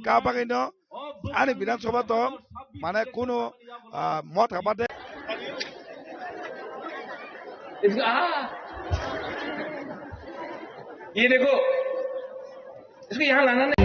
কাপাকে ন আনি বিধানসভা তো মানে কোনো মত খাবাতে ये देखो इसको यहाँ लाना नहीं।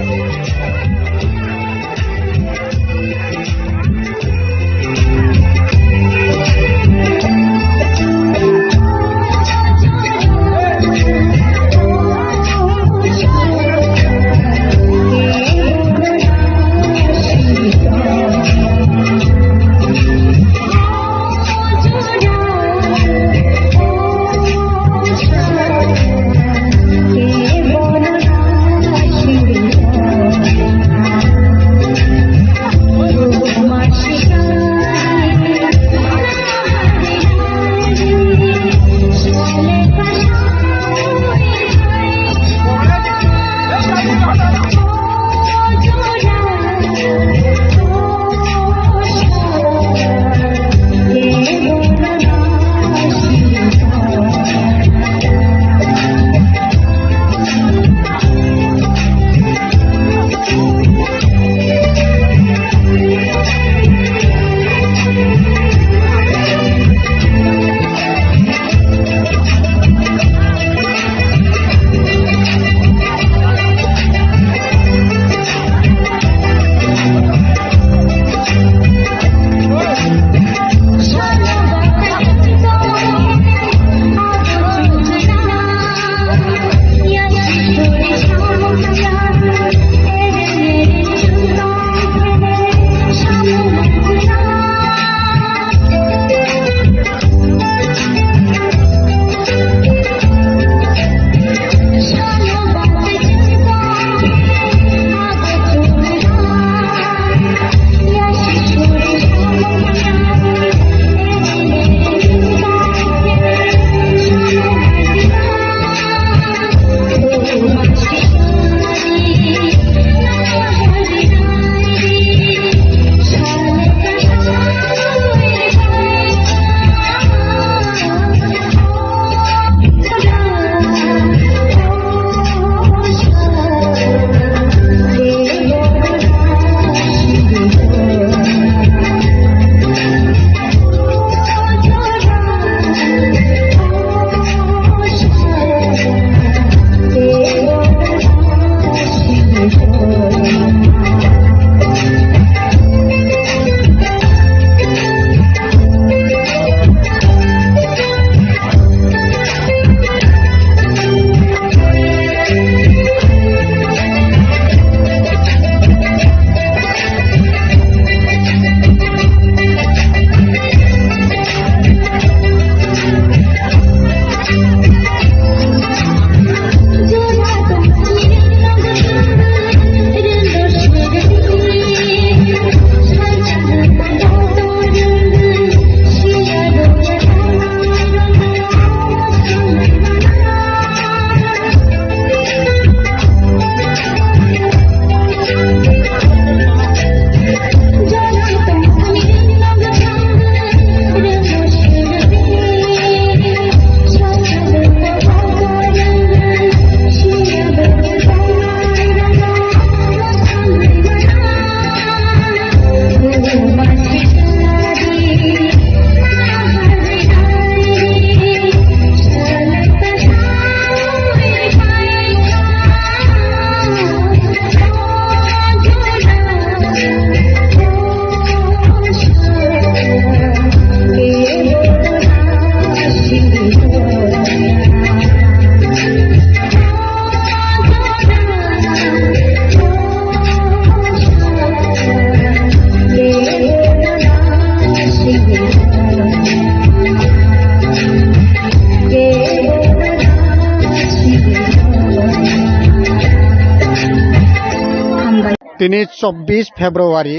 Tini 24 Februari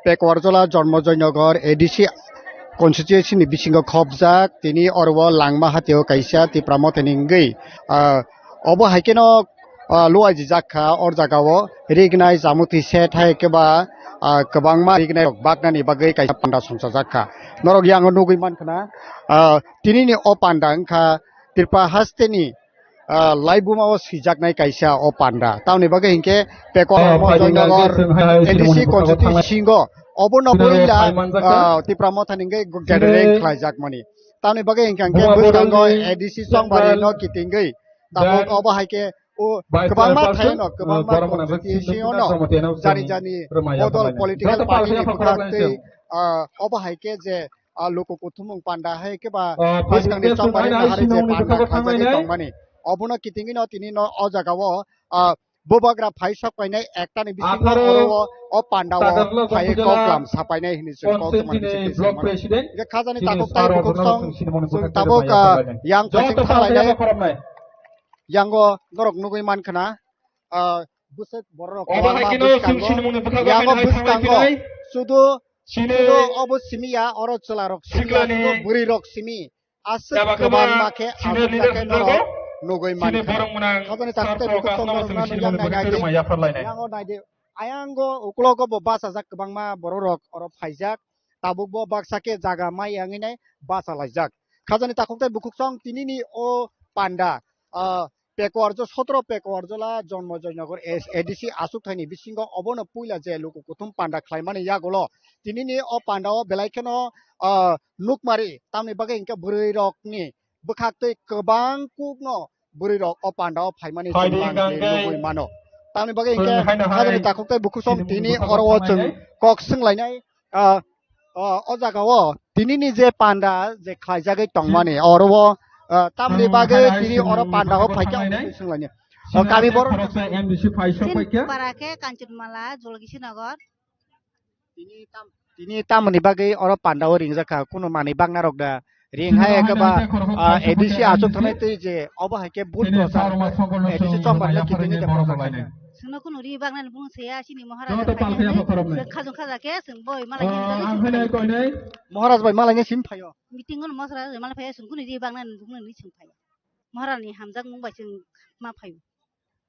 Pekwarjola Jormojoynogor ADC constitution ni bisingo khobjak tini orwo langma hateo kaisa tipramo teningei obo haikeno loai jakha or jagao recognize amuti se thai keba kabangma recognize baknani bagai kaisa panda somsa jakha norog yang nugui mankana tini ni o panda angkha tirpa hasteni लाइबुमाव सिजाकनाय कायसा a panda तावनि बागै हिंके picker मजयनगर ADC कनस्टिट्युन्सि सिंगो अबन बइला तिप्राम थानिंगे गेदरें ख्लाइजाक मानि तावनि बागै हिंके बुसकांगो ADC संबारि न कितिंगै ताबक अब हाइके ओ गोबांमा थायनो गोबांमा कनस्टिट्युन्सियावनो जारि जानि बदल पलिटिकल पार्टी नि बुखाक्तै अब हाइके जे लोको कुथुमुं पान्डा हाइके बा बुसकांनि संबारि नाहारि जे पान्डा खाजागे तंमानि अबुना कितिंगि न तिनि न अ जागाव बोबाग्रा फाइ सपायनाय एकटानि बिसिङाव अरव अ पान्डाव फाइ कक्लाम सापायनाय हिनि जों कक्लाम जे खाजानि ताकुकताय बुकुसं जों ताबक यां फाइसिं थालायनाय यांगो गरक नुगै मानखना बुसक बरक यांगो बुसकांगो सुदु सुदु अबो सिमिया अर चलारक सिमिया सुदु बुरि रक सिमि आसु गोबां माखे आसु जाके नरक नुगै मानखना खाजानि ताकुकताय बुकुसं यांगो नायदे आयांगो उक्लगो बो बासा जाक गोबां मा बरक अर फाइजाक ताबुक बो बाक्साके जागा मा यांगिनाय बासा लाइजाक खाजानि ताकुकताय बुकुसं तिनिनि ओ पान्डा पेकवारजो 17 पेकवारजोला जन्मजयनगर एडिसि आसुकथायनि बिसिङाव अबनो पुइला जे लोको कुथुम पान्डा ख्लाइमानि यागोल तिनिनि अ पान्डाव बेलायखेनो नुकमारि तामनि बागै इंके बुरै रकनि बुखाक्तै गोबां कुगनो बुरै रक अ पान्डाव फाइमानि नुगै मानो तामनि बागै इंके खाजानि ताकुकताय बुकुसं तिनि अरव जों कक सोंलायनाय अ जागाव तिनिनि जे पान्डा जे ख्लाइजागै तंमानि अरव तामनि बागै तिनि अर पान्डाव फाइका सोंलायनो काबि बर पाराके कांचनमाला जलगिसी नगर तिनि तामनि बागै अर पान्डाव रिंजाखा कुनो मानि बांना रकदा रिंहाय एकबा एडिसि आसुक थानाय तै जे अब हाइके बुट प्रसार एडिसि चम्बारले कितिनि दे प्रसार सोंनो कुनो रि बांनानै बुंसैया सिनि महाराज खाजुं खाजाके सों बय मालाय महाराज भाई मालायनि सिम फायो मिटिंगन महाराज मालाय फाय सों कुनो रि बांनानै बुंनानै सों फायो महाराजनि हामजाक मुंबाय जों मा फायो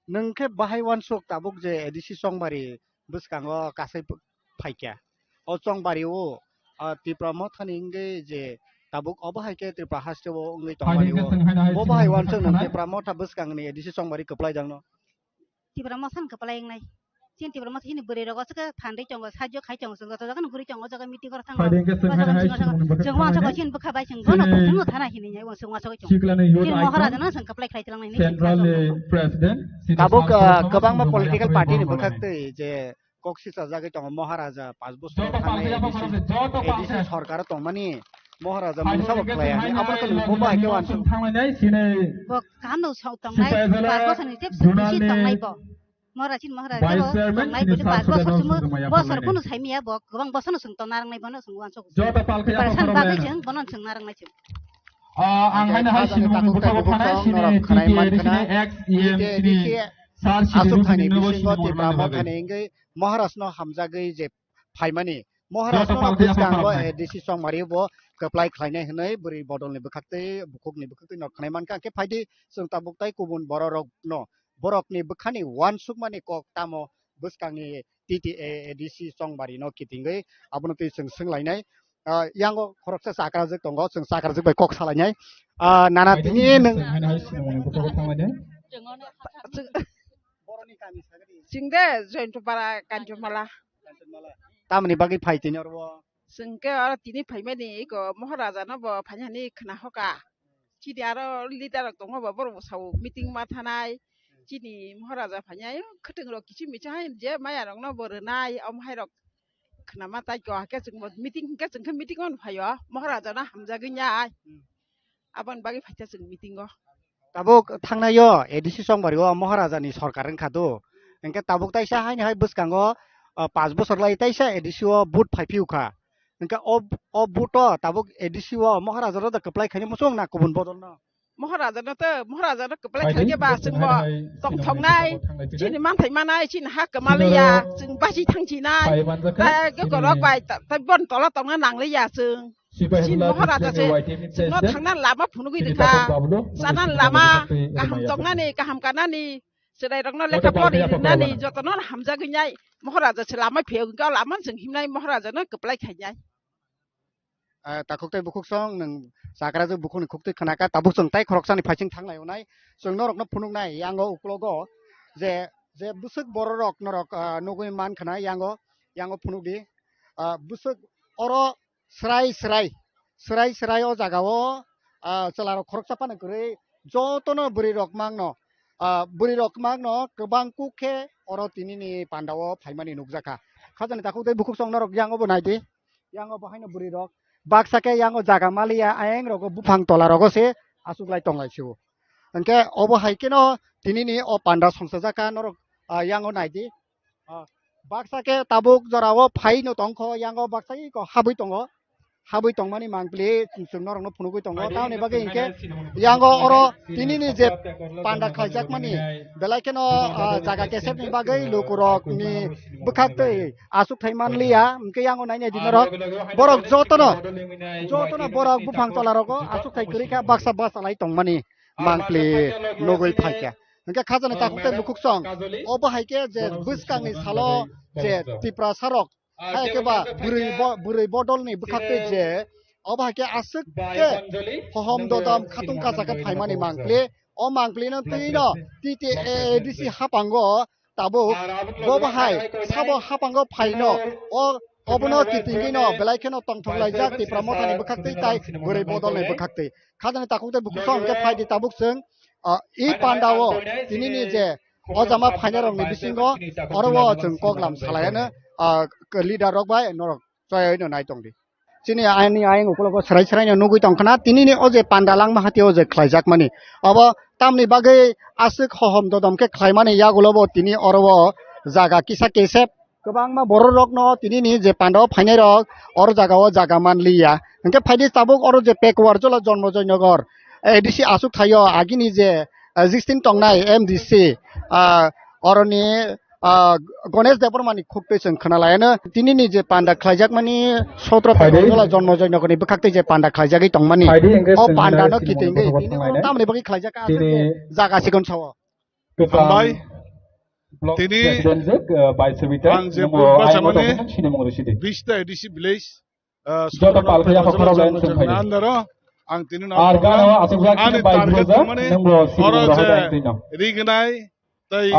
नोंखे बाहाय वानसक ताबुक जे एडिसि संबारि बुसकांगो कासै फाइक्या अ संबारिओ तिप्राम थानिंगे जे ताबुक अब हाइके तिप्रा हास्टेव ओंगै तंबारिओ बो बाहाय वानसक नों तिप्राम था बुसकांगनि एडिसि संबारि कप्लाय दांनो तिप्राम सान कप्लाय एंनाय सिन तिप्राम हिनि बोरै रगसके थान्दै चंग साजो खाइ चंग संग जगन गुरि चंग जगन मिटिं कर थांग जों वानसक सिन बखाबाय जों गनो जों थाना हिनि जों वानसक चंग सिन महाराज न जों कप्लाय खाइतलांनायनि ताबुक गोबां मा पलिटिकल पार्टी नि बखाक्तै जे कक्सिसा जागै तंग महाराजा 5 बोसोर थानाय एडिसि सरकार तंमानि महाराजा मुसा बखलाया आपन को बाहायके वानसक थांनाय सिने ब कानो साउ तंनाय 5 बोसोरनि टेप सिन तंनाय ब महाराज तंनाय बे 5 बोसोर कुनो साइमिया ब गोबां बोसोर सों तंनारनाय बनो सों वानसक सान बागै जों बनन सों नारनाय जों आं हायना हाय सिनु बुखाव थानाय सिने टिके एक्स ईएम सिने सार आसुक थानि बिसिङाव तिप्राम थानिंगै महाराज न हामजागै जे फाइमानि महाराज न बुसकांगो एडिसि संबारिबो कप्लाय ख्लायनाय हनै बुरै बदलनि बुखाक्तै बुखुकनि बुखाक्तै नखनाय मानका के फायदि जों ताबुकताय गुबुन बर रक न बरकनि बुखानि वानसुक मानि कक तामो बुसकांनि टिटि एडिसि संबारि न कितिंगै आबनो तै जों सोंलायनाय यांगो खरकसा साक्राजोक दंग जों साक्राजोक बाय कक सालायनाय नाना तिनि नों सिंदे जयन्तपारा कांचनमाला तामनि बागै फाइतिनि अरव जोंके आरो तिनि फाइमानि इको महाराजा न ब फाइनानि खना हका चिदि आरो लिडार दङ ब बर साव मिटिं मा थानाय चिनि महाराजा फाइनाय खथों र किछि मिचा हाय जे माया रंग न बरनाय अम हाय रक खना मा ताइ को के जों मिटिं के जों मिटिं अन फायो महाराजा न हामजा गैया आबन बागै फाइता जों मिटिं ताबुक थांनायो एडिसि संबारिओ महाराजानि सरकारन खादो एंके ताबुक ताइसा हाय हाय बुसकांगो 5 बोसोर लाय ताइसा एडिसिओ बुट फाइपिउखा एंके अ बुट ताबुक एडिसिओ महाराजा र कप्लाय खानि मसं ना गुबुन बदल न महाराजा न कप्लाय खानि बा जों ब तंग थंनाय चिनि मानथाय मानाय चिनि हा कमालिया जों बासि थांचिनाय गे गरक बाय ता बन तला तंग नांलैया जों सिन महाराजा से जों थांना लामा फुनुगैदोखा साना लामा गाहाम तंनानि गाहाम कानानि सेदाय रंग लेखा परि नानि जतन हामजा गैनाय महाराजा से लामा फेउ गा लामा जों हिमनाय महाराजा न कप्लाय खायनाय takuktai bukuk song nang sakara je bukuk ni kuktai khanaka tabuk song tai khoroksani phaiching thanglai onai song norok no phunuk nai yango uklogo je busuk borok norok nugui man khana yango phunuk di busuk oro srai o jagao chalaro khoroksa pan gre jotono buri rok mangno kobang kukhe oro tinini pandao phaimani nugjaka khajani takuktai bukuk song norok yango bo naidi yango bahaino buri rok baksake yango jaga malia aeng rogo bufang tola rogo se asuklai tonglai siu engke obo haikeno tinini o panda songsajaka norok yango naidi baksake tabuk jorao phaino tongkho yango baksai ko habui tongmani mangpli chung norok no phunugui tongo tauni bage engke yango oro tinini je panda khaijak mani belaikeno jaga kesep ni bagai lukurok ni bukhaktei asuk thaimanliya engke yango naine dinarok borok jotono borok bufang tolaroko asuk thai kurika baksa basalai tongmani mangpli nogoi phaika engke khajana takuktai bukuk song obo haike je buskang ni salo je tipra sarok haikeba burui bodol ni bukhaktei je obo haike asuk ke hohom dodam khatung kasaka phaimani mangpli o mangpli no tino titi edisi hapango tabuk bobo hai sabo hapango phaino o obono titingino belaikeno tongthlai jak ti pramotani bukhaktei tai burui bodol ni bukhaktei khajana takuktai bukuk song ke phaidi tabuk sung i pandao tinini je ojama phainarok ni bisingo oro chung koklam salayana leader rok bai norok choi no nai tongdi chini ani aing ukologo srai no nugui tongkhana tinini oje pandalang mahati oje khlaijak mani abo tamni bagai asuk hohom dodom ke khlaimani yagulobo tini oro jaga kisa kesep kobangma borok rok no tinini je pandao phainai rok oro jaga manliya engke phaidi tabuk oro je pekwar jola jonmojoy nogor edisi asuk thayo agini je 16 tongnai MDC oroni Ganesh দেবরমানি খুবতে जों खोनालायानो दिनैनि जे panda खायजाकमानि 17 पेजला Janmejay नगरनि बखाक्ते जे panda खायजागै दंमानि अ पान्डानो कितिंगै दिनै तामनि बगै खायजाका आसे जागासिगोन साव हामबाय दिनै आं जे बासामानि 20 ता ADC village आन्दारो आं दिनै आंनि टार्गेट माने अरजे रिगनाय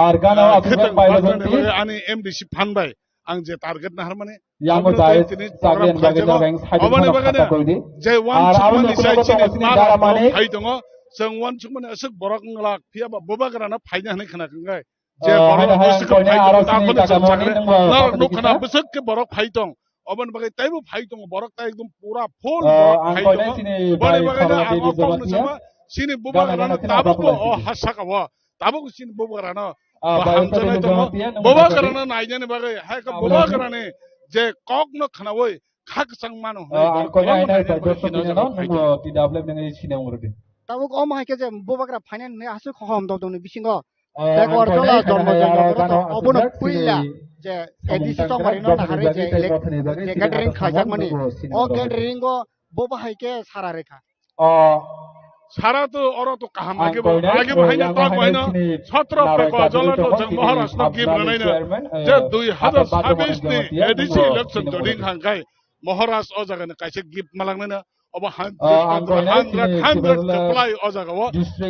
আর গানা আজকে বাইরে ani MDC ফানবাই आं जे टार्गेट नाहार माने यांगो जाय जागेन जागेन बैंक साइड अबनि बागाने जे वन सुमनि साइचिनि दारा माने फाइ दङ जों वन सुमनि असक बरक लाख फियाबा बबागराना फाइना हनै खोनाखै जे बरक बुसक फाइ ताखो जागरे ना नखना बुसक के बरक फाइ दङ अबन बागै ताइबो फाइ दङ बरक ता एकदम पूरा फुल फाइ दङ बनि बागाने आगो पाउन समा सिनि बबागराना ताबको अ हासाकावा ताबको सिनि बबागराना बबागराना नाइजने बागै हायका बबागराने जे कक न खनावै खाक संमानो आं कोइ आइना दसदिन न नंगो ति डेभलप नङै सिने उरदि ताबुक अ माइके जे बबागरा फाइनान ने आसु खहम ददनि बिसिङो बेकवार जला जन्म जन्म अबनो पुइला जे एडिसि समरिनो नाहारे जे गेटरिंग खाजाक माने अ गेटरिंग गो बबा हाइके सारा रेखा सारा तो और तो कहां आगे भाइना ता गएन 17 पेको जला तो जों महाराष्ट्र गिब्रनाइन जे 2026 नि एडिसि इलेक्सन जडिं हांगाय महाराष्ट्र अ जागाने काइसे गिफ्ट मालांगन अब 100 सप्लाई अ जागाव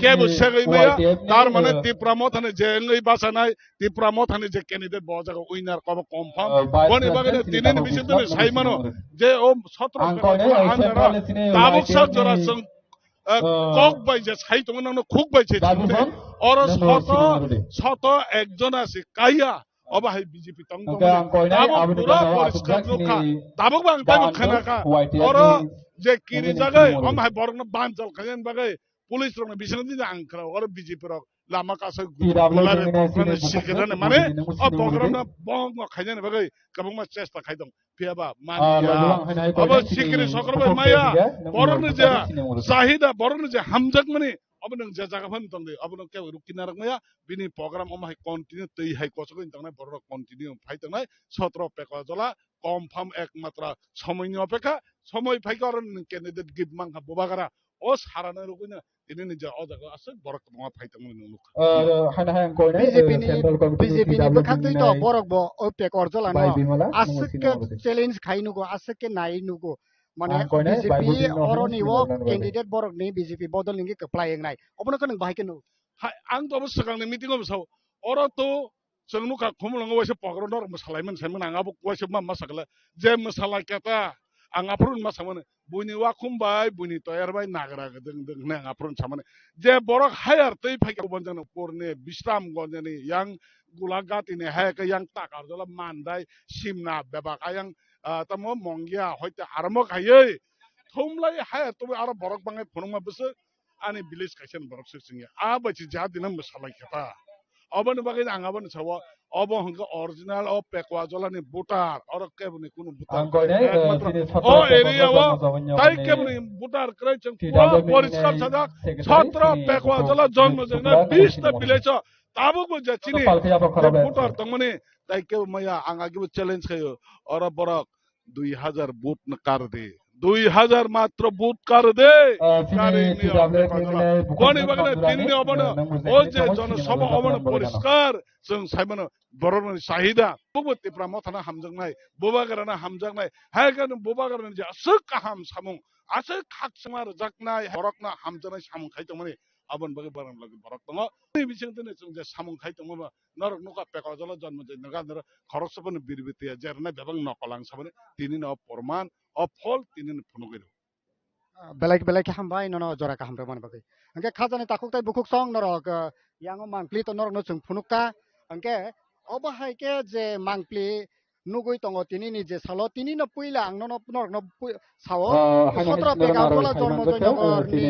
केबो सेगैमया तार माने तिप्रामो थाने जेंगै बासानाय तिप्रामो थाने जे कैंडिडेट ब जागा विनर कब कन्फर्म बनि बागने तिनिनि बिसितने साइमानो जे ओ 17 पेको आन्दारा ताबुक सा जरा जों কক বাইছে সাইতো নন খুক বাইছে और শত একজন আছে কাইয়া অবাহাই বিজেপি তং পুরা পরিষ্কার রক্ষা দাবক বাং তাইব খানাকা और যে কিনি জায়গায় অমাহাই বরং বানচাল খাজেন বাগাই পুলিশ রং বিছনা দিন আংখরা और বিজেপি রং লামা কাছে গুলারে সিকেদানে মানে অ প্রোগ্রাম বং খাজেন বাগাই কবং চেষ্টা খাইদং পিয়াবা মানিয়া अब सिकरि सकरबाय माया बरन जे जाहिदा बरन जे हामजाक माने अब नों जे जागा फन तंदे अब नों के रुकिना रंगया बिनि प्रोग्राम अमा कन्टिन्यू तै हाइ कसको तंनाय बर कन्टिन्यू फाइ तंनाय 17 पेका जला कन्फर्म एकमात्र समयनि अपेक्षा समय फाइकर कैंडिडेट गिफ्ट मांगा बबागारा ओ साराना रुकिना इनि जे अजागा आसे बर कमा फाइ तंनाय नुलुक हाना हाय कोइना बीजेपी नि बखाक्तै त बरक ब ओ पेकर जला न आसके चैलेंज खाइनुगो आसके नाइनुगो মানে বিজেপি অরনি ও ক্যান্ডিডেট বরকনি বিজেপি বদল নিঙ্গি কপ্লাই এংনাই অবনো কनों बाहायकेनु आं तो सिगांनि मिटिंआव साव अरतो जों नुखा खुमलङो वैसे पग्रो नर मोसालायमोन सायमोन आंहाबो वैसे मा मोसागला जे मोसालाय केता आंहाफोरन मासामोन बुनि वा खुमबाय बुनि तयारबाय नागरा गदों दों ने आंहाफोरन सामोन जे बरक हायार तै फाइके बनजन परने विश्राम गजनि यां गुलागातिनि हायके यां ताकारजला मानदाय सिमना बेबाका यां तमो मंगिया हयते आरमक हायै थुमलाय हायार तो आरो बरक बाङै फुनुमा बसो आनि बिलेज खायसेन बरक सिसिङे आबाचि जा दिना मोसालाय केता अबन बागै आंहाबो साव अब हंग ओरिजिनल अ पेकवा जलानि बुटार और केबनि कुनु बुटार ओ एरिया व ताइ केबनि बुटार क्रै जों पुरा परिष्कार सजाक 17 पेकवा जला जन्म जन 20 ता विलेज ताबो बो जाचिनि बुटार तंमनि ताइ के मया आंगागिबो चैलेंज खयो और बरक 2000 बुट न कर दे 2000 मात्र बुट कर दे कोनि बागने दिननि अबन ओ जे जन सब अबन परिष्कार जों साइमन बरन साहिदा बुबति प्रमथना हामजंनाय बुबागराना हामजंनाय हायगन बुबागरान जे असक काम सामुं असक खाकसमार जकनाय हरकना हामजनाय सामुं खायतमनि अबन बागे बरन लगे बरक दङ बे बिसिं दिनै जों जे सामुं खायतमबा नरक नुका पेकजल जन्म जे नगादर खरसबन बिरबितिया जेरना बेबां नकलां साबने तिनिन प्रमाण अफल तिनिन फुनुगेरो बेलाय हामबाय ननो जरा का हामबाय मन बागै अंके खाजानि ताकुकताय बुकुक सं नरक यांगो मांगप्लि तो नरक न जों फुनुकता अंके अबहायके जे मांगप्लि नुगै तंग तिनिनि जे सालो तिनिनो पुइला आंनो नरक न सावो 17 पेगा बोला जन्म जयनगरनि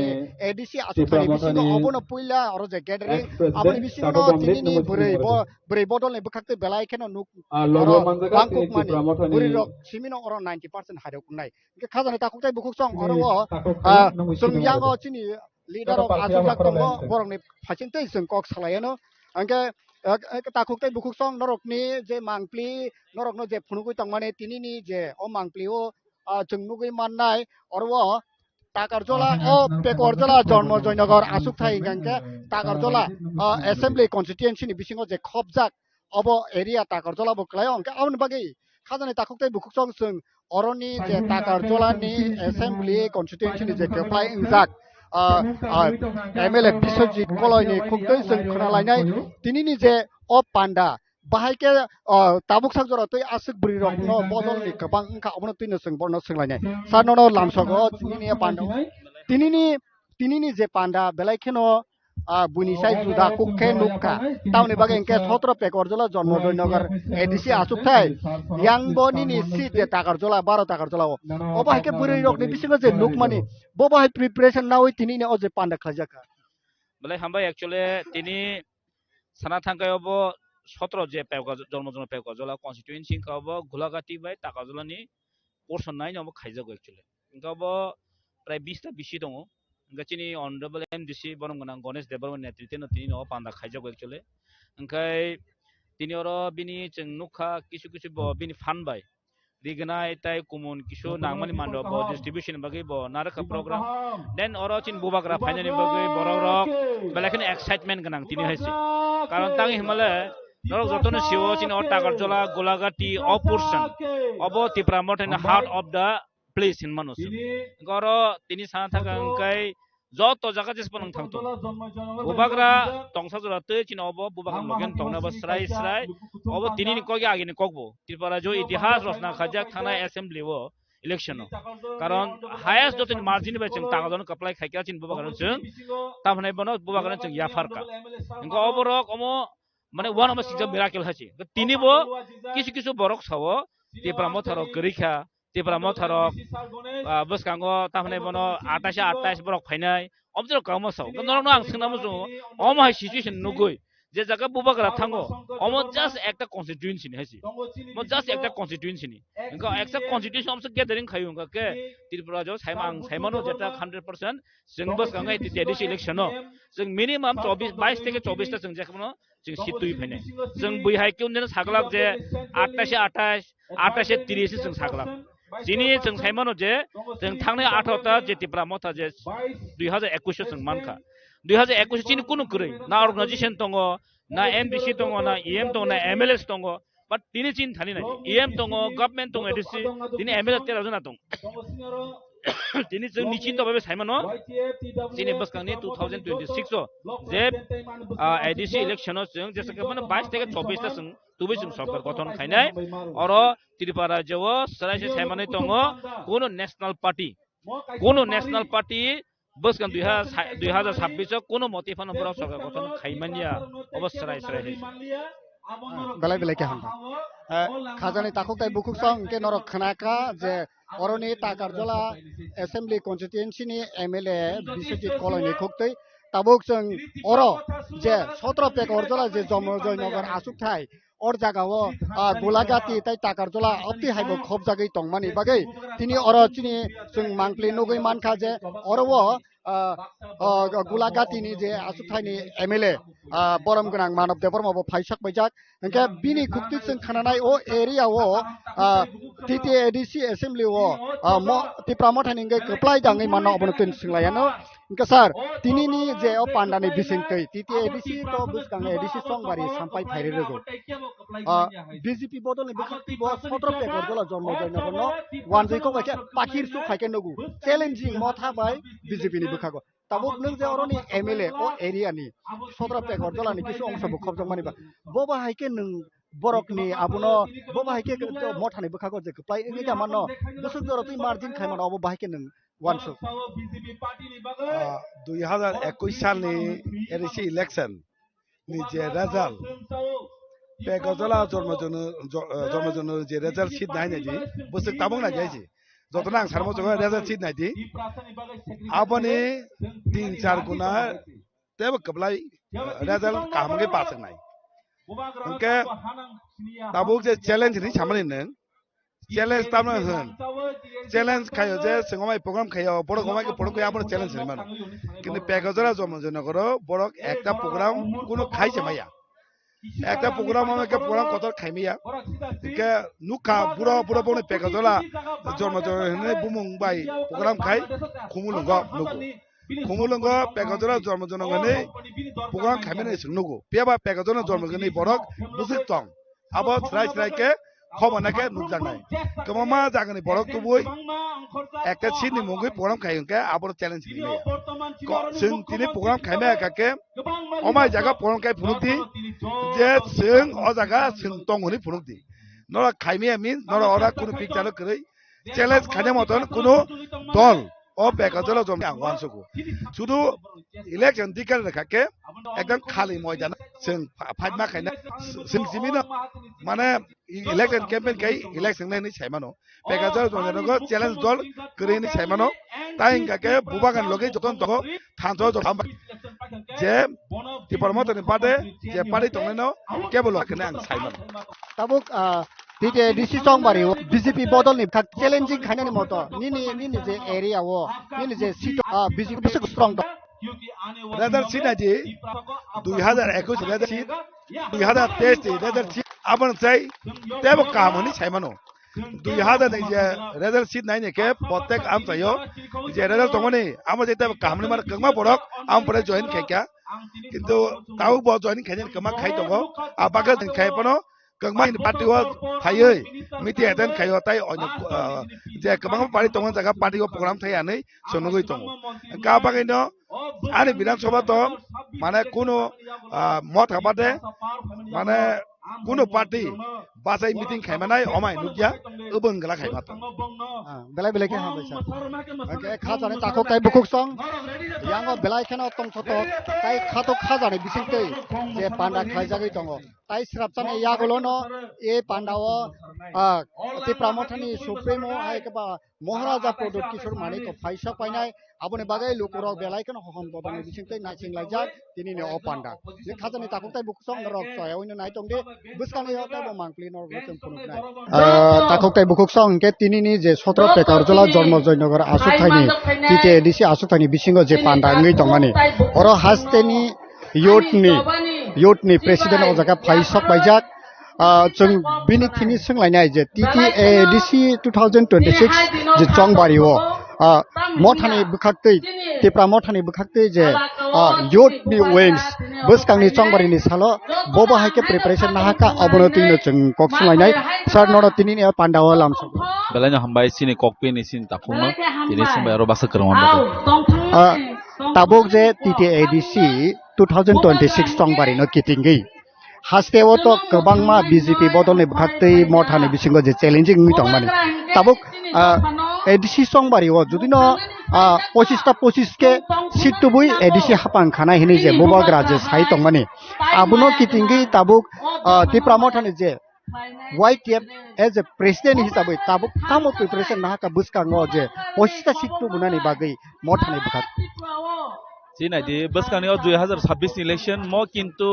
एडिसि आसुथानि बिसिङो अबनो पुइला अर जे गेदरिं आबनि बिसिङो तिनिनि बोरै बदलनि बखाक्ते बेलायखेनो नुक बांकुक मानि बोरै रक सिमिनो अर 90% हायौ कुनाय के खाजानि ताकुकताय बुकुक सं अरवो जों यांगो चिनि लिडार अफ आसुथाक दङ बरंनि फासिंतै जों कक सालायनो अंके ताकुकताय बुकुक सं नरकनि जे मांगप्लि नरकनो जे फुनुगै तंमाने तिनिनि जे अ मांगप्लिओ जों नुगै माननाय अरवो ताकारजला अ पेकरजला जन्म जयनगर आसुकथाय गंके ताकारजला एसेंब्ली कन्स्टिट्युएन्सिनि बिसिङो जे खबजाक अब एरिया ताकारजला बक्लाय अंके आउन बागै खाजानि ताकुकताय बुकुक सं जों अरनि जे ताकारजलानि एसेंब्ली कन्स्टिट्युएन्सिनि जे केप्लाय इंजाक एमएलए बिश्वजित कलयनि खुंथै जों खोनालायनाय तिनिनि जे अ पान्डा बाहायके ताबुक सागजरा तै आसुक बुरि रकनो बदलनि गोबां ओंखा अबनो तैनो जों बरनो सोंलायनाय साननो लामसगो तिनिनि पान्डा तिनिनि जे पान्डा बेलायखेनो बुनिसाय जुदा कुखे नुका तावनि बागे इंके 17 पेकरजला जन्म जयनगर एडिसि आसुकथाय यांबनिनि सि जे ताकारजला 12 ताकारजला अबाहायके बुरि रकनि बिसिङो जे नुकमानि बबाहाय प्रिपारेसन नावै तिनिनि अ जे पान्डा खाजाका बले हामबाय एक्चुअली तिनि साना थांगायावबो 17 जे जन्म पेकजला कन्स्टिट्युएन्सि काबो गुलागाति बाय ताकारजलानि पोर्सन नायनावबो खायजागो एक्चुअली इंकाबो प्राय 20 ता बिसि दङ गचिनि ऑनरेबल एमडीसी बरंगना गणेश देवबर्मन नेतृत्व तिनि न पान्दा खायजागो एक्चुअली ओंखाय तिनि अर बिनि जों नुखा किसु किसु बिनि फानबाय रिगनाय ताय कुमुन किसु नांमानि मान्द ब डिस्ट्रिब्यूशन बगै ब नारका प्रोग्राम देन अर चिन बुबाग्रा फाइनालि बगै बररक बेलाखिन एक्साइटमेन्ट गनां तिनि हायसि कारण तां हिमाले नरक जतन सिओ चिन अ ताकारजला गोलागाति अ पोर्शन अब Tipra mutton heart of the place in मानुस गर तिनि साना थांगांकाय जत जागा जेसपन थांतो बुबाग्रा तंसा जराते चिन अब बुबाग्रा लगेन तंनाबो स्राय अब तिनिनि कगे आगिनि कगबो तिरपारा जो इतिहास रचना खाजाक थानाय असेंबली वो इलेक्शन कारण हाईएस्ट जतन मार्जिन बे जों तागाजन कप्लाय खायका चिन बुबाग्रा जों तामनाय बनो बुबाग्रा जों याफारका इंको अबरक अमो माने वन अफ सिक्स मिराकल हाची तिनिबो किसु किसु बरक सावो तिप्रा मथारो गरिखा तिप्रा मथारो बसकांगो तामनाय बनो 28 बरक फाइनाय अबजर कामो साव नरनो आं सोंनामो जो अमहाय सिचुएशन नुगै जे जागा बुबाग्रा थांगो अमो जस्ट एकटा कन्स्टिट्युएन्सि नि हासी म जस्ट एकटा कन्स्टिट्युएन्सि नि इंको एकटा कन्स्टिट्युएन्सि हमसे गेदरिंग खायो इंको के त्रिपुरा जो साइमानो जेटा 100% जों बसकांगो एदिसि इलेक्शन जों मिनिमाम 22 থেকে 24 ता जों जेखमनो जों सिट दुइ फैनाय जों बैहाय केउनदेन सागलाक जे 28 30 जों सागलाक जिनि जों साइमानो जे जों थांनाय 18 ता जे तिप्रा मथा जे 2021 जों मानखा 2021 चिनि कुनु कुरै ना अर्गानाइजेशन दङ ना एमडीसी दङ ना ईएम दङ ना एमएलएस दङ but tini chin thani nai em tongo government tongo edisi tini MLA 13 jona tong tini jeng nichin to babe saimano tini baskang ni 2026 o je ADC election o jeng jesa ke mane 22 থেকে 24 ta sung tubi sung sarkar গঠন খাইনাই oro Tripura রাজ্য সারাইছে সাইমানে tongo কোন national party বসকান 2026 কোন মতিফান বড় সরকার গঠন খাইমানিয়া অবস্থা রাইছে belai belai ke hamba khajani takok tai bukuk song ke norok khnaka je oroni takarjola assembly constituency ni MLA Biswajit Koloni khoktei tabuk jeng oro je 17 pek orjola je Jomojoy Nagar asuk thai or jagao golagati tai takarjola opti haibo khop jagai tongmani bagai tini oro chini jeng mangpli nogoi mankha je oro golagati ni je asuk thai ni MLA borom gonang Manav Deborma bo phaisak baijak engke bini khukti jeng khananai o area o TT ADC assembly o mo ti pramothani ngai keplai dangai mano obon tin singlayano engke sar tini ni je o pandani bisingtei TT ADC to buskang ADC songbari sampai phaire rego BJP bodol ni bukti bo 17 pekor jola jormo joino no wanjoi ko baike pakir su khaike nogu challenging motha bai BJP ni bukhago tabuk nung je oroni MLA o area ni 17 pekor jola ni kisu ongso bu khobjak maniba boba haike nung borok ni abuno boba haike mothani bukhago je kplai ngi jamano busuk joro tui margin khaimano obo bahaike nung wansu 2021 সালে ADC election ni je result pekojala জন্মজন যে result শীত নাই নাজি বসে তাবং না যাইছি যতনা আং সারমো jug result শীত নাইদি আপনি 3-4 গুণা তেব কবলাই রেজাল্ট কামগে পাসং নাই ওকে তাবুক যে চ্যালেঞ্জ নি সামনে নং চ্যালেঞ্জ তামনা হন চ্যালেঞ্জ খায়ো যে সঙ্গমাই প্রোগ্রাম খায়ো বড় গমাই বড় কই আপন চ্যালেঞ্জ নি মান কিন্তু পেকজরা জন্মজন করো বড় একটা প্রোগ্রাম কোন খাইছে মাইয়া একটা প্রোগ্রাম আমাকে প্রোগ্রাম কত খাইমিয়া কে নুকা বুড়ো বুড়ো বনে পেকজলা জন্মজন হনে বুমুং বাই প্রোগ্রাম খাই খুমুলঙ্গ নুকু খুমুলঙ্গ পেকজলা জন্মজন গনে প্রোগ্রাম খাইমেনে সুনুগু পেবা পেকজলা জন্মজনি বড়ক বুসিক তং আবো স্রাই স্রাইকে খবনাকে নুকজানাই কমমা জাগনি বড়ক তুবুই একটা সিনি মুগি প্রোগ্রাম খাইকে আবো চ্যালেঞ্জ নিলে जों दिनै प्रग्राम खायना काके अमाय जागा प्रग्राम खाय फुनुकदि जे जों अ जागा जों तंगनि फुनुकदि नरा खायमिया मिन नरा अरा कुनु पिक्चार करै চ্যালেঞ্জ খাने मतन कुनु दल अ पेकजल जम आंगवानसुगु शुधु इलेक्शन दिखार काके एकदम खाली मयदान जों फाइटमा खायना जों जिमिन माने इलेक्शन कैंपेन खाय इलेक्शन नायनि सायमानो पेकजल जमनगो চ্যালেঞ্জ दल करिनि सायमानो ताइं काके बुबागान लगे जतन तको थांथो जम जे डिपार्टमेंटनि बादे जे पार्टी तंगनो केबल आखने आं सायमान tabuk TT ADC songbari BJP bodol ni khak challenging khainani moto nini je area wo nini je seat BJP bisuk strong result seat আছে 2021 রেজাল্ট সিট 2023 রেজাল্ট সিট আপন চাই তেব কামনি সাইমানো 2000 যে রেজাল্ট সিট নাই নেকে প্রত্যেক আম চাইও যে রেজাল্ট তমনি আমার যেতে কামনি মার কমা বড়ক আম পরে জয়েন খাইকা কিন্তু তাও ব জয়েন খাইন কমা খাই দগো আবাগা খাইপনো কমা পার্টি ও থাইयै মিটি এটেন খাইও তাই যে কমা পার্টি তমন জায়গা পার্টি ও প্রোগ্রাম থাই আनै সনগৈ তম কা বাগাইনো আনি বিধানসভা তো মানে কোনো মত হাবাতে মানে কোনো পার্টি বাসাই মিটিং খাইমানাই অমাই নুকিয়া ওবন গলা খাইমাত belai belai ke habaisa oke khajani takok tai bukuk song yango belai khena tong thotok tai khatok khajani bisingtei je panda khaijagai tongo tai srapchane yagolo no e pandao ti pramothani supremo ai ka ba Maharaja Prodot Kishor Manik ko phaisa painai abone bagai lukurok belai khena hohon bodani bisingtei naising laijak tini ne o panda je khajani takok tai bukuk song rok soya oino nai tongde buskani hota bo mangpli nor gotem punuk nai takok tai bukuk song ke tini ni je 17 pekarjola Jormojoy Nagar asuthaini TT ADC asuthaini bisingo je panda ngai tongani oro hasteni youth ni president o jaga phaisok baijak जों बिनि थिनि सोंलायनाय जे TT ADC 2026 J चंबारि मथानि बुखाक्तै Tipra मथानि बुखाक्तै J youth ni wings buskangi chongbarini salo bobo haike preparation nahaka abono tino chung koksumainai sar nono tini ne pandawa lamso belanya hambai sini kokpi ni sin tapungno tini sumbai aro basa kerong tabuk je TTADC 2026 chongbarino kitingi hastewo to kobangma BJP bodolni bukaktei mothani bisingo je challenging mi tongmani tabuk ADC songbari o judino 25 ke seat tubui ADC hapang khana hini je bobagra je sai tongmani abuno kitingi tabuk tipra mothani je YTF as a president hisabai tabuk tamo preparation nahaka buskango je 25 seat tubunani bagai mothani bukat sini di buskani o 2026 election mo kintu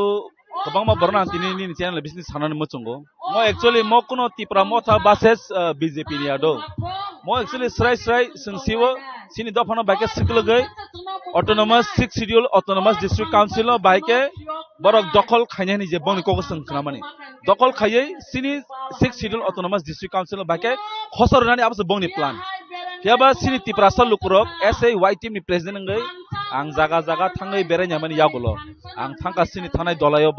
kabang ma borna tini ni channel business hanan mo chungo mo actually mo kuno tipra mo tha bases BJP ni ado mo actually srai singsiwo sini dofano baike siklo gai autonomous 6 schedule autonomous district council no baike borok dokol khanya ni je boni ko sing kramani dokol khayei sini 6 schedule autonomous district council no baike khosor nani abse boni plan Tiaba sini tipra sal lukurok SAY team ni president ngai ang jaga thangai berai nyamani yagulo ang thangka sini thanai dolayo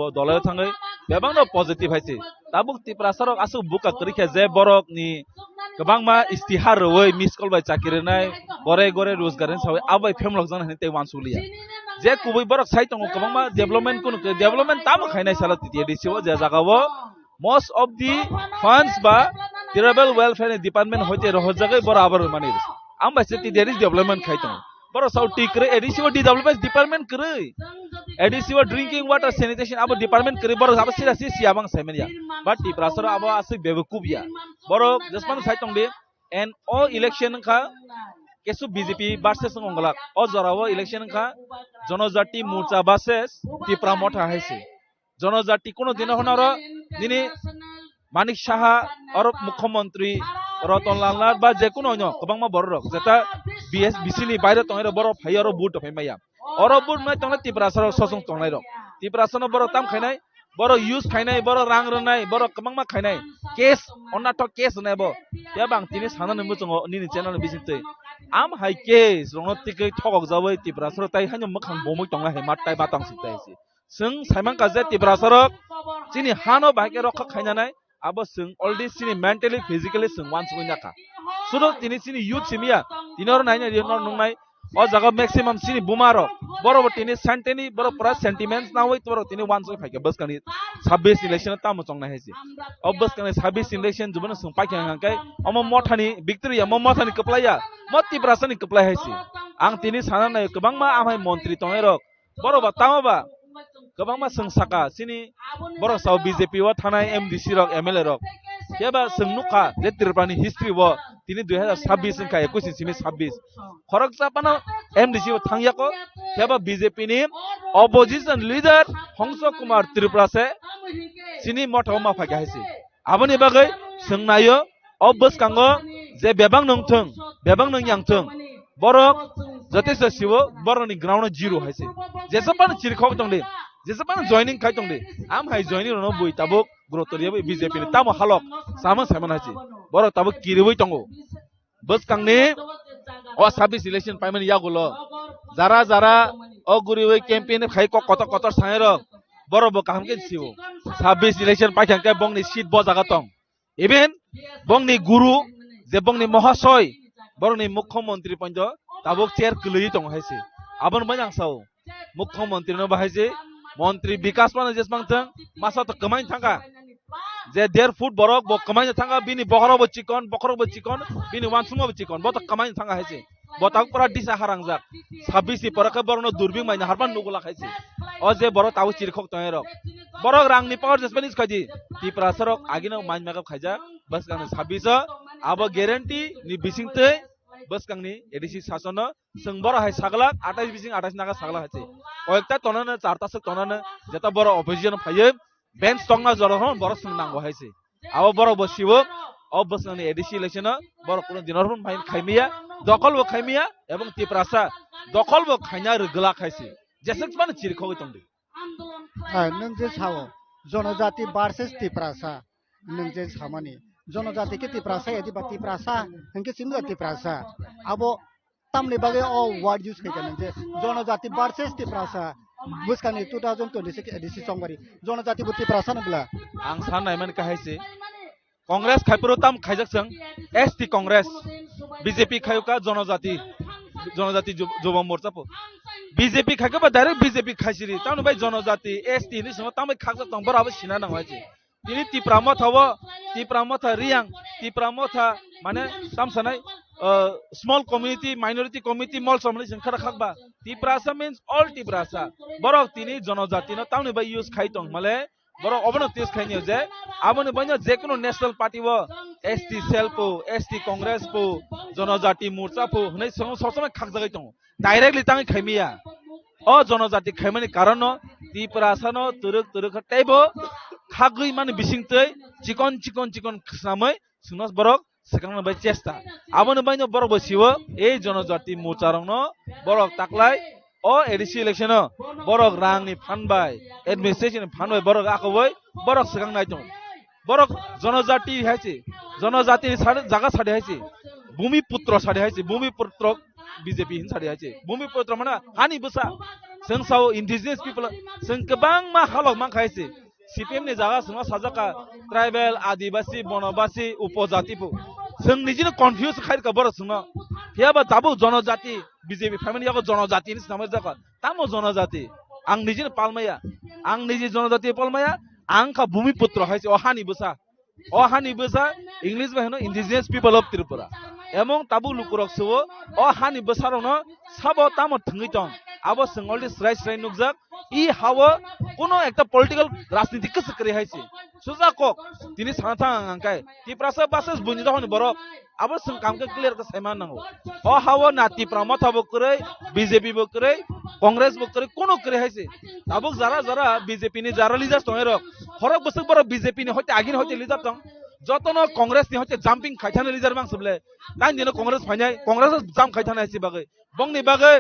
thangai bebang no positive haisi tabuk tipra sarok asu buka krikhe je borok ni kabangma istihar roi miss call bai chakirenai gore rozgarin sabai abai femlok jana hene te wansulia je kubui borok sai tongo kabangma development tam khainai sala titi siwo je jagawo most of the funds ba tribal welfare department hoite rohjagai barabar mani am bai seti there is development khaitongo boro sau tikre ADC development department kre ADC drinking water sanitation abo department kre boro abo sira si siabang semenia but di prasara abo asik bebekubia boro jasman saitong de and all election kha kesu BJP versus ngonglak o jorawo election kha jonojati morcha versus tipra motha haise jonojati kono dino honaro dini Manik Saha or মুখ্যমন্ত্রী রতন লাল নাথ বা যে কোনো অন্য কবাংমা বড় যেটা BSBC ni বাইরে তংরে বড় phi R boot ফাইমাইয়া or বুট নাই তংলে তিপ্রাসর সসং তংলাই রক তিপ্রাসন বড় তাম খাইনাই বড় ইউজ খাইনাই বড় রাং রনাই বড় কবাংমা খাইনাই কেস অন্নাটো কেস নেব ইয়াবাং তিনি সানা নমু চং নিনি চ্যানেল বিসিতে আম হাই কেস রনতিকে ঠগক যাबै তিপ্রাসর তাই হানি মখাং বমুই তংলা হে মাটাই বাতাং সিতাইছি जों साइमान काजे तिब्रासर जिनि हानो बाइके रखा खाइनानै abo sing already sini mentally physically sing one sung nyaka sudo tini sini youth simia tinor naina dinor nungnai o jaga maximum sini bumaro boro tini santeni boro pra sentiments na hoi toro tini one sung phaike bus kani 26 election ta mo chongna hesi o bus kani 26 election jubana sung paike ngangkai omo mothani victory mo mothani kaplaya mo tibrasani kaplai hesi ang tini sana nai kabangma amai montri tongerok boro ba tamo ba kabangma sung saka sini boro saw BJP wa thanai MDC rok MLA rok yaba sung nuka je tirpani history wo tini 2026 ka 21 simi 26 khorok chapano MDC wa thangya ko yaba BJP ni opposition leader Hongso Kumar Tripura se sini motho ma phage haisi aboni bagai sung nayo obus kango je bebang nongthung bebang nong yangthung borok jatesa siwo boroni ground zero haisi jesapan chirkhok tongde jesapan joining khai tongde am hai joining no bui tabuk grotoriya BJP ni tamo halok sama sama haisi borok tabuk kiribui tongo bus kangni o 26 election payment yagulo jara o guriwe campaign khai ko kota sairo boro bo kahamke siwo 26 election paikangke bongni seat bo jaga tong even bongni guru je bongni mohasoy boroni মুখ্যমন্ত্রী পঞ্জ তাবক chair কলই তং হাইছে আবন বাজাং Sao মুখ্যমন্ত্রী ন বাহাইছে মন্ত্রী বিকাশ মান জেসমাং থং মাসা তো কমাই থাকা যে 1.5 ফুট বরক ব কমাই থাকা বিনি বহরব চিকন বিনি ওয়ানসুমব চিকন ব তো কমাই থাকা হাইছে বতাক পুরা দিসা হারাংজাক 26 পরকে বরন দুরবিং মাইনা হারবান নুগুলা খাইছে ও যে বড় তাও চিরখক তয়রক বরক রাংনি পাওয়ার জেসমানিস খাইজি তিপ্রাসরক আগিনো মাইন মেকআপ খাইজা বাস কানে 26 abo guarantee ni bisingte bus kangni ADC sasono sung boro hai saglak 28 bising 28 naga saglak hache koekta tonana charta suk tonana jeta boro opposition phaye bench tongna jorahon boro sung nango haise abo boro bosibo ob bus kangni ADC election boro kono dinorhon phain khaimiya dokol bo khaimiya ebong tiprasa dokol bo khaina rugla khaise jesek man chirkhoi tongde nung je chawo jonojati versus tiprasa nung je chamani जनजाति के तिप्रासा यदि तिप्रासा इनके सिमगा तिप्रासा अब tamni bagi word use kaikan je jonojati versus tiprasa buskani 2026 edisi songbari jonojati bu tiprasa nabla ang sanai man kahaise Congress খাইপুরো তাম খাইজাক जों ST Congress BJP খাইকা জনজাতি যুব মোর্চা পো BJP খাইকা ডাইরেক্ট BJP খাইছিরি তানো ভাই জনজাতি ST नि सम तामै खागजाक दं बराबो सिना दं हाइजे तिनि तिप्रामो था रियां तिप्रामो था माने सामसानाय small community minority community mall samni जों खरा खागबा Tiprasa means all tiprasa borok tini জনজাতি না তানো ভাই ইউজ খাইতং মালে বড় অবনতিস খাইনিও যে আমনে বইনো যে কোনো ন্যাশনাল পার্টি ও ST সেল পো ST কংগ্রেস পো জনজাতি মোর্চা পো হनै সবসময় খাগজাগাই দं डाइरेक्टली ताङै खाइमिया अ जनजाति खाइमानि कारण तिप्रासानो तुरुक टाइबो खागै माने बिसिंतै चिकन खसामै सुनस बरक सेकांनो बाय चेष्टा आबोनो बायनो बरक बसिवो ए जनजाति मोर्चारंनो बरक ताकलाय अ एडिसि इलेक्शन बरक रांनि फानबाय एडमिनिस्ट्रेशन फानबाय बरक आखबै बरक सेकांनाय दं बरक जनजाति हाइसे जनजाति जागा साडे हाइसे भूमिपुत्र साडे हाइसे भूमिपुत्र BJP hin sari haje भूमिपुत्र mana hani busa जों साव indigenous people जों गोबां मा हालक मा खायसे CPM नि जागा जों साजाका ट्राइबेल आदिवासी बनवासी उपजातिफो जों निजिनो कन्फ्युज खायरका बर जों हेबा दाबो जनजाति BJP family याको जनजाति नि नाम जाका तामो जनजाति आं निजिनो पालमाया आं निजि जनजाति पालमाया आंखा भूमिपुत्र हायसे अहानि बुसा इंग्लिश बा होनो indigenous people of Tripura एमं ताबु लुकुरक सो अ हानि बसारनो साबो तामो थंगै दं आबो संगलि स्राय नुकजाक इ हावो कोनो एकटा पॉलिटिकल राजनीति कस करे हाइसे सुजाको तिनि साथा आंकाय तिप्रासा बासस बुनि दहनि बरक आबो सं कामके क्लियर का साइमान नांगो अ हावो नाति प्रमथ बो करे BJP बो करे कांग्रेस बो करे कोनो करे हाइसे आबो जरा BJP नि जरा लिजास तंगेरक हरक बसक बर BJP नि हते आगिन हते लिजाब दं जतनो कांग्रेस नि हते जाम्पिंग खाइथाने लिजार बां सबले तान दिनो कांग्रेस फाइनाय कांग्रेस जाम खाइथाने हाइसे बागै बंगनि बागै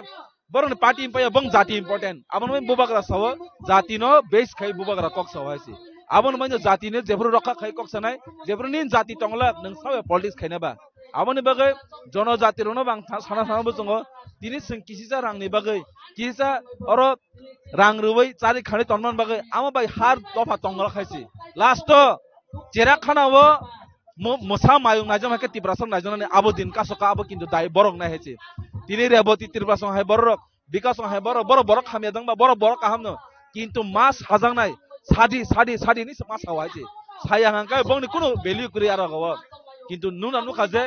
बरन पार्टी इम्पाया बंग जाति इम्पोर्टेंट आबन में बुबाग्रा साव जाति नो बेस खाइ बुबाग्रा कक साव हाइसे आबन में जाति ने जेब्रु रखा खाइ कक सनाय जेब्रु नि जाति तंगला नों साव पॉलिटिक्स खाइनाबा आबन बागै जनजाति रनो बां साना बजंगो दिनि जों किसिसा रांनि बागै किसिसा अर रां रुबै चारि खानि तनमान बागै आमा बाय हार दफा तंगला खाइसे लास्ट जेरा खानावो मोसा मायुं नाजम हाके तिप्रासं नाजनाने आबो दिन कासका आबो किन्तु दाय बरक ना हेचे तिनि रेबती तिप्रासं हाय बरक बिकासं हाय बरक खामियादं बा बरक काहामनो किन्तु मास हाजांनाय सादि नि मास हावायचे साया हांकाय बंनि कुनु भेल्यु करि आरो गव किन्तु नुखाजे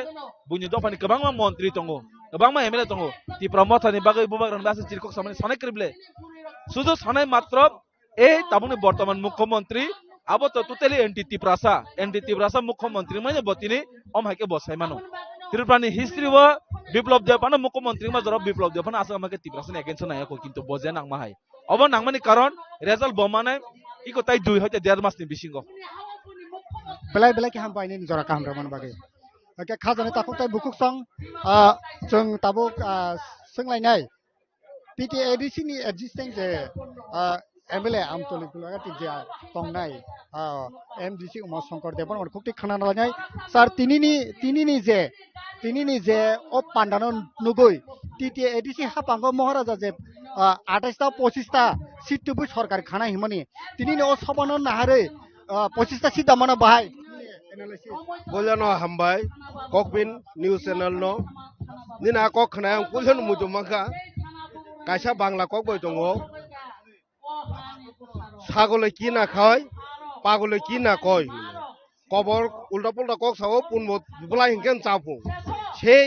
बुनि दफानि गोबां मन्त्रि दंगो गोबां MLA दंगो तिप्रामथानि बागै बुबाग्रान बासि चिरकक सामने सानाय करिबले सुदु सानाय मात्र ए ताबुनि बर्तमान मुख्यमंत्री अब तो टोटली एंटी तिप्रासा मुख्यमंत्री मैंने बतिनी अम हाके बसाय मानो त्रिपुरानि हिस्ट्री व विप्लव देवपानो मुख्यमंत्री मा जरा विप्लव देवपानो आसा माके तिप्रासा एगेन्स्ट नायाको किन्तु बजे नांगमा हाय अब नांगमानि कारण रिजल्ट बमाने इको ताइ दुइ हते देर मासनि बिसिंगो बेलाय के हम बायने जरा काम रमान बागे के खाजाने ताखौ ताइ बुकुक सं जों ताबो सोंलायनाय PTADC नि एक्जिस्टिंग जे MLA आमतोलिक लगाती जे तंगनाय MDC उमा शंकर देवन और कुकटी खाना लानाय सर तिनिनि जे ओ पांडानो नुगै TTADC हापांगो महाराजा जे 28 टा 25 टा सिटबो सरकार खाना हिमनि तिनिनि ओ सबनो नाहारै 25 टा सिट मानो बाहाय बोलनो हामबाय ककबिन न्यूज चैनल नो निना कक खनाय कुलन मुजुमाखा कायसा बांला कक बय दङो ছাগলে কি না খায় পাগলে কি না কয় কবর উল্টা পুল্টা কক সাও পুনব বুলাই হিংকেন চাপু সেই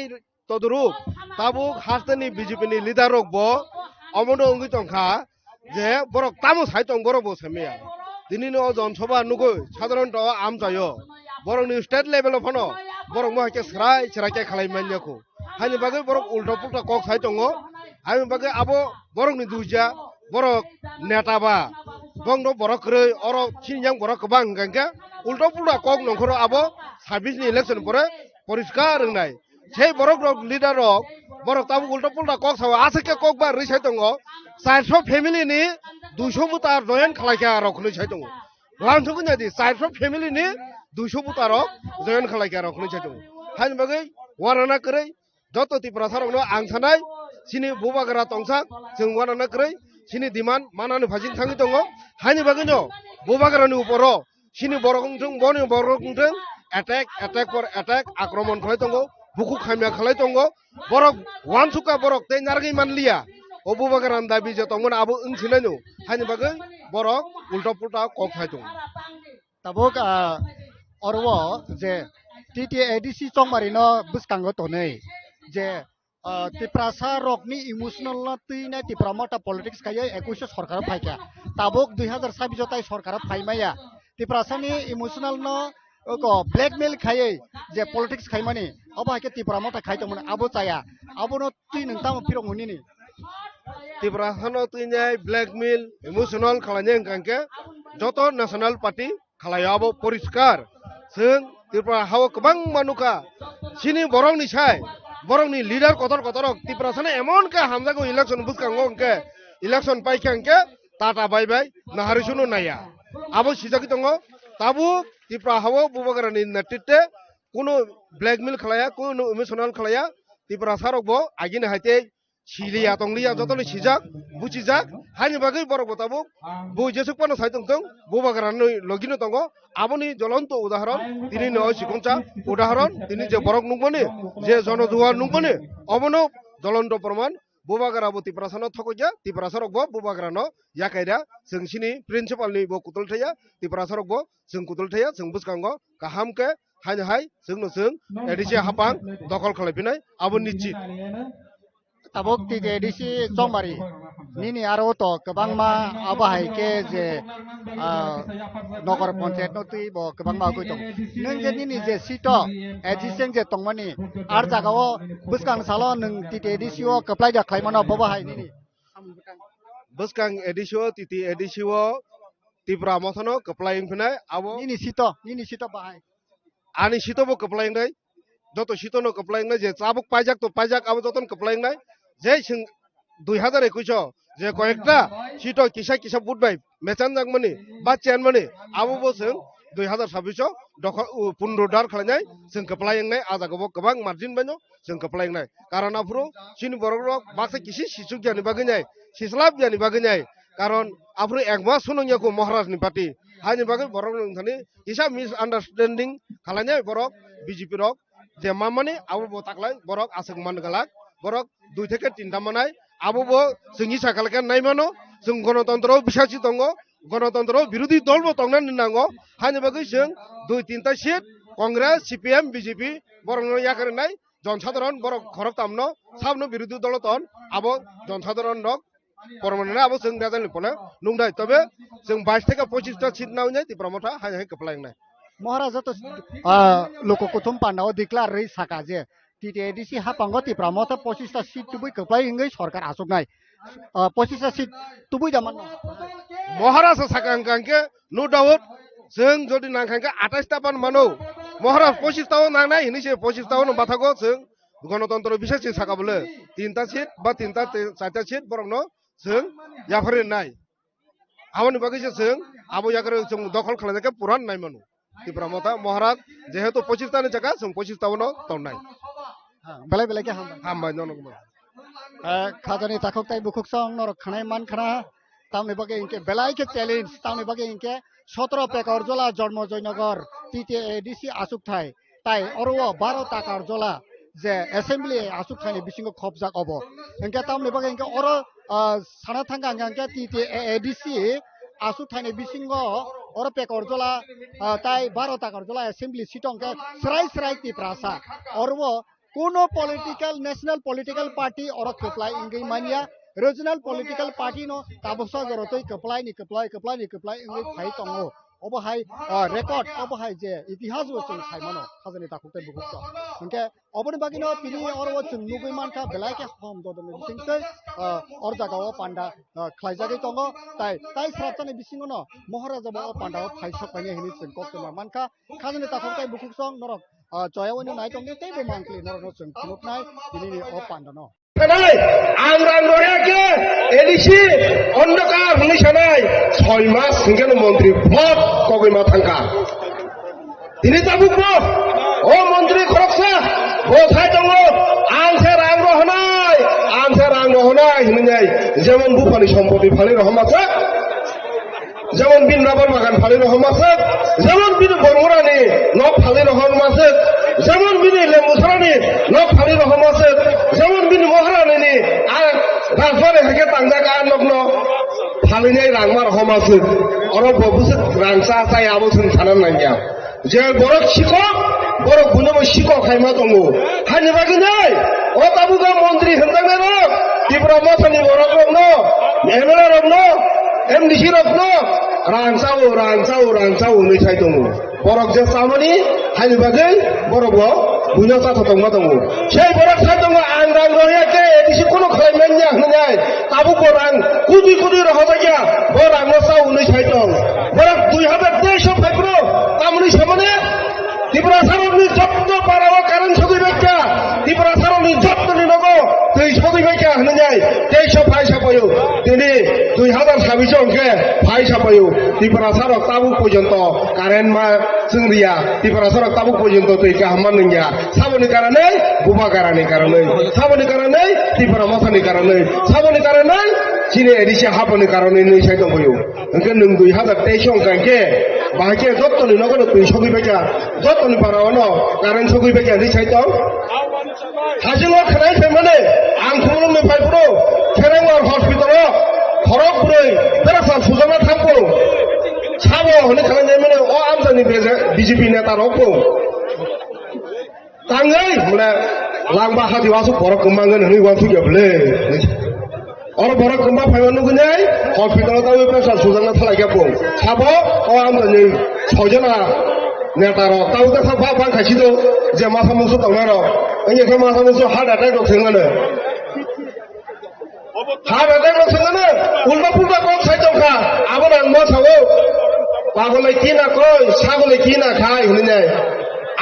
তদরূপ তাবুক হাস্তানি বিজেপিনি লিডার রকব অমন অঙ্গি টংখা যে বরক তামো সাইতং বরক বসেমিয়া দিনিনি জনসভা নুগৈ সাধারণত আম जायो বরকনি স্টেট লেভেল ফনো বরক মহাকে স্রাইকে খালাইমাनियाखौ हानि बागै बरक उल्टा पुल्टा कक साइतङ हानि बागै आबो बरकनि दुजा बरक नेताबा बंग बरक रै अर खिनजां बरक गोबां गांके उल्टा पुल्टा कक नंखरो आबो 26 नि इलेक्शन परे परिष्कार रोंनाय সেই बरक लिडार बरक ताबो उल्टा पुल्टा कक साव आसके कक बा रै साइतङ 400 फेमिली नि 200 बुतार जयन खालायखा रखनै साइतङ लांसुगु नादि 400 फेमिली नि 200 बुतार जयन खालायखा रखनै साइतङ हानि बागै वाराना करे যত ত্রিপুরা সারকনো आं सानाय सिनि बुबागरा तंसाक जों वानाना क्रय सिनि डिमान्ड मानानो भाजिन थाङि दङ हानि बागैनो बुबागरानि उपरो सिनि बरगंजों बनि बरगंजों एटेक पर एटेक आक्रमण खालाय दङ बुखु खामिया खालाय दङ बरक वानसुका बरक ते नारगै मानलिया o bubagaran dabi je tongmon abo ingsinanu hani bagai borok ulta pulta kok hai dong tabok orwo je TTADC chongmarino buskango tonei je tiprasa rokni emotional na tuina tipramota politics kaya 21 সরকার ফাইকা tabok 2026 tai সরকার ফাইমায়া tiprasani emotional no ko blackmail khaye je politics khaimani aba ke tipramota khaitomon abo chaya abo no tui ningtam pironguni ni Tripura হানো তুইনাই blackmail emotional খালাইनाय কাंके যত national party খালাयाबो परिष्कार जों ত্রিপুরা हाव गोबां मानुका सिनि बरंनि साय बरंनि लिडार कतर कतरक ত্রিপুরা साने एमन का हामजागो इलेक्शन बुसकांगो के इलेक्शन पाइखांके टाटा बाय बाय नाहारिसुनो नाया आबो सिजाकि दङ ताबु ত্রিপুরা हाव बुबागरानि नेतृत्वे कोनो ब्लैकमेल खालाया कोनो इमोशनाल खालाया Tripura सारकबो आगिनो हायते Silia tonglia jotoni sijak bucijak hani bagai borok botabu bu jesuk pano saitung tong bubagaran logino tongo aboni jolonto udaharon tini no sikoncha udaharon tini je borok nungmani je jonojuar nungmani obono jolonto proman bubagara bu tiprasano thokoja tiprasarok bo bubagarano yakaida jongsini principal ni bo kutul thaya tiprasarok bo जों kutul thaya जों buskango kahamke hani hai जोंनो जों edisi hapang dokol khalaifinai abo nichit tabok TTADC chongmari nini aro to kebangma abahai ke je nogor panchayat no tui bo kebangma goi tong neng je nini je sito existing je tongmani ar jagao buskang salo neng TTADC o keplai ja khlaimano babahai nini buskang edisio TTADC o Tripura mosono keplai ingfinai abo nini sito bahai ani sito bo keplai ngai joto sito no keplai ngai je sabuk pajak to pajak abo joton keplai ngai যে 2021 যে কয়েকটা সিটো কিসা কিসা বুটবাই মেচান জাংমানি বা চেয়ারমানি আবো বসং 2026 দখল পুনরুদ্ধার খালাইनाय जों केप्लायनाय आजागबो गोबां मार्जिन बायनो जों केप्लायनाय कारण आफुरो सिनि बरगरक बाक्सा किसि सिसुक जानि बागैनाय सिस्लाब जानि बागैनाय कारण आफुरो एकमा सुनंयाको महाराजनि पार्टी हानि बागै बरग नोंथानि किसा मिस आन्डारस्टेन्डिं खालायनाय बरक बीजेपी रक जे मामानि आबो बताकलाय बरक आसक मानगालाक बरक 2 থেকে 3টা मानाय आबो जोंनि साखालका नायमानो जों गणतन्त्र बिसासि दङ गणतन्त्र बिरोधी दलबो दंनानै नांगौ हानि बागै जों 2-3টা सीट कांग्रेस CPM BJP बरंनो याकरनाय जनसाधारण बरक खरक तामनो साबनो बिरोधी दलतन आबो जनसाधारण रक परमानेन्ट आबो जों दाजालि पने नुंदाय तबे जों 22 থেকে 25টা सीट नावनाय तिप्रमथा हाय केप्लायनाय महाराजा तो लोको कुथुम पानाव डिक्लार रै साका जे TTADC hapango tipramota 25টা সিট তুবুই কেপ্লাই ইংগৈ সরকার আসুকনাই 25টা সিট তুবুই জামান महाराजा साकांकांके नो डाउट जों जदि नांखांके 28টা पान मानो महाराज 25टाव नांनाय हिनिसे 25टाव बाथागो जों गणतन्त्र बिसासि साकाबले 3টা सीट बा 3টা 4টা सीट बरंनो जों याफरे नाय आबोनि बागैसो जों आबो याकर जों दखल खालायनायके पुरान नाय मानो तिप्रमता महाराज जेहेतु 25टानि जागा जों 25टावनो तंनाय बेलाय बेलाय के हामबाय नंगौ खाजानि ताखोकताय बुखुकसं नरक खानाय मान खाना तामनि बागे इनके बेलाय के चैलेंज तामनि बागे इनके 17 पेकर जोला जन्म जयनगर TTADC आसुक थाय ताय अरवा 12 टाकार जोला जे असेंबली आसुक थायनि बिसिंगो खबजाक अबो इनके तामनि बागे इनके अर साना थांगा इनके TTADC आसुक थायनि बिसिंगो और पेकर जोला ताय 12 टाकार जोला असेंबली सीटोंके सराय तिप्रासा और वो कोनो पॉलिटिकल नेशनल पॉलिटिकल पार्टी और केप्लाई इंगै मानिया रीजनल पॉलिटिकल पार्टी नो ताबसा जरतै केप्लाई इंगै फाइ तंगो अबहाय रेकर्ड अबहाय जे इतिहास वचन साइमानो खाजनि ताखुतै बुकुस उनके अबनि बागिनो तिनि और वचन नुगै मानका बेलायके हम ददमे बिसिंगै और जागाव पांडा खलाइजागै तंगो ताय स्रापतानि बिसिंगनो महाराजा बा पांडा फाइ सकायनि हिनि जों कक्तमा मानका खाजनि ताखुतै बुकुस नरक जयावनि नाय तंगनि तैबो मानक्लि नरक जों खुनुकनाय तिनि अ पांडानो আমরা নয়াকে এডিসি অন্ধকার হলিসানাই 6 মাস সিঙ্গেল মন্ত্রী ভোট কগৈমা থাঙ্কা তিনি তাবুক ও মন্ত্রী খরকসা বসাই দङ आंसे रां रहनाय आंसे रां रहनाय होननाय যেমন বুফানি সম্পত্তি ফালি রহমাছে যেমন বিন রাবার বাগান ফালি রহমাছে যেমন বিন বরমরানি নক ফালি রহমাছে যেমন বিন লেমুসরানি নক ফালি রহমাছে যেমন বিন মহারানি আর রাজবারে হাকে তাংজাকা নগ্ন ফালিনাय রাংমা রহমাছে অরব বসে রাংসা চাই আবসন সানান নাইয়া যে বড় শিক্ষক বড় গুণবো শিক্ষক খাইমা দङ হানি বাগিনাই ও তাবুগা মন্ত্রী হন্দাঙ্গে রক ত্রিপুরা মশানি বড় রগ্ন এমএলএ রগ্ন এমডিসি রগ্ন রাংসাও नै সাই দङ বরক যে সামনি হানি বাগै বরক বুঝা চাথা দङ দङ সেই বরক সাই দङ আং রাং রহিয়াকে এডিসি কোনো খাইমাইয়া হনাय তাবুগো রাং কুদি কুদি রহজাগিয়া ব রাংসাও नै সাই দङ বরক 2023 ফাইব্রো তামনি সামনে ত্রিপুরা সারনি যত্ন পারাও কারণ সদুই ব্যাখ্যা ত্রিপুরা সারনি যত্ন নিনগ তুই সদুই ব্যাখ্যা হনাय 23 ফাইসা পায়ো তিনি 2026 অঙ্কে ফাইসা পায়ো ত্রিপুরা সারক তাবুক পর্যন্ত কারেন্ট মা जोंरिया ত্রিপুরা সারক তাবুক পর্যন্ত তুই কাহামান নঙ্গিয়া সাবনি কারণে বুবা কারণে সাবনি কারণে ত্রিপুরা মশানি কারণে সাবনি কারণে চিনে এডিসি হাবনি কারণে नै সাই দंबयो ओंके नों 2023 অঙ্কে বাকে যত্ন নগর তুই সদুই ব্যাখ্যা যত্ন পারাওনো কারেন্ট সদুই ব্যাখ্যা नै সাই দं হাজিङाव थानाय फेमाने आं खुलुमनो फाइब्रो खेराङाव हस्पिटालाव खरक बुरै बेरासा सुजाना थांगौ साबो होनो खालामनाय माने अ आमजानि बिजेपि नेता रखौ ताङै माने लांबा हादिवासो बरक गमांगोन होनै वासु गेबले और बरक गमा फाइमानो गनाय हस्पिटालाव दावे बेरासा सुजाना थालायगाबो साबो अ आमजानि सजना नेता रक ताउ दा बा खायसिदो जे मासा moso दंनार anh em mà sao hard attack được thằng này hard attack được thằng này ulta pulta có sai trong cả abo đang mua sao পাগল কি না কই ছাগলে কি না খায় হলি নাই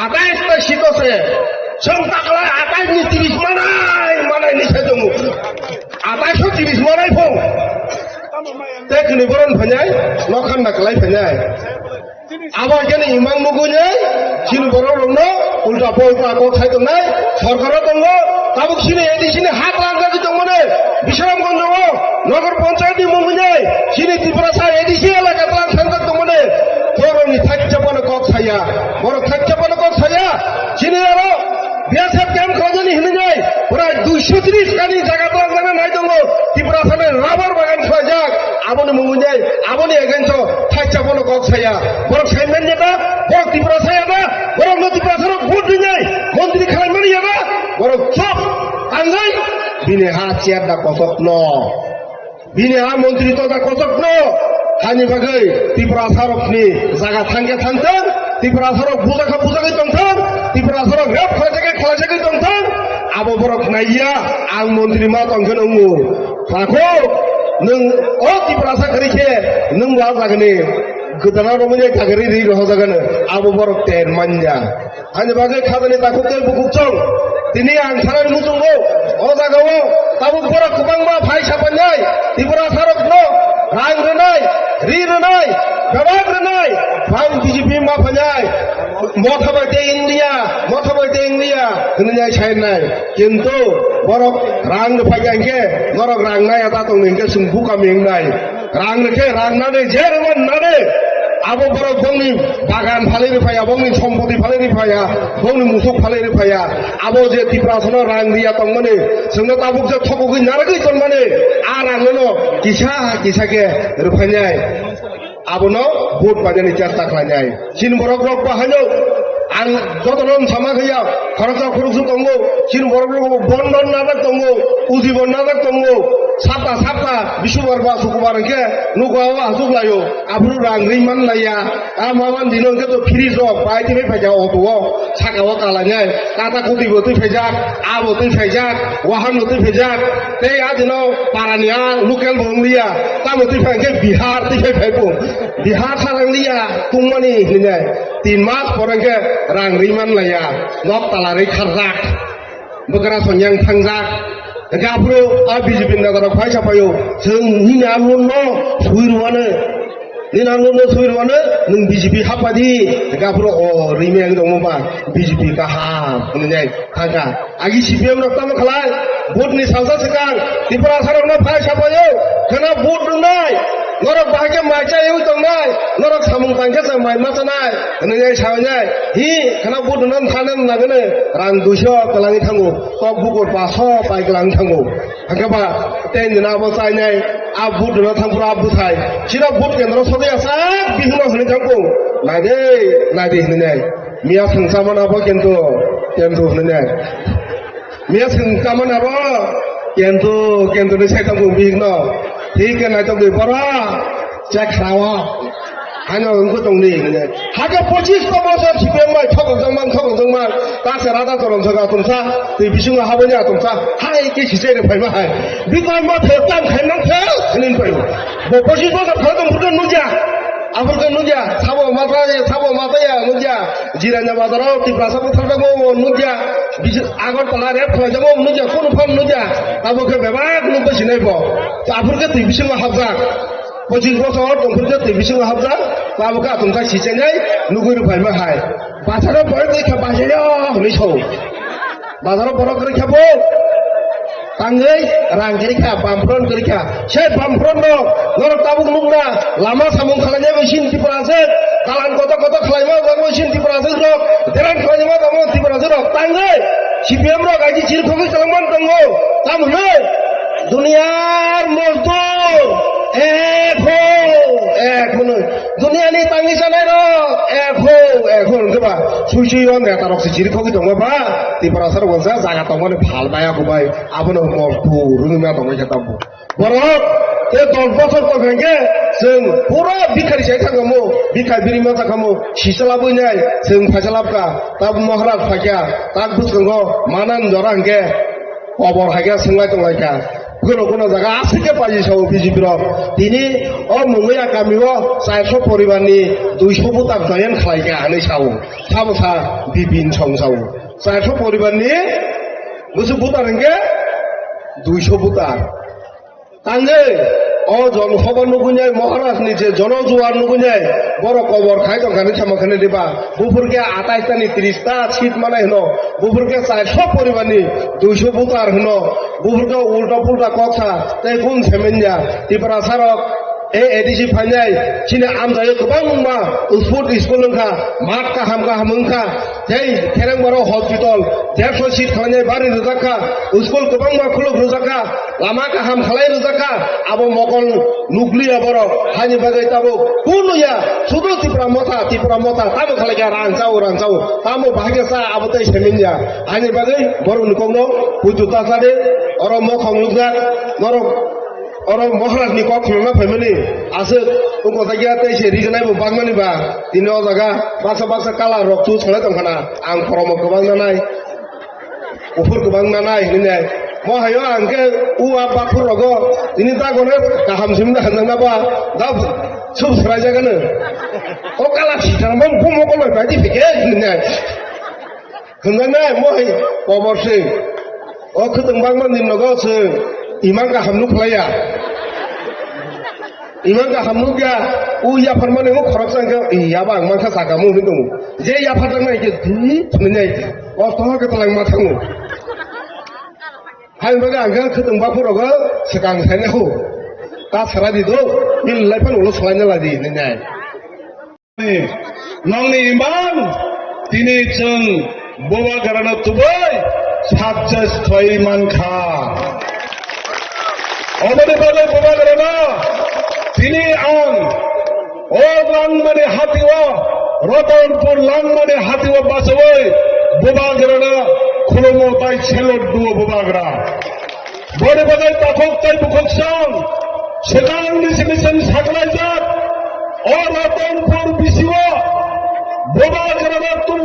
28টা শীত আছে সব টাকলা 28 নি 30 মানাই নিছে জমু 2830 মানাই ফং দেখনি বরন ফাইনাই নখান নাকলাই ফাইনাই আবার কেন ইমাম মুগুনে চিন বড় রংনো উল্টা পয়সা কো খাই দंनाय সরকার দङ তাবুক সিনে এডিসিনে হাত লাগাজি দंमोने বিশরামগঞ্জ নগর পঞ্চায়েত মুগুনে সিনে ত্রিপুরা সার এডিসি এলাকা প্লান সেন্টার দंमोने ধরনি থাকছাপন কক ছায়া বড় থাকছাপন কক ছায়া সিনে আরো বিএসএফ ক্যাম্প খাজনি হিনে যায় প্রায় 230 কানি জায়গা প্লান নাই দङ ত্রিপুরা সারের রাবার বাগান খাজাক আবনি মুগুনে আবনি এগেন্স থাকছাপন কক ছায়া বড় সাইমেন নেতা বড় ত্রিপুরা ছায়া না বড় নদী পাথর ভোট দিনাই মন্ত্রী খাইমানি যাবা বড় চপ আঙ্গাই বিনে হা চেয়ার দা কসক ন বিনে হা মন্ত্রী তো দা কসক ন হানি বাগৈ ত্রিপুরা সারকনি জায়গা থাঙ্গে থানতেন ত্রিপুরা সারক বুজাগৈ দंथों ত্রিপুরা সারক রেপ খালাজাগৈ दंथों আবো বরক নাইয়া আং মন্ত্রী মা দंखोन उमु साखौ नों अ ত্রিপুরা साखरिखे नों वा जागोनि गोदाना रमने थागरि रि रहजागोन आबो बरक तेर मान्या हानि बागै खादानि दाखुते बुकुचं दिनै आं सारानि मुजुंगौ अ जागाव ताबुक बरक गोबांबा फाइ सापान्याय त्रिपुरा सारक न रां रोनाय रि रोनाय गोबां रोनाय रां बिजेपि मा फान्याय मथाबायते इंडिया होननाय सायनाय किन्तु बरक रां फायगांके बरक रांनाय आदा दंनिंके सुंफु कामिंनाय रां रखे रांनानै जेरमन नानै आबो बरक बंनि बागान फालिरि फाया बंनि सम्पत्ति फालिरि फाया बंनि मुसुक फालिरि फाया आबो जे टिप्रासनो रां दिया दंमोने जोंनो ताबुक जे थबगै नारगै दंमोने आ रांनो किसाके रुफायनाय आबोनो भोट बाजानि चेष्टा खालामनाय चिन बरक रक बाहायो आं जतन सामाखैया खरचा खरचु दङ चिन बरक बन्धन नाजाक दङ उजिबन नाजाक दङ सापा बिशुबारबा सुकुबारके नुगाव आजुलायो आब्रु रां रिमान लाया आ मामान दिनो के तो फ्री जब बायति फैजा अटो साकाव कालाङै काटा कुटिबो तै फैजा आबो तै फैजा वाहानो तै फैजा ते आ दिनो पारानिया लोकेल बंगलिया तामो तै फैके बिहार तै फैफो बिहार सारंलिया तुंमानि हिने 3 मास परंके रां रिमान लाया नक तालारै खारजाक बगरा सन्यां थांजाक गाब्रु आ बिजेपि नगराव फायसा फायो जों Hina मुनो सुइरुआनो ni nanggung no suir wana nung BJP hapadi gapro o rimeng dong mba BJP ka ha ngai thangka agi CPM nak tam khalai vote ni salsa sekang tipra sarok na phai sapayo kana vote nai norok bahage macha eu tong nai norok samung tangke sa mai ma tanai ngai sawnyai hi kana vote nan thanem nagane rang 200 kalangi thango kok bukor 500 pai kalangi thango hangkaba ten dina bo sai nai a vote na thangpura buthai chira vote kendra sodaya sa bihuna hone thango nade nai mia thangsa mana bo kento nai mia thangsa mana bo kento ni sai thango bihno ठीक है ना तो बेपरा check खावा हानो उनको तो नहीं है हाके 25 को बस सीपीएम में ठग जंगमान तासे राधा करम सगा तुमसा तो बिसुंगा हाब냐 तुमसा हाय के सिसे रे फाइमा हाय बिकॉज मा फेताम खाइनां फे हनिन फाइ बो 25 को खतम फुटन नुजा आफरको नुजा साबो माताया नुजा जिराना बाजाराव तिप्रासा पथरदगो नुजा आगर तला रे फलाजमो नुजा कोन फन नुजा आबोके बेबाक नुबो सिनायबो आफरको तिबिसुंगा हाबजा 25 বছর তোমাকে তিবিসুंगा हाबजा आबोका तुमका सिसेनाय नुगुरु फाइमा हाय बाजाराव बय देखा बाजाया हनिसौ बाजाराव बरक रे खाबो Tangai rang kerika pampron kerika saya pampron do norok tabung lungna lama sambung kalanya mesin di peraset kalan kota kelaima bang mesin di peraset do jalan kelaima kamu di peraset do tangai CPM do gaji cirkoki kalaman tunggu kamu le dunia mozdur ek menurut dunia ni tangi sana do ek keba suciwan ya tarok si cirkoki tunggu ba di peraset wasa sangat tunggu ni hal banyak kubai abono মজদুর রুমিয়া দঙ্গাই খেতাবো বরক এ 10 বছর পর ভেঙে जों পুরো ভিখারি চাই থাকামো ভিখারি বিরিমা থাকামো সিসালাবো নাই जों ফাইসালাবকা তাব মহারাজ ফাইকা তাক বুসগো মানান জরাঙ্গে কবর হাইকা সংলাই তংলাইকা কোনো জায়গা আছে পাই সব বিজেপির তিনি মঙ্গয়া গামিও 400 পরিবারনি 200 বুতাক জয়েন খাইকা আনি সাও সাবসা বিপিন সংসাও 400 পরিবারনি বুঝু বুতারঙ্গে 200 বুতার তাঙ্গে জনসভা নুগুনাই মহারাজ নিচে জনজোয়ার নুগুনাই বড় কবর খাই দোকানে সামাখানে দিবা বুফুরকে 28টা নি 30টা সিট মানে হনো বুফুরকে 400 পরিবারনি 200 বুতার হনো বুফুরকে উল্টা পুল্টা কথা তাই কোন সেমেনজা ত্রিপুরা সারক এডিসি ফাইনাই চিনে আমজায় গোबांबा উসফুট স্কুল লংখা মাঠ কাহাম ওংখা যেই খেরেংবারো হসপিটাল 150 সিট খালাইনাय বাড়ি রুজাখা স্কুল গোबांबा খুলুক রুজাখা লামা কাহাম খালাই রুজাখা আবো মকল নুকলিয়া বড় হানি বাগৈ তাবো কুনুয়া শুধু ত্রিপুরা মতা তাবো খালাইয়া রাংচাও তামো ভাগেসা আবতাই সেমিনয়া হানি বাগৈ বড় নুকংনো পুজুতা সাদে অর মখং লুগা নরক orang Maharaj ni kok khulna family ase uko jaga te se rijanai bo bagmani ba tino jaga basa kala roktu sala tongkana ang kromo gobang nanai ufur gobang nanai ni mo hayo angke uwa bapur rogo ini ta gone kaham simna hanna ba da sub srai jaga ne o kala sitang mong pumo ko mai baji pike ni khunna mo hai pobor se o khutang bagman nim logo se iman ka hamnu khlaya iman ka hamnu ga u ya farmane mo khorok sang ya bang man kha saka mu hindu je ya phatang nai ke di thunai o to ka talang ma thangu hai baga angka khutung ba puro ga sekang sai ne hu ta sara di do bil lai pan ulo salanya la di nai nong ni iman tini jeng boba garana tubai success thoi man kha অবদে বাজে বাবা করে না তিনি আন ও lung মানে হাতিওয়া Ratanpur lung মানে হাতিওয়া বাসওই বাবা করে না খুলমো তাই ছেল দুও বাবাগরা বড় বাজায় তখন তাই বুকসং সেখান মিশন সাকলাই যাক ও রতনপুর বিসিও বাবা করে না তুই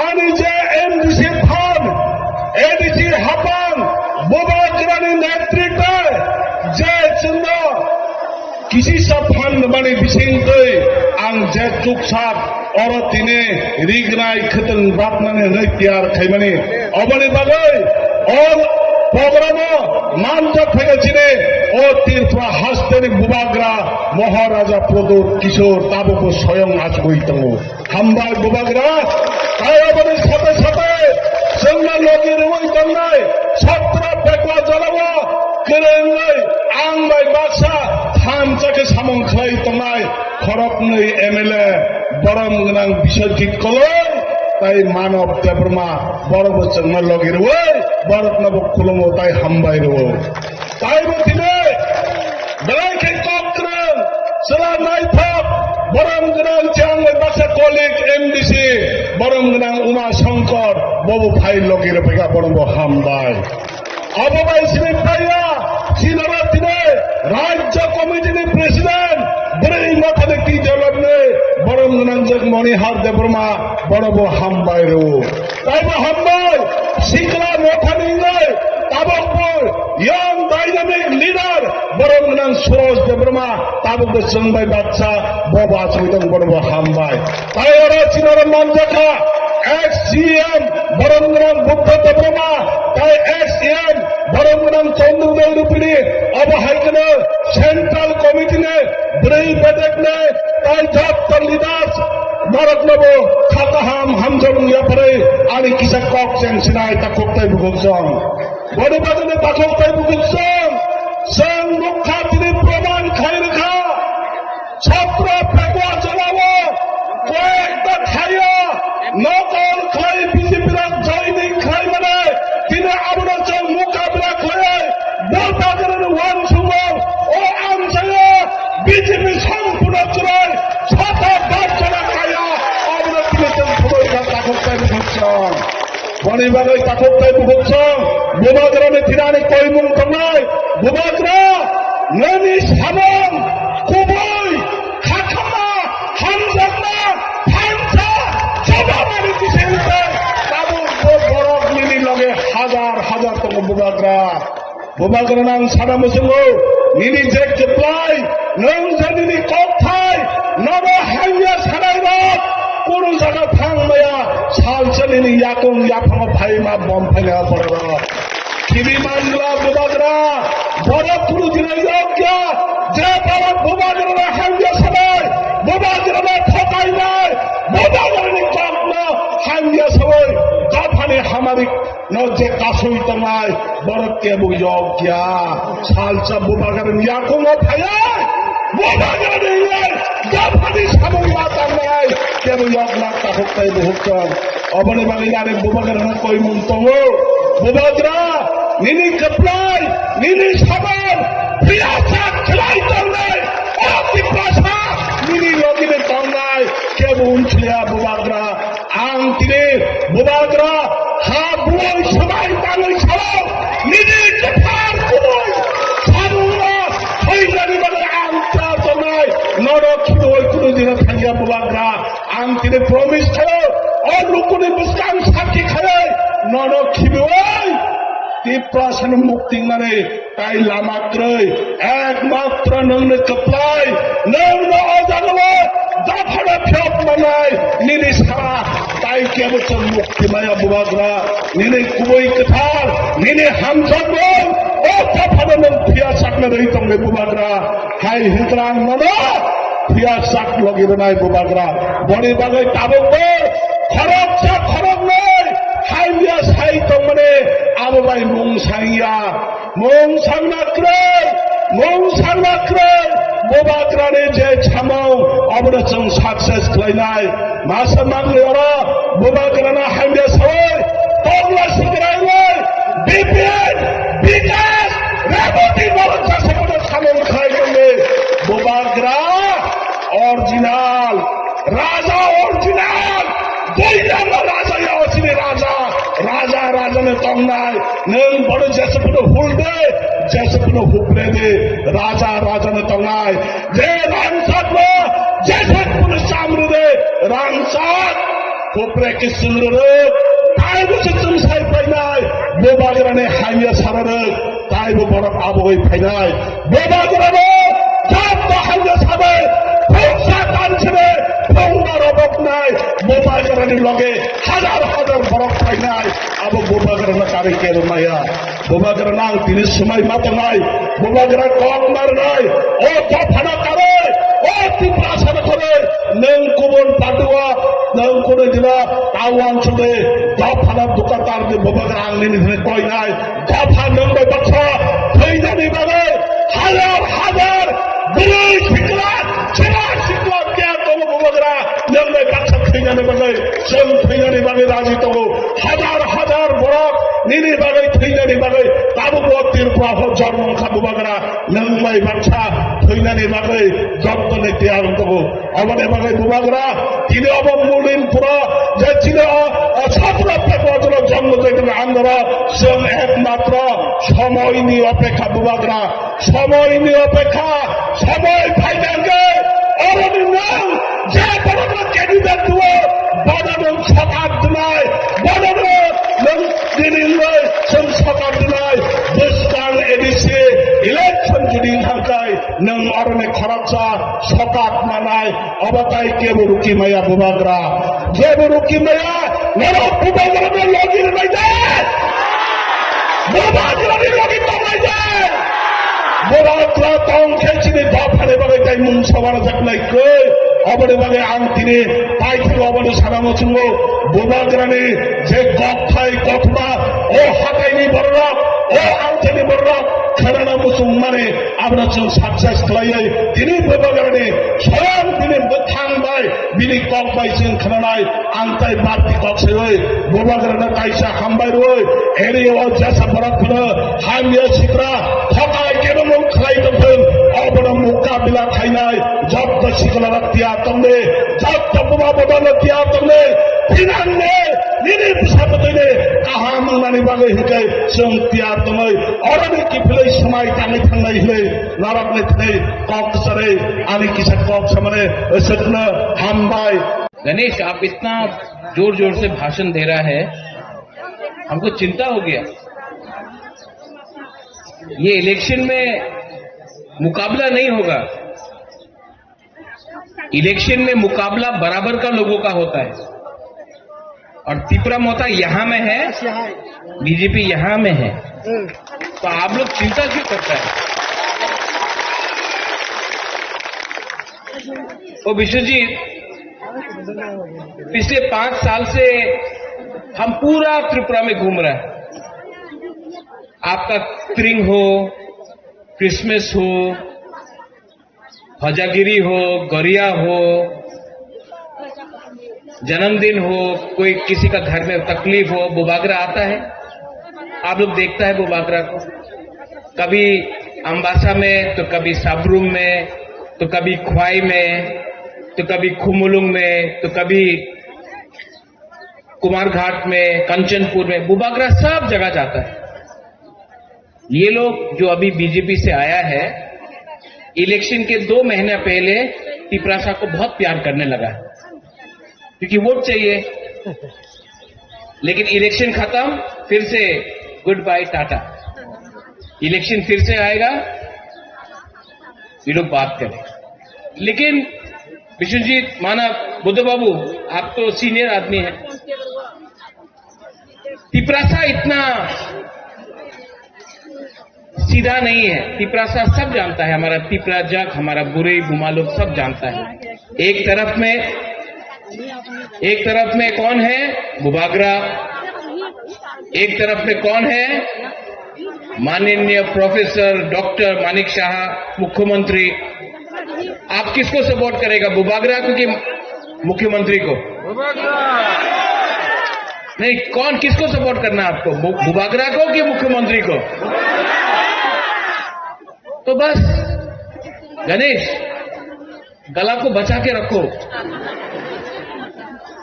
আনি যে এমডিসি ফান এডিসি হাপান বাবা করে নেতৃত্ব যে চিহ্ন কৃষি সব ফান্ড মানে বিশেষ আং যে চুকসাপ অর তিনে রিগনাই খতং বাপনানে নৈতিয়ার খাইমানে অবনে বাগৈ অল প্রোগ্রামও মানজক থেকে চিনে ও তীর্থা হাসতেন বুবাগ্রা মহারাজা প্রদোর কিশোর তাবক স্বয়ং আজবই তঙ্গ হামবাই বুবাগ্রা তাই আমাদের সাথে সাথে जोंना लोगि रुई तंनाय छत्रा पेकवा जलावो केरेंगै आं बाय बाक्सा थामचाके सामं खाय तंनाय खरकनै एमएलए बरम गोनां बिसजित कलय ताई मानव देबरमा बरब जोंना लोगि रुई बरतनाबो खुलुमो ताई हामबाय रुओ ताई बथिने बेलायखे कक्रों सोला नायथाब बरम गोनां चांगै बाक्सा कलिग एमडीसी बरम गोनां उमा शंकर बबु भाई लोगि रुपैगा बरमबो हामबाय अबबाय सिनिफाया सिनारा दिने राज्य कमिटिनि प्रेसिडेंट ब्रै माथानि टी जलबने बरम गोनां जग मणिहार देबरमा बरमबो हामबाय रो ताइबो हामबाय सिकला माथानि ताबकपुर यंग डायनामिक लीडर बरम गोनां सुरज देबरमा ताबकबो जोंबाय बादशा बबा चैतन बरमबो हामबाय ताइ अरा सिनारा मानजाखा XCM बरमगोनां बुद्ध देबरमा ताई XM बरमगोनां चंद्रदेव रुपिनी अबहायकनो सेंट्रल कमिटिने ब्रै बेदेकने ताई जाप्तर लिडार्स नरकनबो खाताहाम हामजों याफारै आनि किसा कक जेंसिनाय ताकक्ताय बुगुगजों बरबादने ताकक्ताय बुगुगजों जों मुखा दिनै प्रमाण खायरोखा छात्र पेगवा जलावो कयेकटा थायो नकल खाय बिजेपिरा जयनिं खाय माने दिनै आबोनो जों मुकाबला खाय बरबादने वान समाव ओ आमसायो बिजेपि सम्पूर्ण चुराय छाता बादजना खाया आबोनो दिनै जों फुरैखा ताकक्ताय बुगुगजों बनिबागै ताकक्ताय बुगुगजों बुबाग्रानि थिनानि कयमुं थांनाय बुबाग्रा नोंनि सामं गुबै खाखामा हामजाग्रा फानसा जबाबानि बिसयनिफ्राय ताबुक बरफनि लगे हाजार हाजार दङ बुबाग्रा नां साना मोसोङो निनि जेक जोबलाय नों जोंनि ककथाय नब हाइया सानायरात কোনো জায়গা থাংমায়া सालसनिनि याकं याफाङा फाइमा बम फाइना पड़ो टिभि मानला बुबाग्रा बरफ पुरु दिनै योग्य जे बरफ बुबाग्रा हाइया सानाय बुबाग्रा ठकायनाय बुबाग्रानि ककनो हाइया सावै जाफानि हामारिक न जे कासुइ तंनाय बरफ केबु योग्य सालसा बुबाग्रानि याकं फाइनाय बुबाग्रानि जाफानि सामं बातांनाय केबु योग्य ताकक्ताय बुगुगजों अबने बागैनानै बुबाग्रानि कयमुं दङ बुबाग्रा निनि कप्लाय निनि सामान प्रियासा खिलाय तंनाय अति प्रासा निनि लोगिने तंनाय केबु उनखिया बुबाग्रा आं दिनै बुबाग्रा हा बुयै सबाय ताङै साव निनि कफार कुबै सारुवा फैनानै बागै आं ता तंनाय नर खिदय कुनु दिना थांगिया बुबाग्रा आं दिनै प्रमिस खायो और लुकुनि बुस्तां साखि खायो नर खिदय तिप्रासन मुक्तिंनानै ताई लामाक्रै एकमात्र नोंनो कप्लाय नोंनो अजागले जाफाना फेप मानाय निनि सारा ताई केबोचों मुक्तिमाया बुबाग्रा निनि गुबै गोथार निनि हामजागो ओ जाफाना नों फिया साकना रही तंगे बुबाग्रा हाय हिंद्रां मनो फिया साक लगिरनाय बुबाग्रा बनि बागै ताबो खरक नै हाइया साइ तंमने आबोबाय मुं सांनाक्रै बुबाग्रानि जे सामौ अबनो जों साक्सेस खालायनाय मासा मांगले अरा बुबाग्राना हाइया सावै तंला सिगरायलै बिपिन बिकास रेबती नरचा सबनो सामं खालायदोंलै बुबाग्रा ओरिजिनल राजा ओरिजिनल दैलामा राजाया असिनि राजा राजाने तंनाय नों बड़ जेसेपुनो हुलदे जेसेपुनो हुप्रेदे राजाने तंनाय जे रांसादलो जेसेपुनो सामरुदे रांसाद हुप्रे के सुंदरे ताइबो जों साइ फाइनाय बुबाग्रानि हाइया सारारो ताइबो बरफ आबोय फाइनाय बुबाग्रानो जाब हाइया साबे फौसा दानसने फौना रबक নাই বোবাগরানির লগে হাজার হাজার বরফ পাই নাই আবার বোবাগরানা কারে কেন মাইয়া বোবাগরানা তিনি সময় মাত্র নাই বোবাগরা কম মার নাই ও দফানা কারে ও ত্রিপুরা করে নং কুবন পাটুয়া নং করে দিলা তাও অঞ্চলে দফানার দোকানদার বোবাগরা আংনি নিধনে কয় নাই দফা নঙ্গই বছর হয়ে জানি বাগে হাজার হাজার বিরোধী শিকলা ছেড়া শিকলা কে তবু বোবাগরা নঙ্গই বাচ্চা থইনানে বাগে সব থইনানে বাগে রাজি তবু হাজার হাজার বরফ নিনি বাগে থইনানে বাগে তাবু বত্তির প্রভাব জন্ম খাবো বাগরা নঙ্গই বাচ্চা থইনানে বাগে যত্নে তিয়ার তবু অবনে বাগে বোবাগরা তিনি অবমূলিন পুরা যে ছিল ছাত্রত্ব বদল জন্ম যেখানে আন্দোলন সে একমাত্র সময় নিয়ে অপেক্ষা বোবাগরা সময় নিয়ে অপেক্ষা সময় ফাইনালকে অরণি নাম যে বড় ক্যান্ডিডেট দুও বড় সরকার দিনায় বড় দিন নয় সরকার দিনায় দেশকাল এডিসি ইলেকশন যদি থাকায় নং অরণে খরচা সকাত মানায় অবতায় কে রুকি মায়া বোবাগরা যে রুকি মায়া নরক বোবাগরা লগির মাইদান বোবাগরানি লগি কমাইদান বোবাগরা তং খেলছিনি দফারে বাগে তাই মুন সবার জাকলাই কই অবরে বাগে আংতিনে তাই থেকে অবরে সারা মচুঙ্গ বোবাগরানি যে কথাই কথা ও হাতাইনি বড়রা ও আংতিনি বড়রা খানা মুসলমানে আমরা সাকসেস খালাই তিনি বোবাগরানি স্বয়ং তিনি থাংবাই বিনি কক বাইছেন খানায় আংতাই বাড়তি কক্সে রই বোবাগরানা কাইসা হামবাই রই এরি ও জেসা বরফ ফলে হামিয়া শিকরা থকায় কেন মুখ খাই দফেন অবরা মুকাবিলা খাইনাই যত শিকলা রাতিয়া তমনে যত বোবা বদল তিয়া তমনে ফিনান্নে নিনি পুষাপতনে কাহা মাংনানি বাগে হিকে সং তিয়া তমই অরনে কি ফিলে সময় টাঙে থাঙ্গাই হিলে নারকনে থনে কক সরে आने किसा कॉक सामने सतना हम भाई गणेश आप इतना जोर जोर से भाषण दे रहा है हमको चिंता हो गया ये इलेक्शन में मुकाबला नहीं होगा इलेक्शन में मुकाबला बराबर का लोगों का होता है और त्रिपुरा मोता यहां में है बीजेपी यहां में है तो आप लोग चिंता क्यों करता है ओ विश्वजीत पिछले 5 साल से हम पूरा त्रिपुरा में घूम रहे हैं आपका त्रिंग हो क्रिसमस हो भजागिरी हो गरिया हो जन्मदिन हो कोई किसी का घर में तकलीफ हो बोबागरा आता है आप लोग देखता है बोबागरा को कभी अम्बासा में तो कभी साबरूम में तो कभी ख्वाई में तो कभी खुमुलुंग में तो कभी कुमारघाट में कंचनपुर में बोबागरा सब जगह जाता है ये लोग जो अभी बीजेपी से आया है इलेक्शन के 2 महीने पहले तिपरासा को बहुत प्यार करने लगा क्योंकि वोट चाहिए लेकिन इलेक्शन खत्म फिर से गुड बाय टाटा इलेक्शन फिर से आएगा ये लोग बात करें लेकिन विष्णुजीत मानव बुद्ध बाबू आप तो सीनियर आदमी हैं तिपरासा इतना सीधा नहीं है तिपरासा सब जानता है हमारा तिपरा जग हमारा बुरे बुमा लोग सब जानता है एक तरफ में कौन है बोबागरा एक तरफ में कौन है माननीय प्रोफेसर डॉक्टर मानिक शाह मुख्यमंत्री आप किसको सपोर्ट करेगा बोबागरा को कि मुख्यमंत्री को नहीं कौन किसको सपोर्ट करना है आपको बोबागरा को कि मुख्यमंत्री को तो बस गणेश गला को बचा के रखो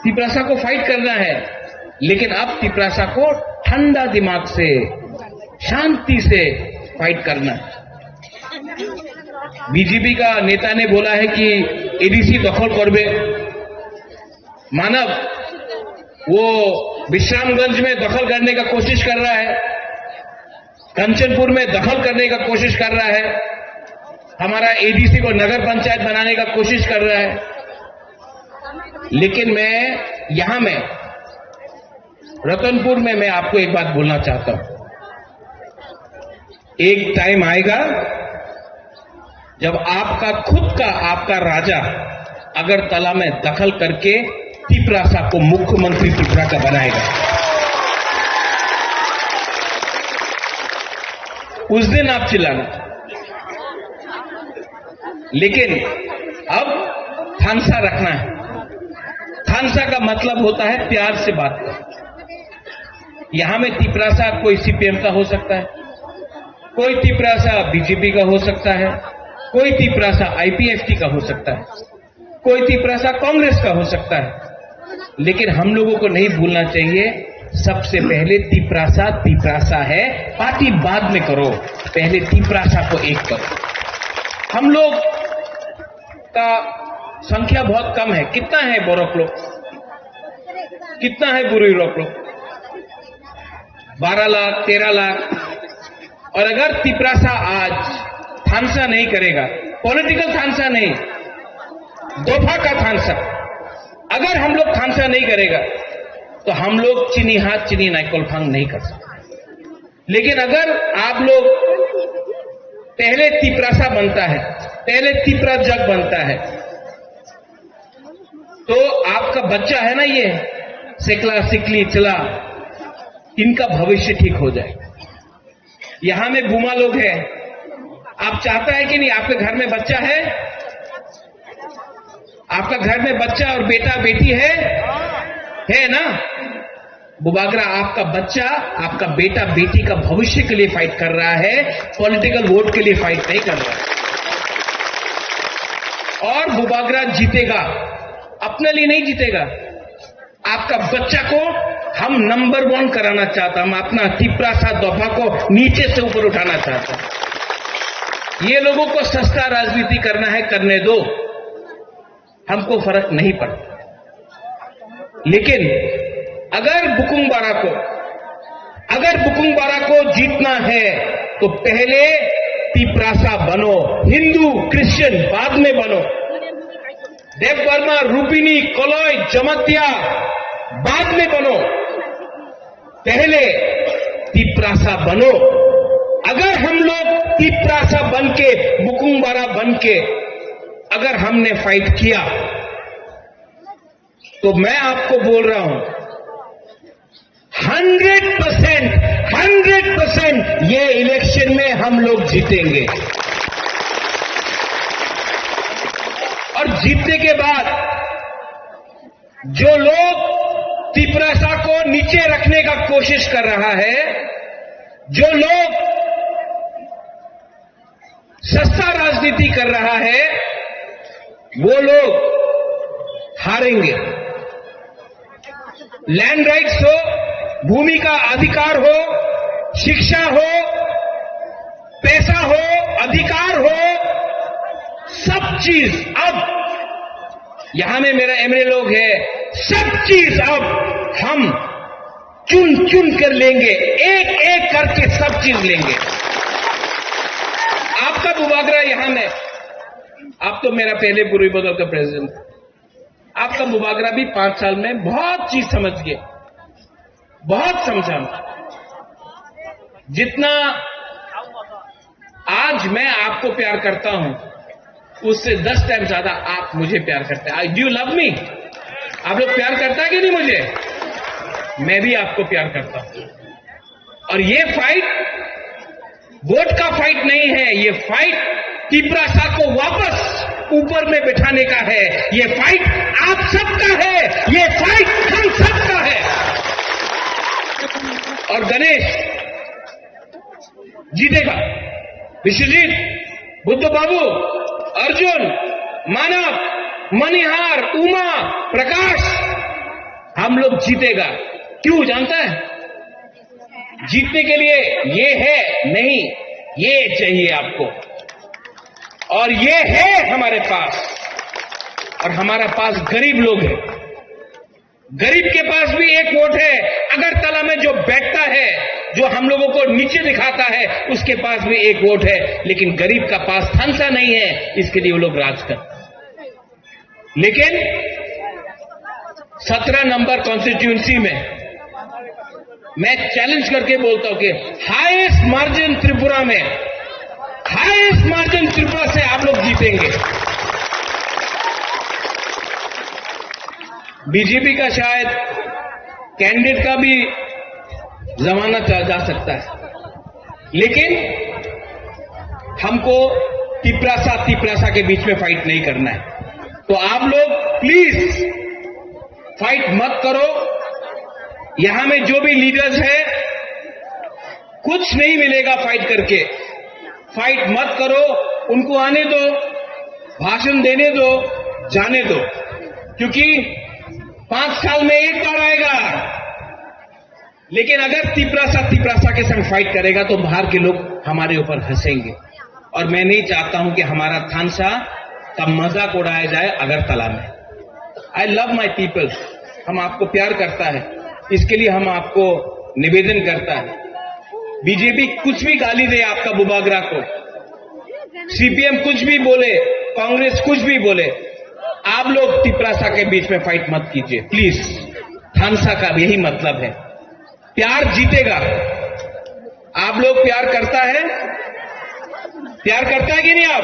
तिपरासा को फाइट करना है लेकिन अब तिपरासा को ठंडा दिमाग से शांति से फाइट करना है बीजेपी का नेता ने बोला है कि एडीसी दखल करबे मानव वो विश्रामगंज में दखल करने का कोशिश कर रहा है कंचनपुर में दखल करने का कोशिश कर रहा है हमारा एडीसी को नगर पंचायत बनाने का कोशिश कर रहा है लेकिन यहां में रतनपुर में मैं आपको एक बात बोलना चाहता हूं। एक टाइम आएगा जब आपका राजा अगरतला में दखल करके तिपरासा को मुख्यमंत्री त्रिपुरा का बनाएगा। उस दिन आप चिल्लाना। लेकिन अब थानसा रखना है। थानसा का मतलब होता है प्यार से बात करना। यहां में तिपरासा कोई सीपीएम का हो सकता है, कोई तिपरासा बीजेपी का हो सकता है, कोई तिपरासा आईपीएफटी का हो सकता है, कोई तिपरासा कांग्रेस का हो सकता है। लेकिन हम लोगों को नहीं भूलना चाहिए, सबसे पहले तिपरासा है। पार्टी बाद में करो, पहले तिपरासा को एक करो। हम लोग का संख्या बहुत कम है। कितना है बोरक लोग, कितना है बुरी लोग? 12 लाख 13 लाख। और अगर तिपरासा आज थानसा नहीं करेगा, पॉलिटिकल थानसा नहीं, दोफा का थानसा, अगर हम लोग थानसा नहीं करेगा तो हम लोग चीनी हाथ चीनी नाइकोलफांग नहीं कर सकते। लेकिन अगर आप लोग पहले तिपरासा बनता है, पहले तिपरा जग बनता है, तो आपका बच्चा है ना, ये सिकला सिकली चला, इनका भविष्य ठीक हो जाए। यहां में बुमा लोग हैं, आप चाहता है कि नहीं? आपके घर में बच्चा है, आपका घर में बच्चा और बेटा बेटी है ना? बुबागरा आपका बच्चा, आपका बेटा बेटी का भविष्य के लिए फाइट कर रहा है, पॉलिटिकल वोट के लिए फाइट नहीं कर रहा है। और बुबागरा जीतेगा, अपने लिए नहीं जीतेगा। आपका बच्चा को हम नंबर 1 कराना चाहता, हम अपना तिपरासा दोफा को नीचे से ऊपर उठाना चाहता। ये लोगों को सस्ता राजनीति करना है, करने दो, हमको फर्क नहीं पड़ता। लेकिन अगर बुकुंगबारा को जीतना है तो पहले तिपरासा बनो, हिंदू क्रिश्चियन बाद में बनो। देववर्मा, रूपिनी, कोलोय, जमतिया बाद में बनो, पहले तिपरासा बनो। अगर हम लोग तिपरासा बनके, बुकुंगबारा बनके अगर हमने फाइट किया तो मैं आपको बोल रहा हूं 100% ये इलेक्शन में हम लोग जीतेंगे। और जीतने के बाद जो लोग तिपरासा को नीचे रखने का कोशिश कर रहा है, जो लोग सस्ता राजनीति कर रहा है, वो लोग हारेंगे। लैंड राइट्स हो, भूमि का अधिकार हो, शिक्षा हो, पैसा हो, अधिकार हो, सब चीज अब यहां में मेरा एमएलए लोग है, सब चीज अब हम चुन चुन कर लेंगे, एक एक करके सब चीज लेंगे। आपका बुबागरा यहां में, आप तो मेरा पहले पूर्वी बदल का प्रेसिडेंट, आपका बुबागरा भी 5 साल में बहुत चीज समझ गए, बहुत समझा। जितना आज मैं आपको प्यार करता हूं, उससे 10 टाइम ज्यादा आप मुझे प्यार करते हैं। Do you love me? आप लोग प्यार करता है कि नहीं मुझे? मैं भी आपको प्यार करता हूं। और ये फाइट वोट का फाइट नहीं है, ये फाइट तिपरासा को वापस ऊपर में बिठाने का है। ये फाइट आप सबका है, ये फाइट हम सबका है। और गणेश जीतेगा, विश्वजीत, बुद्ध बाबू, अर्जुन, मानव, मनिहार, उमा, प्रकाश, हम लोग जीतेगा। क्यों जानता है? जीतने के लिए ये है नहीं, ये चाहिए आपको, और ये है हमारे पास। और हमारा पास गरीब लोग हैं, गरीब के पास भी एक वोट है। अगरतला में जो बैठता है, जो हम लोगों को नीचे दिखाता है, उसके पास भी एक वोट है। लेकिन गरीब का पास थानसा नहीं है, इसके लिए वो लोग राज करते। लेकिन 17 नंबर कॉन्स्टिट्यूंसी में मैं चैलेंज करके बोलता हूं कि हाईएस्ट मार्जिन त्रिपुरा में, हाईएस्ट मार्जिन त्रिपुरा से आप लोग जीतेंगे। बीजेपी का शायद कैंडिडेट का भी जमाना जा सकता है, लेकिन हमको तिपरासा के बीच में फाइट नहीं करना है। तो आप लोग प्लीज फाइट मत करो। यहां में जो भी लीडर्स है, कुछ नहीं मिलेगा फाइट करके। फाइट मत करो, उनको आने दो, भाषण देने दो, जाने दो, क्योंकि 5 साल में एक बार आएगा। लेकिन अगर तिपरासा के संग फाइट करेगा तो बाहर के लोग हमारे ऊपर हंसेंगे, और मैं नहीं चाहता हूं कि हमारा थानसा का मजाक उड़ाया जाए अगरतला में। आई लव माई पीपल, हम आपको प्यार करता है, इसके लिए हम आपको निवेदन करता है। बीजेपी कुछ भी गाली दे आपका बुबागरा को, सीपीएम कुछ भी बोले, कांग्रेस कुछ भी बोले, आप लोग तिपरासा के बीच में फाइट मत कीजिए प्लीज। थानसा का यही मतलब है, प्यार जीतेगा। आप लोग प्यार करता है कि नहीं आप?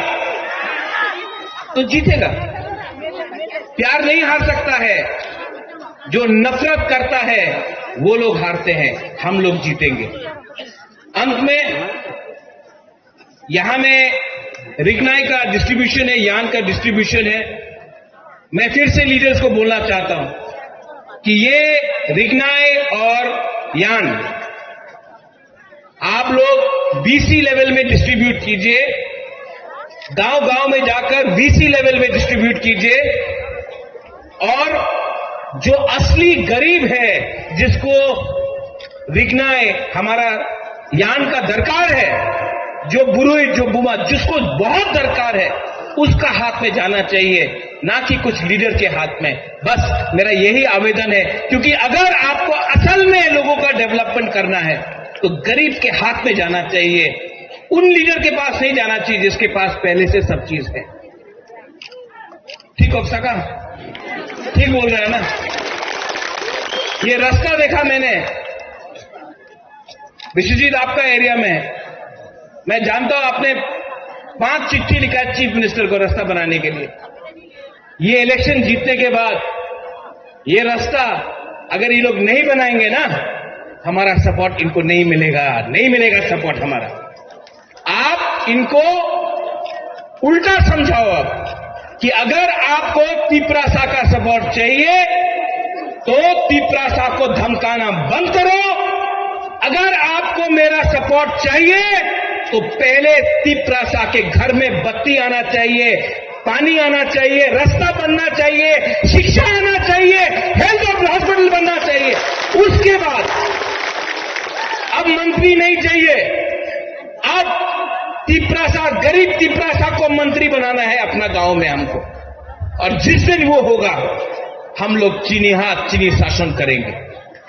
तो जीतेगा। प्यार नहीं हार सकता है, जो नफरत करता है वो लोग हारते हैं, हम लोग जीतेंगे। अंत में यहां में रिगनाई का डिस्ट्रीब्यूशन है, यान का डिस्ट्रीब्यूशन है। मैं फिर से लीडर्स को बोलना चाहता हूं कि ये रिगनाई और यान आप लोग बीसी लेवल में डिस्ट्रीब्यूट कीजिए, गांव गांव में जाकर बीसी लेवल में डिस्ट्रीब्यूट कीजिए, और जो असली गरीब है, जिसको रिगनाई हमारा यान का दरकार है, जो बुरुई जो बुमा जिसको बहुत दरकार है, उसका हाथ में जाना चाहिए, ना कि कुछ लीडर के हाथ में। बस मेरा यही आवेदन है, क्योंकि अगर आपको असल में लोगों का डेवलपमेंट करना है तो गरीब के हाथ में जाना चाहिए, उन लीडर के पास नहीं जाना चाहिए जिसके पास पहले से सब चीज है। ठीक हो सका? ठीक बोल रहा है ना? ये रास्ता देखा मैंने विश्वजीत आपका एरिया में, मैं जानता हूं आपने 5 चिट्ठी लिखा है चीफ मिनिस्टर को रास्ता बनाने के लिए। ये इलेक्शन जीतने के बाद ये रास्ता अगर ये लोग नहीं बनाएंगे ना, हमारा सपोर्ट इनको नहीं मिलेगा सपोर्ट हमारा। आप इनको उल्टा समझाओ अब कि अगर आपको तिपरासा का सपोर्ट चाहिए तो तिपरासा को धमकाना बंद करो। अगर आपको मेरा सपोर्ट चाहिए तो पहले तिपरासा के घर में बत्ती आना चाहिए, पानी आना चाहिए, रास्ता बनना चाहिए, शिक्षा आना चाहिए, हेल्थ और हॉस्पिटल बनना चाहिए। उसके बाद अब मंत्री नहीं चाहिए, अब तिपरासा, गरीब तिपरासा को मंत्री बनाना है अपना गांव में हमको। और जिस दिन वो होगा हम लोग चीनी हाथ चीनी शासन करेंगे,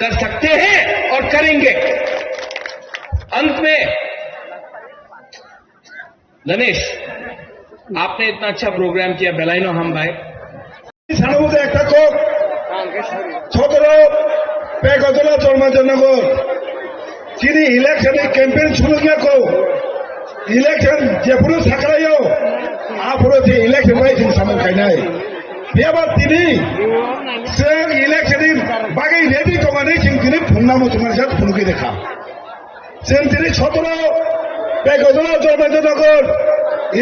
कर सकते हैं और करेंगे। अंत में गणेश, आपने इतना अच्छा प्रोग्राम किया, बेलाइनो हम भाई সানবুতে একটা কোক 17 পেগজলা জন্মজনগর চিনি ইলেকশনে ক্যাম্পেইন শুরু গিয়া কো ইলেকশন যেপুরো সাকরাইও আপুরো যে ইলেকশন বাইছিন সামন খাইনাই বেবার তিনি जों इलेक्शननि बागै रेडि दंनानै जों दिनै फुंनामो समाजात फुनुगै देखा जों दिनै 17 पेगजला जन्मजनगर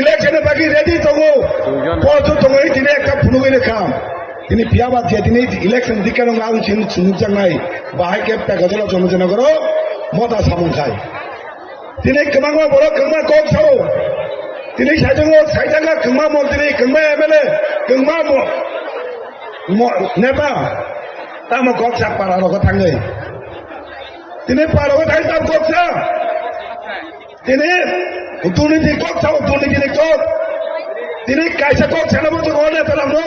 इलेक्शन बाकी रेडी दङ पथो दङ दिनै একটা फुनुगै देखा दिनै पियाबा जे दिनै इलेक्शन दिखानो आं जों सुनुजांनाय बाहाय के पेगजला जन्मजनगर मता सामंखाय दिनै गोबां बर' गोबां कक साव दिनै साइजांगा गोबां मन्त्रि गोबां एमएलए गोबां नेता तामो गक्सा पारारको थाङै दिनै पारारको थाङै ताम गक्सा दिनै दुर्नीति गक्सा दुर्नीतिनि गक दिनै कायसा गक्सानोबो जों अने खालामनो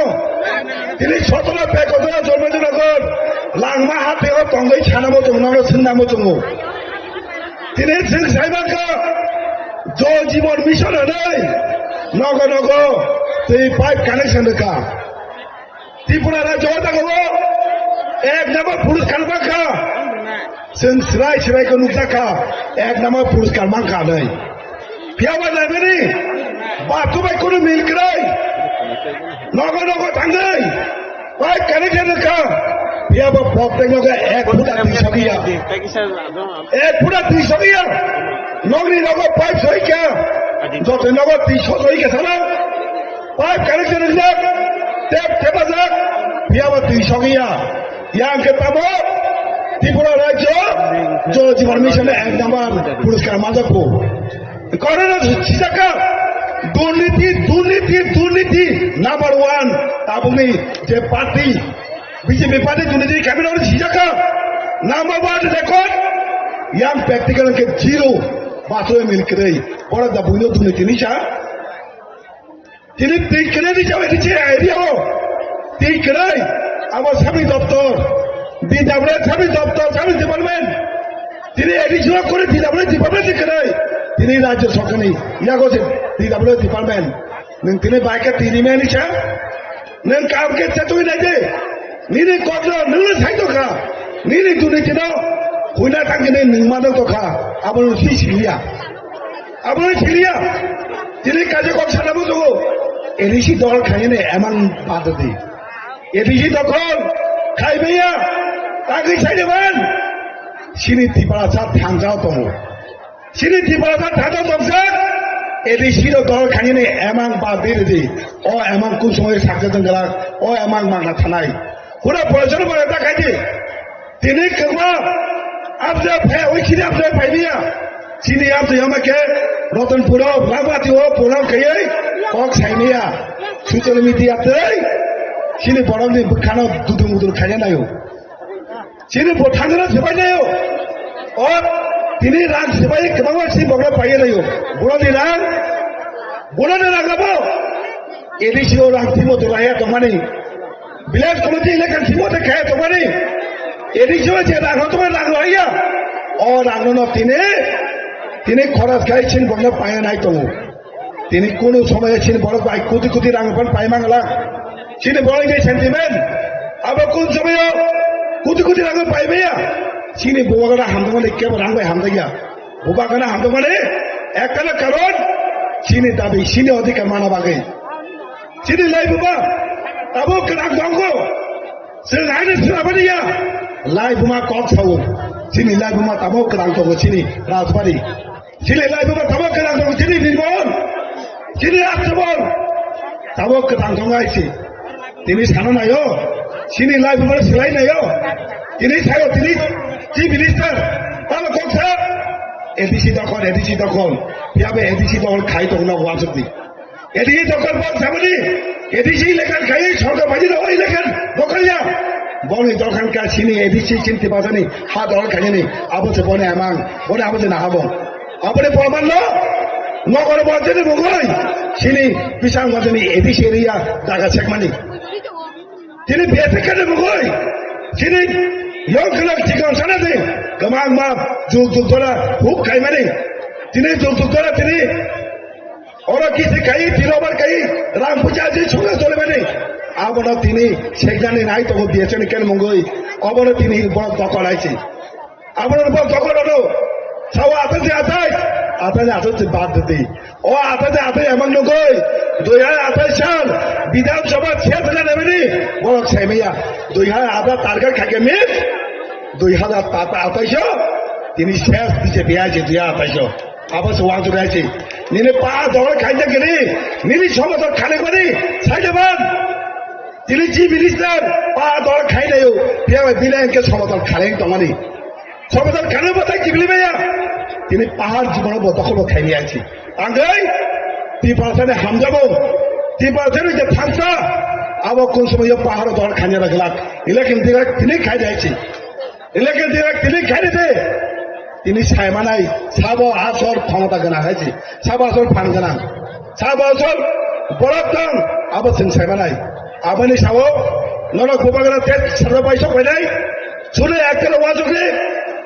दिनै 17 पेगजला जन्मजनगर लांमा हातेव तंगै सानाबो जों नानो सोनाबो जों दिनै जों साइबाखौ जल जीवन मिशन होनै नग दै पाइप कानेक्शन रोखा त्रिपुरा राज्य এক নম্বর পুরস্কার মাখা जों सिराय सिरायखौ नुजाखा एक नम्बर पुरस्कार मांखा नै फियाबा जाबेनि बाथुबायखौनो मिलक्राय नगो नगो थांगै बाय कानेक्शन का फियाबा प्रत्येक नगे 1 फुट 200 गया 1 फुट 200 गया नगरी नगो पाइप सहिका जते नगो 300 सहिका थाना पाइप कानेक्शन जाक टेप टेपा जाक फियाबा 200 गया yang ketemu Tripura Rajya Jal Jeevan Mission এক নাম্বার পুরস্কার মাজাকো কারণ সিজাকা দুর্নীতি দুর্নীতি দুর্নীতি নাম্বার 1 আপনি যে পার্টি বিজেপি পার্টি দুর্নীতি ক্যাবিনেট সিজাকা number 1 record yang practical ke zero বাসে মিল করে বড় দা বুনো দুর্নীতি নিচা তিনি ঠিক করে দিছে দিছে এরিয়াও ঠিক করে আমার স্বামী দপ্তর ডিডাব্লিউ স্বামী দপ্তর স্বামী ডিপার্টমেন্ট তিনি এডিশন করে ডিডাব্লিউ ডিপার্টমেন্ট করে তিনি রাজ্য সরকার ইয়া করছে ডিডাব্লিউ ডিপার্টমেন্ট নং তিনি বাইকে তিনি মেনিছা নং কামকে চেতুই নাইছে নিনি কগ্র নং সাইতোখা নিনি দুনিতি দাও হুইনা থাকনে নিমানো তোখা আবল সিলিয়া তিনি কাজে কম সানাবো তো এডিসি দল খাইনে এমন পাদতি এডিসি দখল খাইবেয়া তাকে চাইবেন সিনি ত্রিপাড়া থাঙ্গাও তো সিনি ত্রিপাড়া থাঙ্গাও দমসা এডিসি দল খাইনে এমন পাদের যে ও এমন কোন সময় সাকজেন গেলা ও এমন মাংনা থানাই পুরো পয়সা বলে দেখাইছে তিনি কেবা আপনি ওই সিনি আপনি পাইবিয়া সিনি আপনি আমাকে রতনপুর লাভাতি ও পোলাও খাইয়ে কক সাইনিয়া সুচল মিডিয়াতে সিনি বড়নি খানা দুদু মুদুর খাইয়া নাইও সিনি থাঙ্গনা সেবাই নাইও ও তিনি রাগ সেবাই কেমন সিনি বগলা পাইয়ে নাইও বড়নি রাগ লাগাবো এডিসি ও রাগ থিমো তো রায়া তোমানি বিলাস কমিটি ইলেকশন থিমো তো খায় তোমানি এডিসি ও যে রাগ তোমার রাগ হইয়া ও রাগন তিনি খরচ খাইছেন বগলা পাইয়া নাই তো তিনি কোন সময় ছিলেন বড় পাই কোটি কোটি রাঙপান পাই মাংলা সিনি বড় যে সেন্টিমেন্ট আবার কোন সময় কোটি কোটি রাঙ পাইবেয়া সিনি বোবাগানা হামদমানে কেবল রাঙবাই হামদাইয়া বোবাগানা হামদমানে একখানা কারণ সিনি দাবি সিনি অধিকার মানা বাগে সিনি লাই বোবা তাবো কেনাক দঙ্গ সে লাইনে সিনাবানিয়া লাই বোমা কক সাউ সিনি লাই বোমা তাবো কেনাক দঙ্গ সিনি রাজবাড়ি সিনি লাই বোমা তাবো কেনাক দঙ্গ সিনি নির্মল সিনি আত্মবল তাবো কেনাক দঙ্গ আইছি তিনি সানো নাইও সিনি লাই বোমা সেলাই নাইও তিনি সাইও তিনি চিফ মিনিস্টার তাহলে কক্সা এডিসি দখল ইয়াবে এডিসি দখল খাই তখন ওয়াসতি এডিসি দখল বল সামনে এডিসি লেখান খাই সরকার বাজি না ওই লেখান দখলিয়া বনে দখান কা সিনি এডিসি চিনতে পাজানি হা দল খাইনি আবছে বনে আবছে না হাবো আপনি প্রমাণ নগর বলছেন বগই সিনি বিশাল বাজানি এডিসি এরিয়া জায়গা শেখমানি তিনি বেতে কেন বগই সিনি ইয়ংখলাক ঠিকান সানাতে গমাং মা যুগ ধরা হুক খাই মানে তিনি যুগ ধরা তিনি ওরা কিসে খাই তিনবার খাই রাম পূজা যে সঙ্গে চলে মানে আবার তিনি সেখানে নাই তো দিয়েছেন কেন মঙ্গই অবর তিনি বড় দখল আইছে আবার বড় দখল হলো সব আতাতে বাদ দিতে ও আতাতে এমন নগই 2028 সাল বিধানসভা শেষ হলে নেবেনি বড় সাইমিয়া 2028 টার্গেট খাকে মিস 2028 তিনি শেষ দিছে বিয়াছে 2028 আবার ওয়াজ রয়েছে নিনে পা দল খাইতে গেলে নিনি সমতল খালে করে সাইডবাদ তিনি চিফ মিনিস্টার পা দল খাই নাইও পেয়ে দিলেনকে সমতল খালেন তোমানি সমতল খালে বোধহয় কি বলি ভাইয়া তিনি পাহাড় জীবনে দখল খাই নিয়ে আছি আঙ্গাই ত্রিপাশানে হামজাবো ত্রিপাশানে যে থাকতা আবার কোন সময় পাহাড় দল খাইয়ে রাখলাম ইলেকশন দিলাক তিনি খাই যাইছি ইলেকশন দিলাক তিনি খাই দিতে তিনি সাইমানাই সাব আসর ক্ষমতা গোনা হয়েছে সাব আসর ফান গোনা সাব আসর বরফ দাম আবার जों সাইমানাই আবানি সাব নরক গোপাগরা তেজ সারা পয়সা কইনাই শুনে একটা ওয়াজকে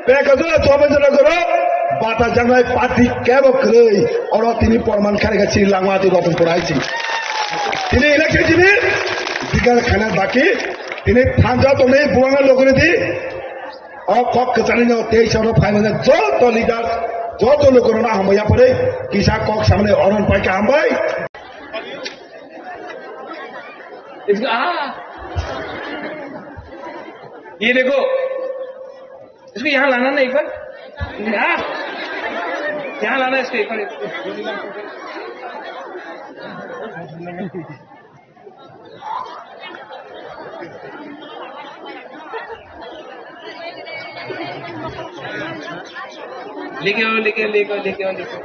বেকাজলা তবজলা করো বাতা জানাই পার্টি কেব করে আর তিনি প্রমাণ খারে গেছি লামাতি রতন পড়াইছি তিনি ইলেকশন দিবি বিকাল খানা বাকি ini tanja to nei buanga lokone di kok kecari no tei sono finance joto leader joto lokone na hamaya pare kisa kok samne oran pai ka hambai इसका ये देखो इसको यहाँ लाना ना एक बार यहाँ लाना इसको एक बार लेके आओ लेके आओ लेके आओ लेके आओ लेके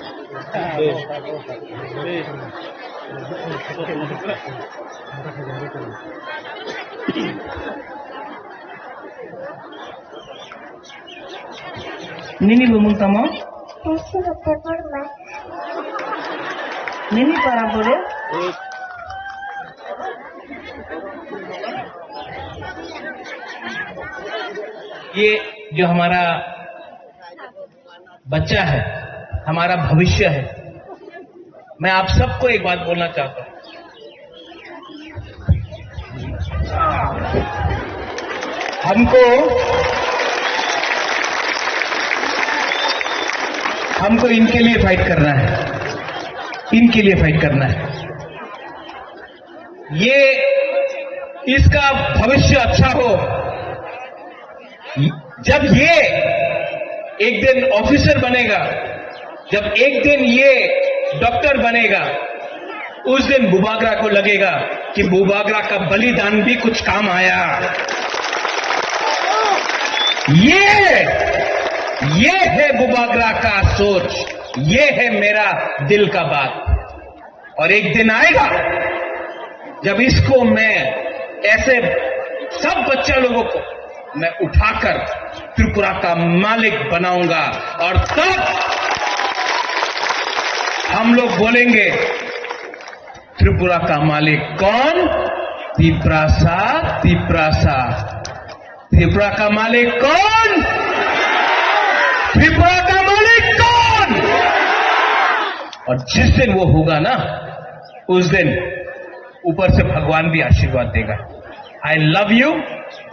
Nini ngomong sama? Nini para boleh? ये जो हमारा बच्चा है हमारा भविष्य है मैं आप सबको एक बात बोलना चाहता हूं हमको इनके लिए फाइट करना है इनके लिए फाइट करना है ये इसका भविष्य अच्छा हो जब ये एक दिन ऑफिसर बनेगा जब एक दिन ये डॉक्टर बनेगा उस दिन बुबागरा को लगेगा कि बुबागरा का बलिदान भी कुछ काम आया ये है बुबागरा का सोच ये है मेरा दिल का बात और एक दिन आएगा जब इसको मैं ऐसे सब बच्चा लोगों को मैं उठाकर त्रिपुरा का मालिक बनाऊंगा और तब हम लोग बोलेंगे त्रिपुरा का मालिक कौन त्रिपुरा त्रिपुरा का मालिक कौन त्रिपुरा का मालिक कौन और जिस दिन वो होगा ना उस दिन ऊपर से भगवान भी आशीर्वाद देगा I love you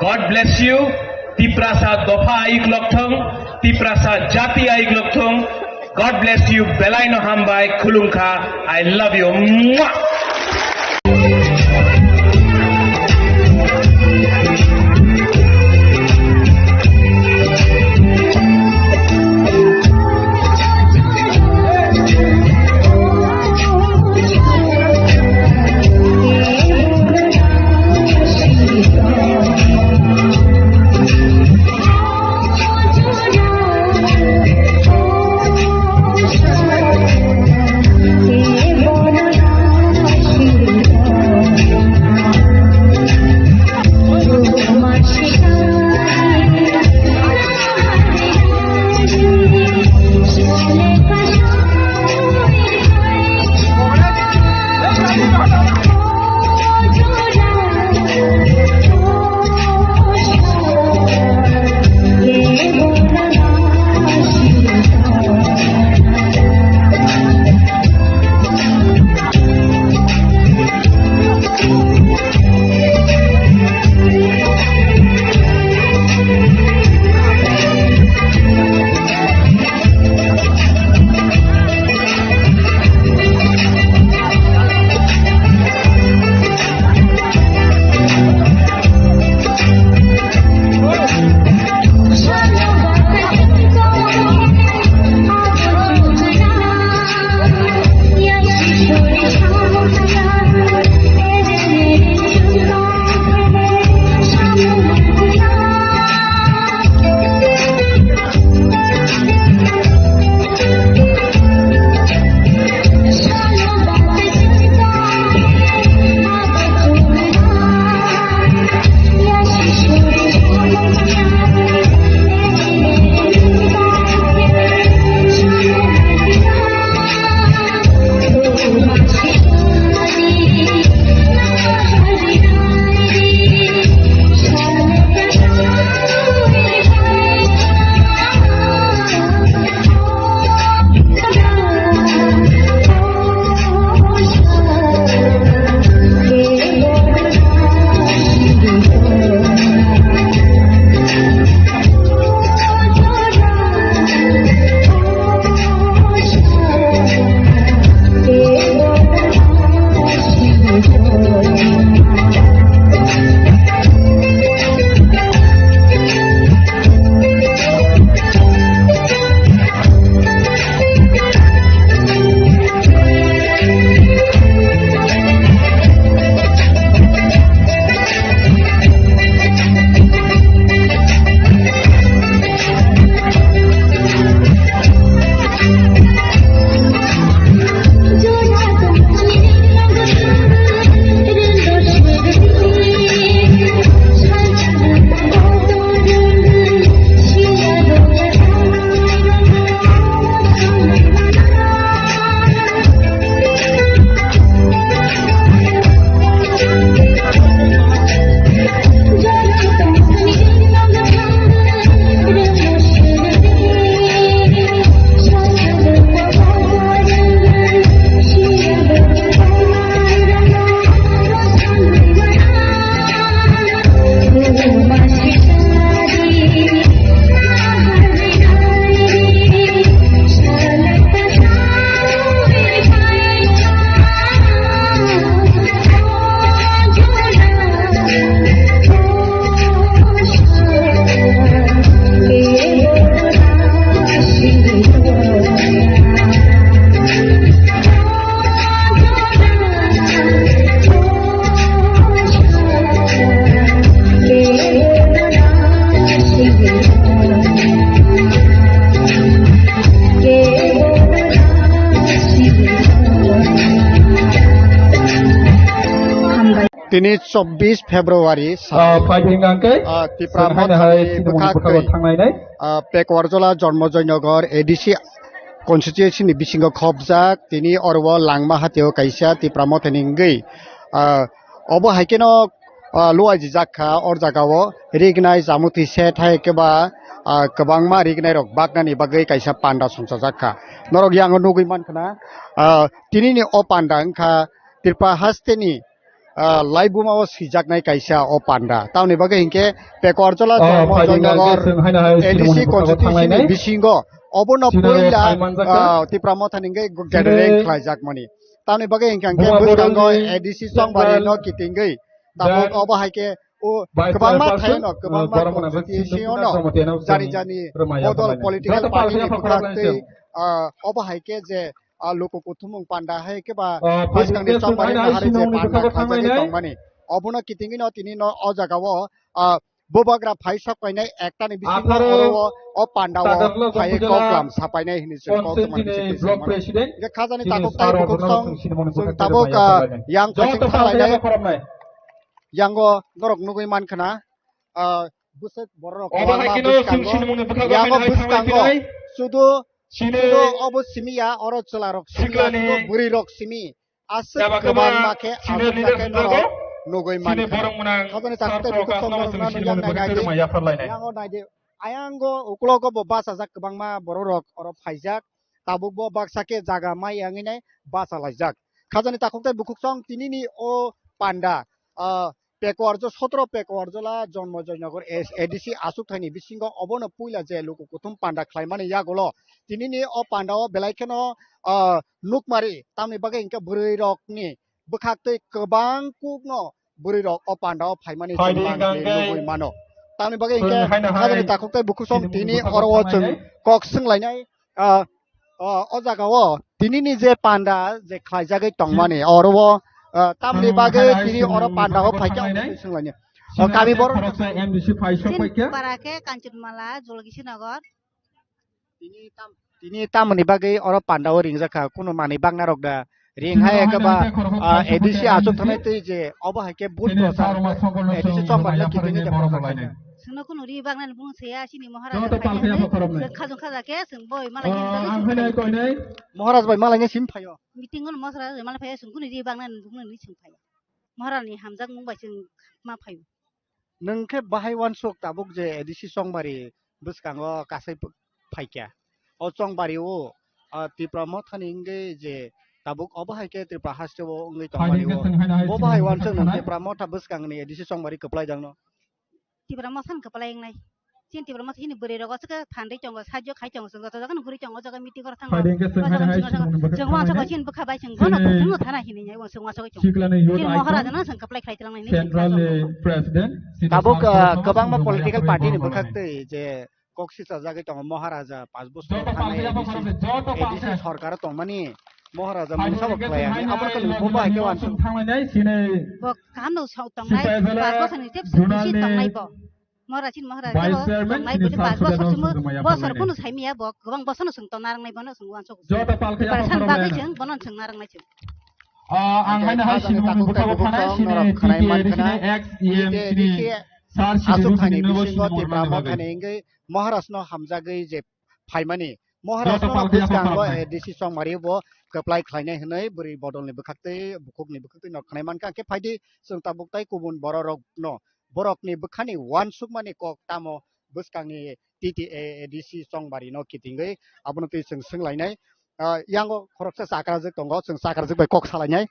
God bless you Tiprasa दोफा आइक लोकथों तिप्रासा जाति आइक लोकथों गॉड ब्लेस यू बेलाइनो हामबाई खुलुंखा आई लव यू তিনি 24 February fighting angke Tipra Motha bukhak thangnai পেকওয়ারজলা জন্মজয়নগর এডিসি কনস্টিটিউশননি বিসিঙ্গ খবজাক তিনি অরও লাংমা হাতেও কাইসা তিপ্রামত নিঙ্গৈ অব হাইকেন লুয়াইজি জাখা অর জাগাও রিগনাই জামুতি সে থাইকেবা गोबांमा रिगनाय रक बागनानि बागै कायसा पान्डा संसा जाखा नरक यांग नुगै मानखना तिनिनि अ पान्डा अंखा तिरपा हास्तेनि लाइबुमाव सिजाकनाय कायसा अ पान्डा तावनि बागै हिंके पेकवारजला जयनगर एडिसि कनस्टिट्यूशननि बिसिंगो अबनो पहिला तिप्रामथानिंगै गेदरें ख्लायजाक मनि तावनि बागै हिंके बुस्तांगो एडिसि संबारि न कितिंगै ताबो अबो हायके गोबांमा थायोन गोबांमा कनस्टिट्यूशननो जानि जानि बदल पलिटिकल पार्टी बुखाखै अबो हायके जे लोक कुथुमुं पान्डा हायके बा बुस्तांनि संबारि हारि जे पान्डा खाजानि दंमानि अबनो कितिंगि न तिनि न अ जागाव बोबाग्रा फाइ सापायनाय एकटानि बिसिङाव अरवा अ पान्डाव फाइ कमप्लाम सापायनाय हिनिसो कमप्लाम खाजानि ताकक ताइ बुखसं ताबक यां फाइसिं खालायनाय यांगो नरक नुगै मानखना बुसक बरक यांगो बुसकांगो सुदु अबो सिमिया अर चलारक सिमिया बुरि रक सिमि आस गोबां माखे आसके नरक नुगै मानखना खाजानि ताकक बुखसं यांगो नायदे आयांगो उक्लगो बासा जाक गोबां मा बरक अर फाइजाक ताबुकबो बाक्साके जागा माय यांगिनाय बासा लायजाक खाजानि ताकक बुखसं तिनिनि ओ पान्डा पेकवारजो 17 पेकवारजला जन्मजयनगर एडिसि आसुकथायनि बिसिंग अबनो पुइला जे लोक कुथुम पान्डा ख्लायमानि यागलो तिनिनि अ पान्डाव बेलायखेनो नुकमारि तामनि बागै इंके बुरै रकनि बुखाक्तै गोबां कुनो बुरै रक अ पान्डाव फाइमानि जन्मांनि मानो तामनि बागै इंके खाजानि ताककतै बुखुसं तिनि अरव जों कक सोंलायनाय अ जागाव तिनिनि जे पान्डा जे ख्लायजागै तंमानि अरव तामनि बागै तिनि अर पान्डाव फाइका सोंलायनो काबि बर एमडीसी फाइसो फाइका पाराके कांचनमाला जलगिसिनगर तिनि तामनि बागै अर पान्डाव रिंजाखा कुनु मानि बांना रकदा रिंहाय एकबा एडीसी आसुक थानाय तै जे अब हाके बुट प्रसार एडीसी समबारला कितिनि जे सोंनो कुनु रि बांनानै बुंसैया सिनि महाराज खाजों खाजाके सों बय मालाय महाराज भाई मालायनि सिम फायो मिटिंगन महाराज मालाय फायो सों कुनु रि बांनानै बुंनानै सों फायो महाराजनि हामजाक मुंबाय जों मा फायो नोंखे बाहाय वान सक ताबुक जे एडीसी संबारि बुसकांगो गासै फाइका अ संबारिओ तिप्राम थानिंगे जे ताबुक अबहायके त्रिप्रा हास्टेबो ओंगै तंबारिओ बो बाहाय वान जों तिप्राम था बुसकांगनि एडीसी संबारि कप्लाय जांनो तिप्राम सान कप्लाय नाय चिन तिप्राम थिनि बोरै रगसके फान्दै चंग साज्य खाइ चंग संग जगन बुरि चंग जगन मिटिं कर थांग जों वासको चिन बखाबाय जों गन जों थाना हिनि नै जों वासको चिन महाराज न जों कप्लाय खाइतलांनाय नै सेंट्रल प्रेसिडेंट ताबुक गोबां मा पॉलिटिकल पार्टी नि बखाक्तै जे कक्सिसा जागै तंग महाराजा 5 बोसोर थानाय एडीसी सरकार तंगमानि महाराजा मुसा बखलाया आपन कल बो बाहायके वान जों थांनाय सिनै ब कानो साउ तंनाय 5 बोसोरनि तेप सिन तंनाय ब महाराजिन महाराज तंनाय बदि 5 बोसोर कुनु साइमिया ब गोबां बोसोरनो सों तंनारंनाय बनो सों वान सक जता पालखाया सान बागै जों बनो सों नारंनाय जों आं हायना हाय सिनु बुखाव थानाय सिनै खानाय मानखना एक्स एमसी सार आसुक थानि बिसिंग तिप्राम थानिंगै महाराजनो हामजागै जे फाइमानि महाराजनो बुसकांगो एडीसी संबारि बो कप्लाय ख्लायनाय हनै बुरि बदलनि बखाक्तै बुखुकनि बखाक्तै नखनाय मानका के फायदि जों ताबुकताय गुबुन बररकनो बरकनि बखानि वान सुकमानि कक तामो बुसकांनि टीटी एडीसी संबारि न कितिंगै आबनो तै जों सोंलायनाय यांगो खरकसा साकराजों दंग जों साकराजों बाय कक सालायनाय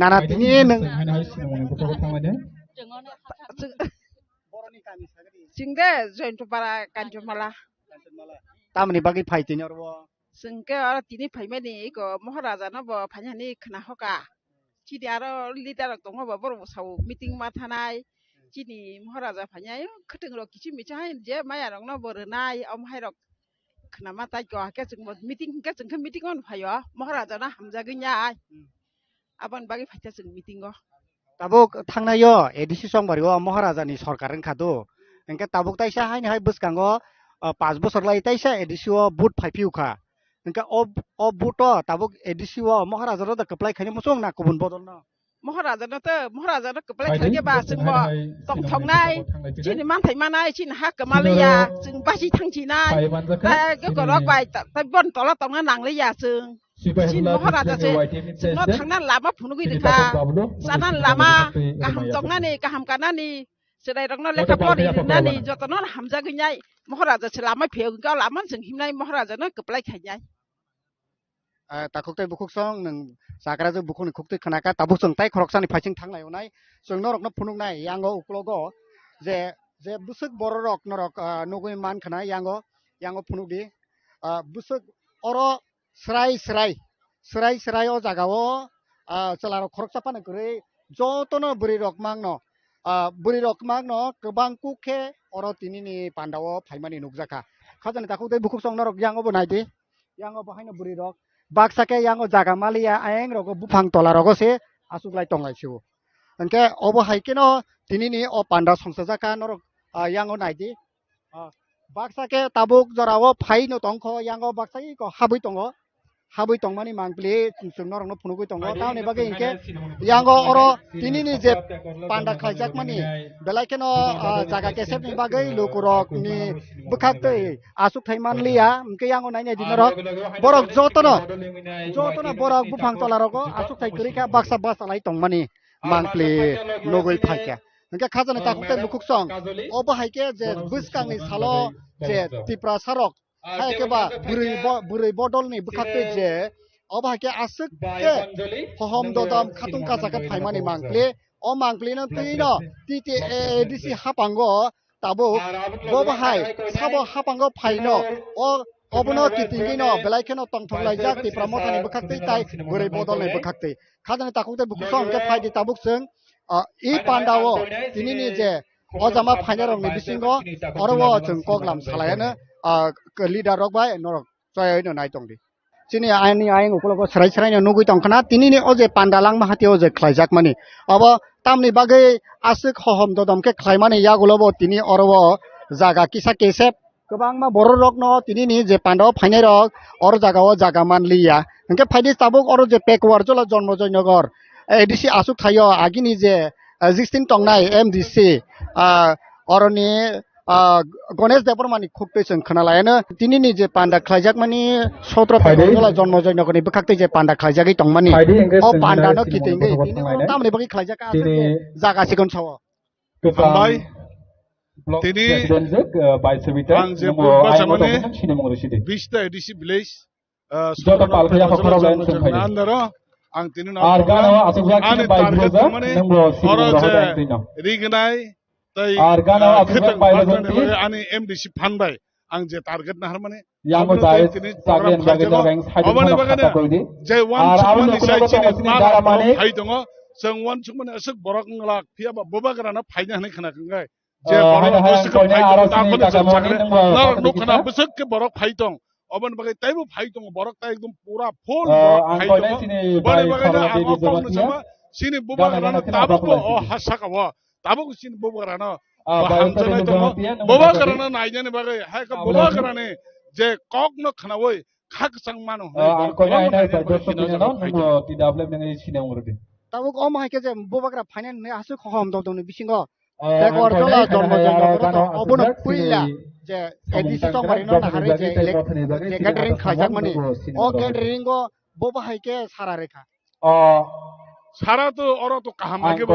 नाना तिनि नों सिंदे जयन्तपारा कांचनमाला तामनि बागै फाइतिनि अरबो जोंके आरो तिनि फाइमानि इको महाराजा न ब फाइनानि खना हका चिदि आरो लिडार दङ ब बर साव मिटिं मा थानाय चिनि महाराजा फाइनाय खथों र किछि मिचाय जे माया रंग न बरनाय अमहाय रक खना मा ताय को के जों मिटिं के जों मिटिं अन फायो महाराजा न हामजा गैयाय आबन बागै फाइता जों मिटिं गो ताबुक थांनायो एडीसी संबारिओ महाराजानि सरकार खादो एंके ताबुक ताइसा हायनि हाय बुसकांगो 5 बोसोर लाई ताइसा एडीसीओ बुट फाइपिउखा एंके अ बुट ताबुक एडीसीओ महाराजा र कप्लाय खानि मसों ना गुबुन बदल न महाराजानो कपलाय खालगेबा जोंबो दंथंनाय चिनि मानथाय मानाय चिनि हा कमालिया जों बासि थांथिनाय गरक बाय ताय बन तला तंना नांलिया जों चिनि महाराजासे जोंनो थांना लामा फुनुगैदोखा जाना लामा गाहाम दंनानि गाहाम कानानि सेराय रंनो लेखा फरि नानि जतनो हामजा गैनाय महाराजासे लामा फेगा लामा जों हिमनाय महाराजानो कपलाय खायनाय takuktai bukuk song nang sakara je bukuk ni kuktai khanaka tabuk song tai khoroksani phaiching thanglai onai song norok no phunuknai yango uklogo je busuk bororok norok nugui man khana yango phunukdi busuk oro srai o jagao chalaro khoroksa pane gurui jotono buri rok mangno kobang kukhe oro tinini pandao phaimani nugjaka khajani takuktai bukuk song norok yango bo naidi yango bo haino buri rok baksake yango jaga malia aeng rogo bufang tola rogo se asuklai tonglai siu angke obo haikeno tinini o panda songsajaka norok yango naidi baksake tabuk jorao phai no tongkho yango baksai ko habui tongmani mangpli chung norok no phunugui tongo tauni bage ingke yango oro tinini je panda khaijak mani belaikeno jaga kesep ni bagai lukurok ni bukhakte asuk thaimanliya ingke yango naine dinorok borok jotono borok bufang tolaroko asuk thai kurika baksa basalai tongmani mangpli logoi phaikya ingke khajana takukte lukuk song obo haike je buskangni salo je tipra sarok haikeba burai bodol ni bukhakte je obo haike asuk ke hohom dodam khatung kajaka phaimani mangpli o mangpli no tino titi adc hapango tabuk bobo hai sabo hapango phaino o obono titingino belaikeno tongthoklaijak ti pramotani bukhakte tai burai bodol ni bukhakte khajana takukte bukusong ke phaidi tabuk sung I pandao tinini je ojama phainarok ni bisingo orowo chung koklam salayana leader rok bai norok choi no nai tongdi chini ani aing ukologo sarai no nugui tongkhana tinini oje pandalang mahati oje khlaijak mani abo tamni bagai asuk hohom dodom ke khlaimani yagulobo tini orowo jaga kisa kesep kobangma borok no tinini je pandao phainarok or jagao jaga manliya engke phaidi tabuk oro je pekwar jola jonmo joynogor ADC asuk thayo agini je 16 tongnai MDC oroni Ganesh Deparmani khukte chung khanalayana tinini je panda khlaijak mani 17 pekwar jonmo joynogor ni bukhakte je panda khlaijagi tongmani o panda no kitingi tinini tamni bagi khlaijaka jaga sikon chawo Ambai tini ang je bachamane 20 ADC village andaro ang tinino ani target mane oro je rignai tai khitang bajane ani MDC phanbai ang je target nahar mane yango dai sagen bagena ranks obane bagena je one chumani sai chini mara mane hai dongo jeng one chumani asuk borok nglak phiaba bobagrana phaina hanai khana kangai je borok asuk phai takone chakre na nokna busuk ke borok phai tong oban bagai taibu phai tong borok ta ekdom pura full borok phai tong bane bagena amo pong sama sini bobagrana tabuk o hasaka wa tabuk sini bobagrana hamjana tong bobagrana naijane bagai hai ka bobagrana je kok no khanawoi khak sangmano tabuk om haike je bobagra phainen ne asuk hohom dodom ni bisingo pekwar jola jonmo joynogor obono puila je ADC tongmari no nahare je catering khaijak mani o catering go boba haike sara rekha সারা তো ওরা তো কাহাম আগে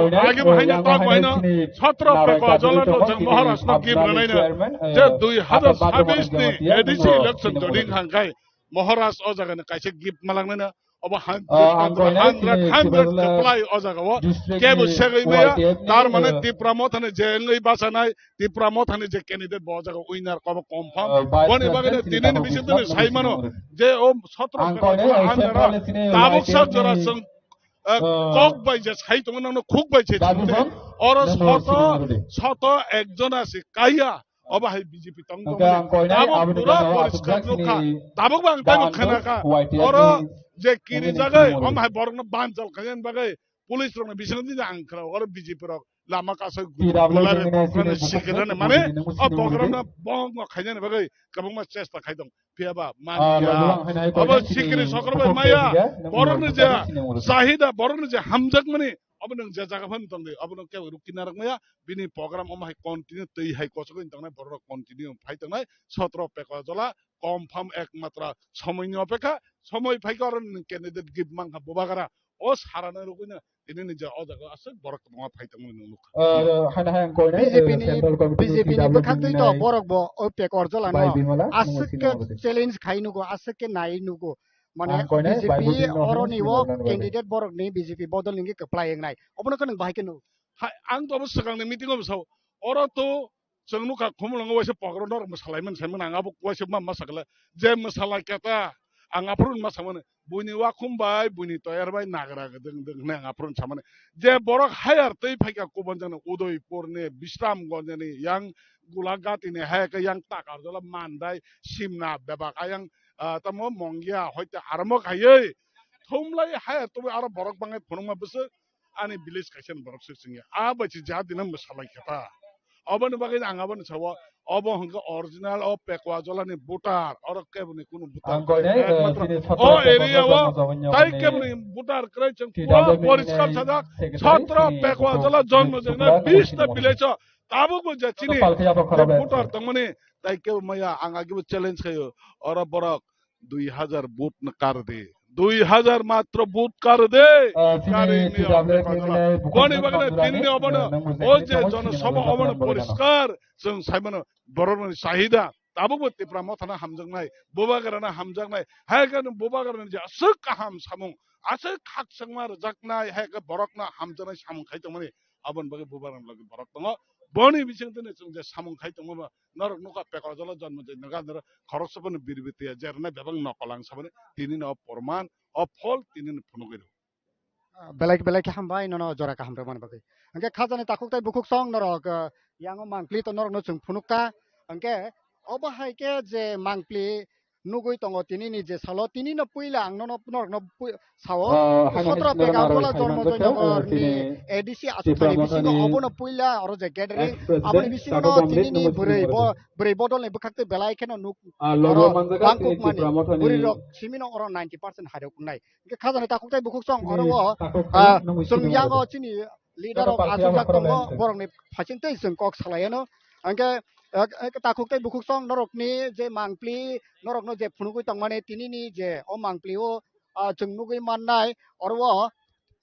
ভাইনা তক ভাইনা 17 পেকো জলাটো জং মহারাষ্ট্র কি বানাইনা যে 2026 নি ADC election জডিং হাঙ্কাই Maharashtra ও জায়গানে কাইছে gift মালাংনা अब 100 apply o jagao kebu segai meya tar mane tipramo thane je ngai basanai tipramo thane je candidate bo jago winner kobo confirm boni bagane tinini bisitone saimano je o 17 andara tabuk sa jora sung কক বাইছে সাই তোমার নাম খুক বাইছে আর শত একজন আছে Kayah অবাহাই BJP তং দাবক বাং তাইব খানাকা আর যে কিনি জায়গায় অমাহাই বরং বাঞ্চল খাজেন বাগাই পুলিশ রং বিশাল দিন আংখারা আর বিজেপি রক লামা কাছে গুলারে শিখরানে মানে অ প্রোগ্রাম না বং খাজেন বাগাই কবং চেষ্টা খাইদম পিয়াবা মানিয়া অব শিখরি সকরবাই মায়া বরং যে চাহিদা বরং যে হামজাক মানে अब नों जे जागा फन तंदे अब नों के रुकिना रखमाया बिनि प्रोग्राम अमाय कन्टिन्यू तै हाय कसको तंनाय बर कन्टिन्यू फाइ तंनाय 17 पेका जला कन्फार्म एकमात्र समयनि अपेक्षा समय फाइको आरो कैंडिडेट गिफ्ट मांगा बोबागारा ओ सारानो रुकिना दिनै निजा अ जागा आसे बरक नङा फाइ तंनाय नुख हाना हाय कोइनाय BJP ni बखाक्तै त बरक ब ओ पेकर जला न आसके चैलेंज खाइनुगो आसके नाइनुगो माने BJP अरनि वो कैंडिडेट बरक नि BJP बदल निगे कप्लाय एंनाय अबनो खन बाहायके नु आं तो सिगांनि मिटिंआव बसाव अर तो जों नुखा खमलंग वैसे पग्रन दर मसालायमोन सायमोन आंगाबो वैसे मा मसागला जे मसाला केता आंगाफोरन मासामोन बुनि वा खुमबाय बुनि तयारबाय नागरा गदों दों ने आंगाफोरन सामोन जे बरक हायार तै फाइका कोबन जन उदयपुरनि विश्रामगंजनि यां गुलागातिनि हायका यां ताकारजला मानदाय सिमना बेबाक आयां तमो मंगिया हयते आरमक हायै थुमलाय हायार तो आरो बरक बाङै फुनमा बसो आनि विलेज खायसेन बरक सिंगिया आ बायसि जा दिन मसालाय केता अबन बागै आंगाबन साव अब हंग ओरिजिनल अ पेकवा जलानि बुटार और केबनि कुनु बुटार ओ एरिया व ताइ केबनि बुटार क्रै जों पूरा परिष्कार सदा 17 पेकवा जला जन्म जने 20 ता विलेज ताबो बो जाचिनि बुटार तमने ताइ के मया आंगागिबो चैलेंज खयो और बरक 2000 बुट न कर दे 2000 मात्र बुट कर दे बने बगने दिननि अबन ओ जे जनसभा अबन परिष्कार जों साइमन बरनि चाहिदा ताबो तिप्रा मथाना हामजंनाय बोबागराना हामजंनाय हायगन बोबागराना जे असक काहाम सामुं असक खाकसंमार जाकनाय हायग बरकना हामजनाय सामुं खायतमनि अबन बगे बोबागरान लगे बरक दङ बनि बिसिं दिनै जों जे सामुं खायतमबा नरक नुका पेकजला जन्म जे नगा नर खरसबन बिरबितिया जेरना बेबां नकलां साबने तिनि न प्रमाण अफल तिनि फुनुगैरो बेलाय बेलाय के हामबाय न जरा का हामरे मन बगे अंके खाजाने ताकुकताय बुकुक सं नरक यांग मांगप्ली तो नरक न जों फुनुकता अंके अबहाय के जे मांगप्ली नुगै तंग तिनि नि जे सालो तिनि न पुइला आंग न नरक न सावो 17 पेगा जला जन्म जयनगरनि एडिसि आसुथानि बिसिङाव अबन पुइला अर जे गेदरिं आबनि बिसिङाव न तिनि नि बुरै बदल ने बखाक्ते बेलाय केन नु बांकुक मानि बुरै रक सिमिनो अर 90% हादौ कुनाय के खाजाने ताकुकताय बुकुक सं अर वो जों यांग चिनि लीडर अफ आसुथाक तंग बरंनि फासिनतै जों कक सालायनो अंके ताकुकताय बुकुक सं नरकनि जे मांगप्ली नरकनो जे फुनुगै तंमाने तिनिनि जे अ मांगप्लिओ जों नुगै माननाय अरवा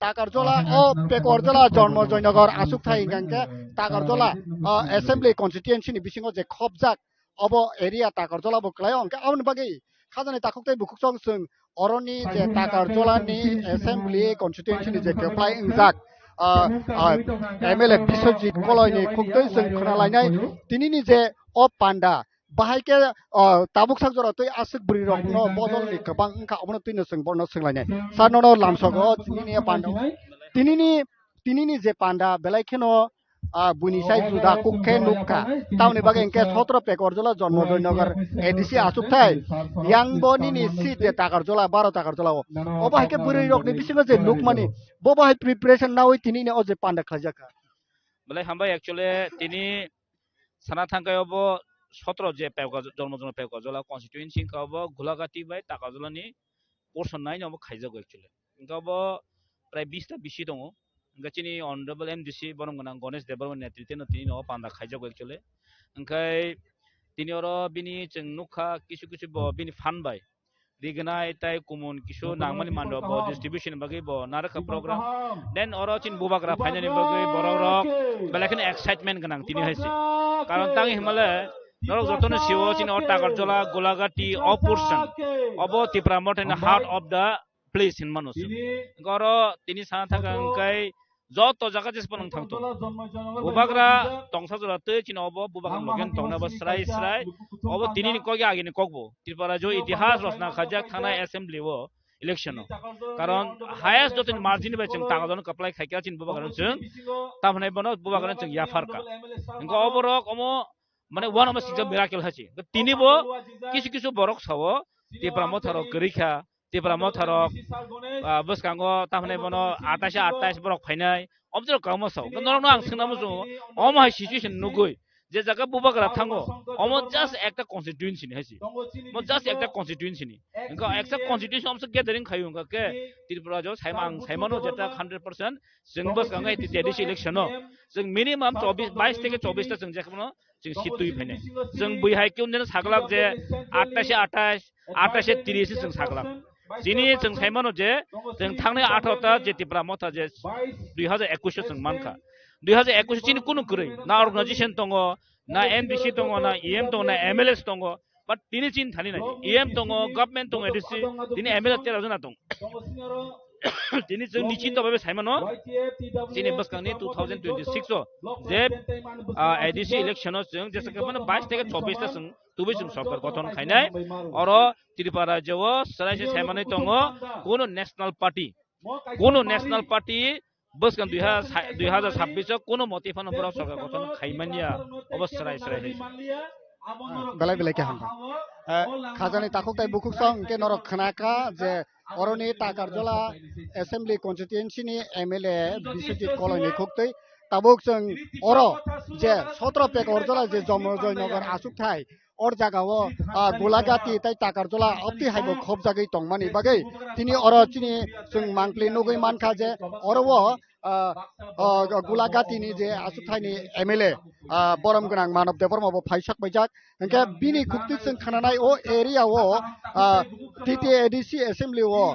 ताकारजला अ पेकरजला जन्म जयनगर आसुकथाय गंके ताकारजला असेंबली कन्स्टिट्युएन्सिनि बिसिङाव जे खबजाक अब एरिया ताकारजला बक्लाय अंके अबन बागै खाजाने ताकुकताय बुकुक सं जों अरनि जे ताकारजलानि असेंबली कन्स्टिट्युएन्सिनि जे केप्लाय इंजाक MLA बिश्वजित कलयनि खुक्तै जों खोनालायनाय तिनिनि जे अ पान्डा बाहायके ताबुक सागजरा तै आसुक बुरि रकनो बदलनि गोबां ओंखा अबनो तैनो जों बरनो सोंलायनाय सारनो लामसगो तिनिनि पान्डा तिनिनि जे पान्डा बेलायखेनो बुनिसाय जुदा कुखे नुका तावनि बागे इंके 17 पेकरजला जन्म जयनगर एडिसि आसुकथाय यांगबनि नि सीट जे ताकारजला 12 ताकारजला अबाहायके बुरै रकनि बिसिङाव जे नुकमानि बबाहाय प्रिपारेसन नावै तिनिनि अ जे पान्डा खाजाका बले हामबाय एक्चुअली तिनि साना थांगायावबो 17 जे पेका जन्म पेकजला कन्स्टिट्युएन्सि काबो गुलागाति बाय ताकाजलानि पर्सन नायनावबो खायजागो एक्चुअली इंकाबो प्राय 20 ता बिसि दङ गचिनि ऑनरेबल एमडीसी बरंगना गणेश देबरमन नेतृत्व तिनि न पान्दा खायजागो एक्चुअली ओंखाय तिनि अर बिनि जों नुखा किसु किसु बिनि फानबाय रिगनाय ताय कुमुन किसु नांमानि मान्द ब डिस्ट्रिब्यूशन बगै ब नारका प्रोग्राम देन अर चिन बुबाग्रा फाइनालि बगै बररक बेलाखिन एक्साइटमेन्ट गनां तिनि हायसे कारण तांग हिमालय नरक जतन CO chin a ताकारजला गोलागाति a person अब Tipra mutton heart of the place in मानुस गर तिनि साना थाका अंकाय जत जागा जेसपन थांतो बुबाग्रा तंसा जरा ते चिन अब बुबाग्रा लगेन तंना बस स्राय स्राय अब तिनि कगे आगिनि कगबो त्रिपुरा जो इतिहास रचना खाजा थाना असेंबली वो इलेक्शन कारण हाईएस्ट जतन मार्जिन बे जों तागाजन कप्लाय खायका चिन बुबाग्रा जों तामने बनो बुबाग्रा जों याफारका इंको अबरक अमो माने वन अफ सिक्स मिराकल हाची तिनिबो किसु किसु बरक सावो त्रिपुरा मथारो गरिखा त्रिपुरा मथारो बसकांगो तामने बनो 28 बरक फाइनाय अबजर कामो साव नरनो आं सोंना मोजो अमाय सिचुएशन नुगै যে জায়গা বুবাগরা থাঙ্গো অমো জাস্ট একটা কনস্টিটিউয়েন্সি হাইছি মো জাস্ট একটা কনস্টিটিউয়েন্সি ইনকা একটা কনস্টিটিউয়েন্সি আমসে গেদারিং খায়ু ইনকা के त्रिपुरा जो साइमानो जेटा 100% जों बस गंगा एडिसि इलेक्शन जों मिनिमाम 22 থেকে 24 ता जों जेखनो जों सिट तुइ फैनाय जों बैहाय केउन सागलाक जे 28 से 30 जों सागलाक जिनि जों साइमानो जे जों थांनाय 18 ता जे त्रिपुरा मथा जे 2021 जों मानखा 2021 चिनि कुनु कुरै ना अर्गानाइजेशन दङ ना एनबिसि दङ ना इएम दङ ना एमएलएस दङ but tini chin thani na em tong government tong edisi tini emela tera jona tong tini jeng nichin to babe saimano tini bas kangni 2026 o je edisi election jeng jesa ke mana 22 থেকে 24 ta jeng tubi jeng sarkar গঠন খাইনাই oro tripura jo sarai se saimani tong kono national party bas kan 2026 kono motifan bora sarkar গঠন খাইমানিya obosrai sarai belai belai ke hamba khajani takuk tai bukuk song ke norok khanaka je oroni takarjola assembly constituency ni mla biswajit koloni khuktai tabuk jeng oro je 17 pek orjola je jomojoy nagar asuk thai or jagao golagati tai takarjola opti haibo khop jagai tongmani bagai tini oro chini jeng mangkli nugui mankha je oro golagati ni je asuk thai ni mla borom gonang manab debormo bo phaisak baijak engke bini khukti jeng khananai o area o TTADC assembly o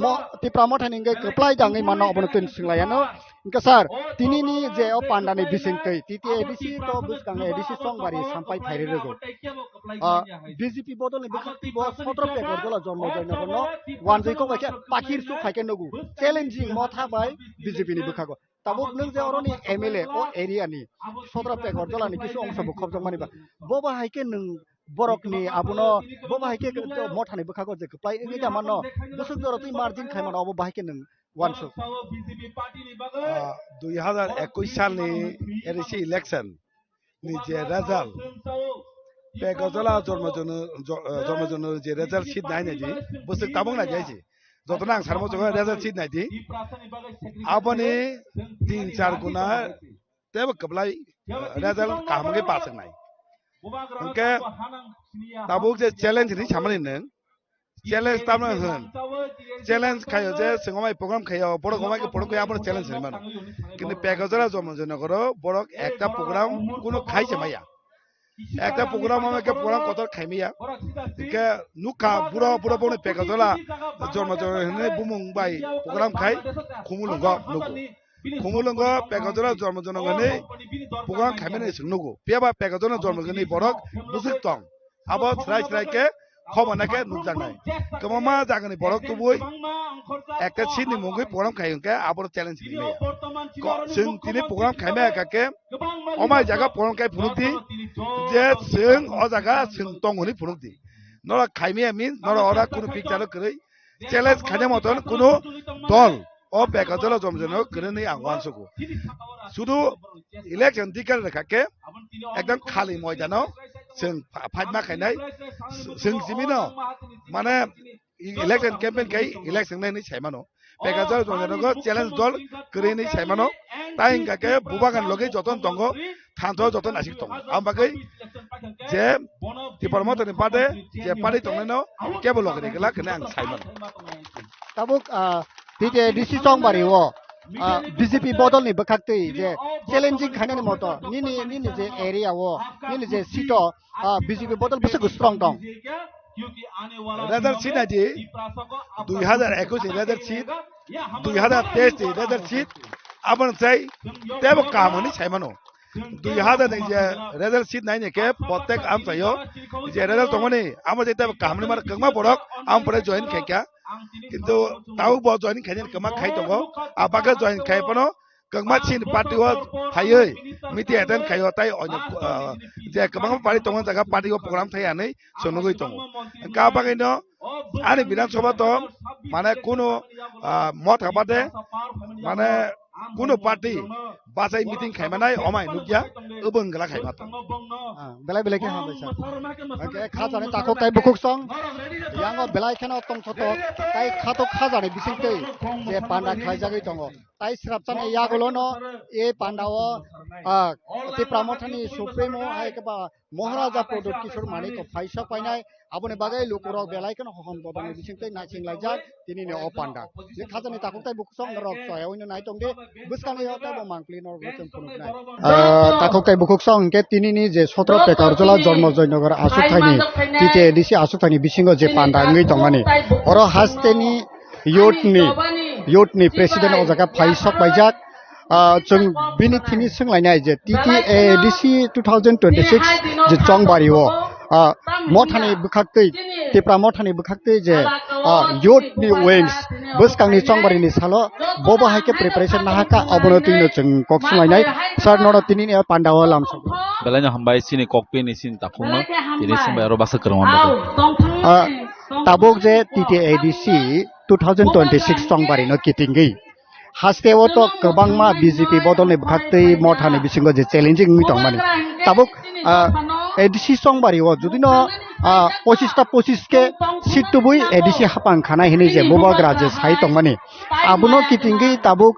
mo Tripura mothani ngai keplai dangai mano abono tin singlayano engke sar tini ni je o pandani bisingtei TTADC to buskang ADC songbari sampai thairi rego BJP bodol ni bukti bo 17 pek orjola jormo joino kono wanjai ko baike pakir su khaike nugu challenging motha bai BJP ni bukhago tabuk nung je oroni MLA o area ni 17 pek orjola ni kisu ongso bu khobjong mani ba boba haike nung borok ni abuno boba haike mothani bukhago je keplai ngi jamano busuk joro tui margin khaimano obo bahaike nung wansu 2021 সালनि ADC election ni je result pegazala জন্মজন যে result শীত নাই নাজি বসে তাবং না যাইছি যতনা আং সারমো জগা রেজাল্ট শীত নাইদি আপনি 3-4 গুণা তেব কবলাই রেজাল্ট কামগে পাসং নাই ওকে তাবুক যে চ্যালেঞ্জ নি সামনে নং চ্যালেঞ্জ তামনা হন চ্যালেঞ্জ খায় যে সঙ্গমাই প্রোগ্রাম খায় বড় গমাই বড় কই আপন চ্যালেঞ্জ নি মান কিন্তু পেগাজরা জন্মজন করো বড় একটা প্রোগ্রাম কোনো খাইছে মাইয়া একটা প্রোগ্রাম আমাকে প্রোগ্রাম কত খাইমিয়া কে নুকা বুড়া বুড়া বনে পেগাজলা জন্মজন হনে বুমুং বাই প্রোগ্রাম খাই খুমুলঙ্গ নুগো খুমুলঙ্গ পেগাজলা জন্মজন গনে প্রোগ্রাম খাইমেনে সঙ্গো পেবা পেগাজলা জন্মজনি বড় বুসিক তং আবা স্রাই স্রাইকে খবনাকে নুজানাই কমমা জাগনি বড় তুবুই একটা সিনি মুগি প্রোগ্রাম খাইকে আবার চ্যালেঞ্জ নিলে जों তিনি প্রোগ্রাম খাইমে কাকে অমাই জায়গা প্রোগ্রাম খাই ফুনুতি যে जों অ জায়গা जों তংহনি ফুনুতি নরা খাইমে মিন নরা ওরা কোনো পিকচার করে চ্যালেঞ্জ খাইনে মতন কোনো দল ও পেকাজলা জমজনো করে নেই আহ্বানসকো শুধু ইলেকশন দিকার কাকে একদম খালি ময়দানাও जों फाइट माखायनाय जों जिमिनो माने इलेक्शन कैंपेन खाय इलेक्शन नायनि साइमानो पेगाजल जंजनगो चैलेंज दल करिनि साइमानो ताइं काके बुबागान लगे जतन दंगो थांथो जतन आसिक दं आमबागै जे डिपार्टमेन्टनि पाटे जे पार्टी दंनो केबल लगे गला कने आं साइमानो tabuk TTADC songbari wo BJP bodol ni bakakti je challenging khane ni moto nini je area wo nini je sito BJP bodol busuk strong dong result শীত আজি 2021 রেজাল্ট শীত 2023 রেজাল্ট শীত আপন চাই তেব কামনি সাইমানো 2000 যে রেজাল্ট শীত নাই নেকে প্রত্যেক আম চাইও যে রেজাল্ট তমনি আমার যে তেব কামনি মার কংমা বড়ক আম পরে জয়েন খাইকা কিন্তু তাও ব জয়েন খাইনি কমা খাই দঙ্গ আবাকে জয়েন খাইপনো কংমা চিন পার্টি ও থাইयै মিটি এটেন খাইও তাই অন্য যে কমাং পার্টি দঙ্গ জায়গা পার্টি ও প্রোগ্রাম থাইয়াनै সনগৈ দঙ্গ কাবাগैनो आनि বিধানসভা তো মানে কোনো মত হাবাতে মানে কোনো পার্টি बाजाय मिटिं खायमानाय अमाय नुगिया ओबों गला खायमाता belai belai ke ha bisa oke khajane takok tai bukuk song yango belai kheno tong thotok tai khatok khajane bisingte je panda khaijagoi tongo tai srapchane yagolo no e pandao ti pramothani supremo aikaba maharaja product kishor mani ko phaisa painai abone bagai lukurok belai kheno hohom bodone bisingte naching laijak tini ne o panda je khajane takok tai bukuk song rok soya oino nai tongde buskane yo ta bo mangpli nor rotem punuk nai takok tai bukuk song ke tini ni je 17 পেকারজলা জন্মজয়নগর আসুকথাইনি টিতে ADC আসুকথাইনি বিসিঙ্গ যে পান্ডা ngei tongmani oro hasteni youthni president o jaga phaisok baijak जों बिनि थिनि सोंलायनाय जे टिटि ADC 2026 जे चंबारिओ मथानि बुखाक्तै तिप्रा मथानि बुखाक्तै जे youthनि wings बसकांनि चंबारिनि सालो बबो हाइके preparation नाहाका अबनतिनो जों कक्सुलायनाय sir नरो तिनि पान्डाव लामसो belanya hambai sini kokpe ni sin takungno ini sampai aro basa kerong tabok je TT ADC 2026 चंबारि no kitingi hastewo to kobangma BJP bodolni bhaktei mothani bisingo je challenging mi tongmani tabok ADC चंबारिओ जुदिनो 25 के seat टुबुई ADC हापां खाना हिनि जे मोबाग्रा जे साइ तंगमानि आबुनो किटिंगि ताबुक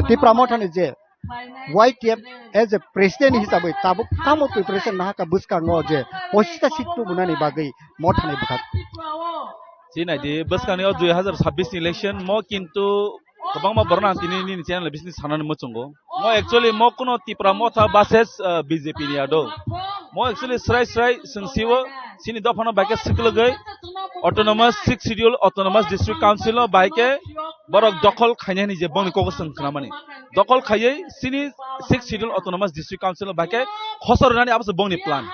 तिप्रा मथानि जे YTF as a president hisabai tabuk tamo preparation nahaka buskango je 25 seat टुबुनानि बागै मथानि बखात sini di buskani 2026 election mo kintu kabang borna tini ni channel business sanan mo chungo mo actually mo kuno tipra motha bases BJP ni ado mo actually srai singsiwo sini dofano baike siklogai autonomous 6 schedule autonomous district council baike borok dokol khaine ni je boni koko sing khamani dokol khayei sini 6 schedule autonomous district council baike khosornani abse boni plan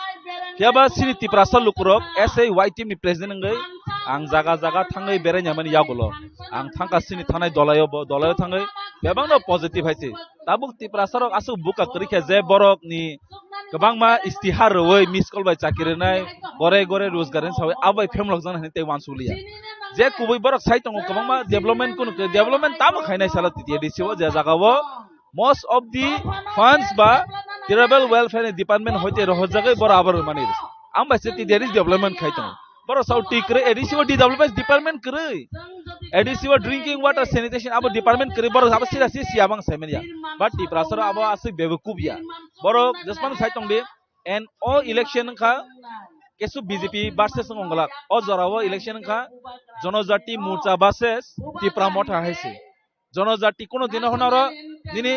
Tiaba sini tipra sal lukurok SA YTM ni president ngai ang jaga thangai berenya mani yagulo ang thangka sini thanai dolayo thangai bebang no positive haisi tabuk tipra sarok asu buka krike je borok ni kabang ma istihar roi miss call bai chakire nai gore rozgar ni sabai abai femlok jana hne te wansulia je kubui borok sai tongo kabang ma development tam khainai sala titi disiwo je jaga wo most of the funds ba tribal welfare department hoite rohojagai barabar mani amba seti there is development khaitong baro sau tikre edisi development department kre edisi drinking water sanitation abo department kre baro aba sira siabang semenia but di prasara abo asu bebekubia baro jasman saitong de and all election kha kesu BJP versus ongalak o jorawo election kha jonojati morcha versus tipra motha haise jonojati kono dino honaro dini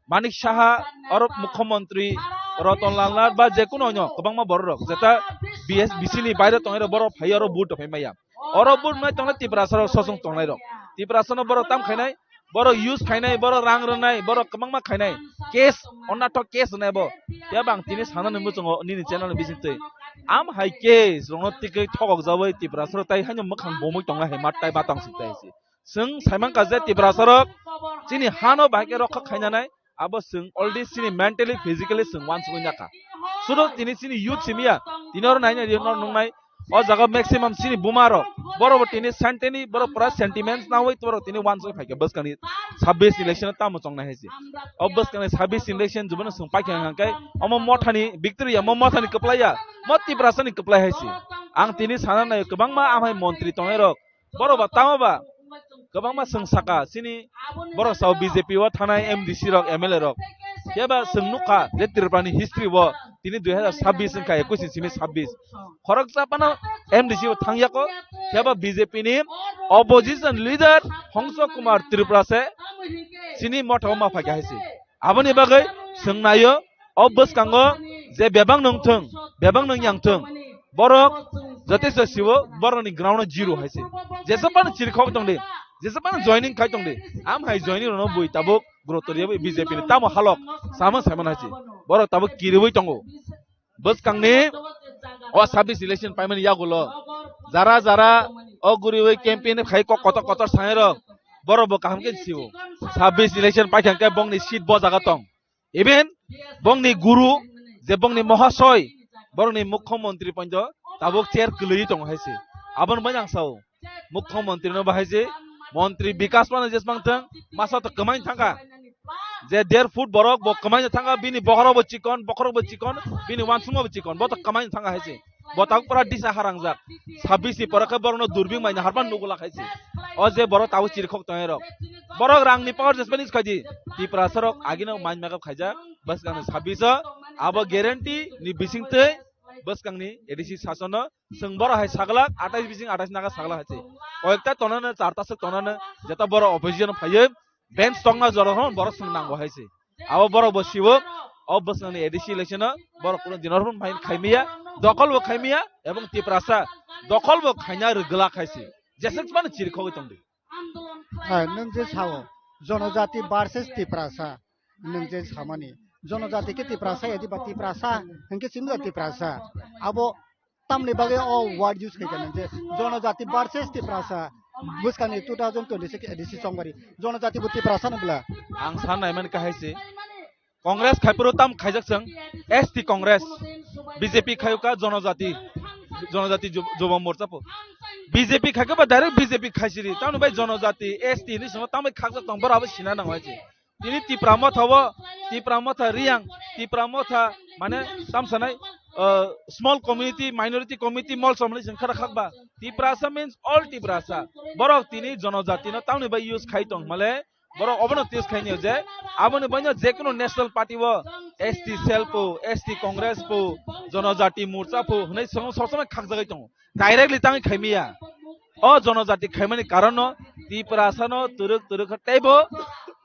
Manik Shaha or Mukhyamantri Ratanlal Nar ba jekuno onyo kabangma borok jeta BSBC ni baire tongira borok phayaro boot phaimaya oro boot mai tongna tiprasaro sosong tongnai rok tiprasano borok tam khainai borok use khainai borok rang renai borok kabangma khainai case onna to case nebo yabang tini sanani muchongo nini channel bisintei am hai case rongo tikai thogok jabai tiprasaro tai hanyo mukhang bomoi tonga he matai batang sitai si sing saimang kaje tiprasaro chini hano bhake rokha khainanai abo sing already sini mentally physically sing once gunyaka sudo tini sini youth simia tinor naina dinor nungnai o jaga maximum sini bumaro borobo tini senteni boro pra sentiments na hoi toro tini once phake bus kani 26 election ta mo chongna hesi o bus kani 26 election jubana sung paikang hangkai omo mothani victory mo mothani keplaya moti prasani keplai hesi ang tini sana na kebang ma amai montri tongerok boroba tamaba kabang ma saka sini borok saw BJP wa thanai MDC rok MLA rok yaba sungnuka je tirpani history wo tini 2026 ka 21 simi 26 khorok chapano MDC wa thangya ko yaba BJP ni opposition leader Hongso Kumar Tripura se sini motho ma phage haisi aboni bagai sungnayo obus kango je bebang nang yangthung borok jatesa siwo boroni ground zero haisi jesapan chirkhok tongde jesapan joining khai tongde am hai joining no bui tabuk grotoriya BJP ni tamo halok sama haisi borok tabuk kiribui tongo bus kangni o 26 election paimani yagulo jara o guriwe campaign khai kotor saero borok bo kaham ke siwo 26 election paikangke bongni seat bo jaga tong even bongni guru je bongni mohasoy boroni mukhyamantri panjo tabuk chair kului tong haisi abon banyang sao mukhyamantri no bahaise মন্ত্রী বিকাশ মানে jesmang tang masa to kemain thangka যে 1.5 foot borok bo kamai thanga bini bokhoro bo chikon bini wansumo bo chikon bo to kamai thanga haise bo tak pura disa harangjak 26 ni poraka borno durbing maina harban nugula khaise o je borok tabu chirkhok tongerok borok rangni power jaspanish khaji tiprasarok agino main makap khaija bas kang 26 abo guarantee ni bisingte bas kang ni edisi sasono söngbora hai saglak 28 bising 28 naga sagla haise koekta tonana charta sek tonana jeta boro opposition phaye bench tongna jorahon boro sungnango haise abo boro bosibo o bas kang ni edisi election boro kuno dinorhon main khaimiya দখল বো খাইমিয়া এবং তিপ্রাসা দখল বো খাইনা রগলা খাইছে জেসেক মানে চিরখগৈ তংদি नों जे सावो जनजाति भार्सेस तिप्रासा नों जे सामानि जनजाति के तिप्रासा यदि बा तिप्रासा हंके सिमगा तिप्रासा अब तमले बागे ओ वर्ड यूज kai kan जे जनजाति भार्सेस तिप्रासा बुसकानि 2026 एडिसी संगबारि जनजाति बु तिप्रासा नबला आं साननाय मान काहायसे कांग्रेस खाइपुरो ताम खाइजकसं एसटी कांग्रेस बीजेपी खायुका जनजाति जुब मोर्चा पो बीजेपी खाइका बा डाइरेक्ट बीजेपी खाइसिरि तानु बाय जनजाति एसटी नि सम तामै खागजा तंबर आबो सिना नांगायसे तिनि तिप्रामो था रियां तिप्रामो था माने ताम सनाय स्मॉल कम्युनिटी माइनॉरिटी कम्युनिटी मॉल समनि संखरा खागबा तिप्रासा मीन्स ऑल तिप्रासा बरक तिनि जनजाति न तानु बाय यूज खाइतंग माले बरक अबनो तेज खाइनियो जे आबनो बनो जे कोनो नेशनल पार्टी वो एसटी सेल पो एसटी कांग्रेस पो जनजाति मोर्चा पो हनै सम सबसमय खागजागै दं डाइरेक्टली ताङै खाइमिया अ जनजाति खाइमानि कारण तिप्रासानो तुरुक टेबो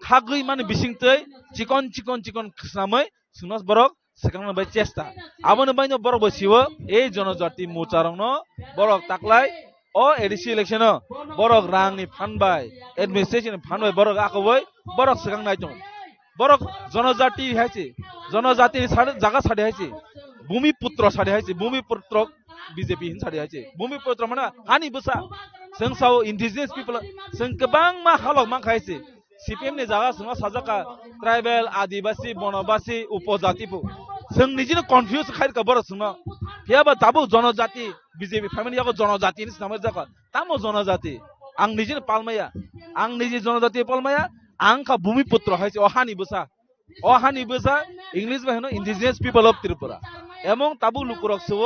खागै माने बिसिंतै चिकन खसामै सुनस बरक सेकांनो बाय चेष्टा आबनो बायनो बरक बसिवो ए जनजाति मोर्चा रंनो बरक ताकलाय o edisi election borok rangni phanbai administration phanbai borok akoboi borok segang nai dong borok जनजाति haise जनजाति jaga sade haise bhumi putra sade haise bhumi putra BJP hin sade haise bhumi putra mana hani busa sengsao indigenous people seng kebang ma halok mang haise CPM ni jaga sunga sajaka tribal adibasi bonobasi upojati pu seng nijino confuse khair ka borok sunga फियाबा Tabo जनजाति BJP family याको जनजाति नि नाम जाका तामो जनजाति आं निजे पालमाया आं निजे जनजाति पालमाया आं का भूमिपुत्र हाइसे अहानि बुसा इंग्लिश में हेनो indigenous people of Tripura among ताबु लुकुरक सो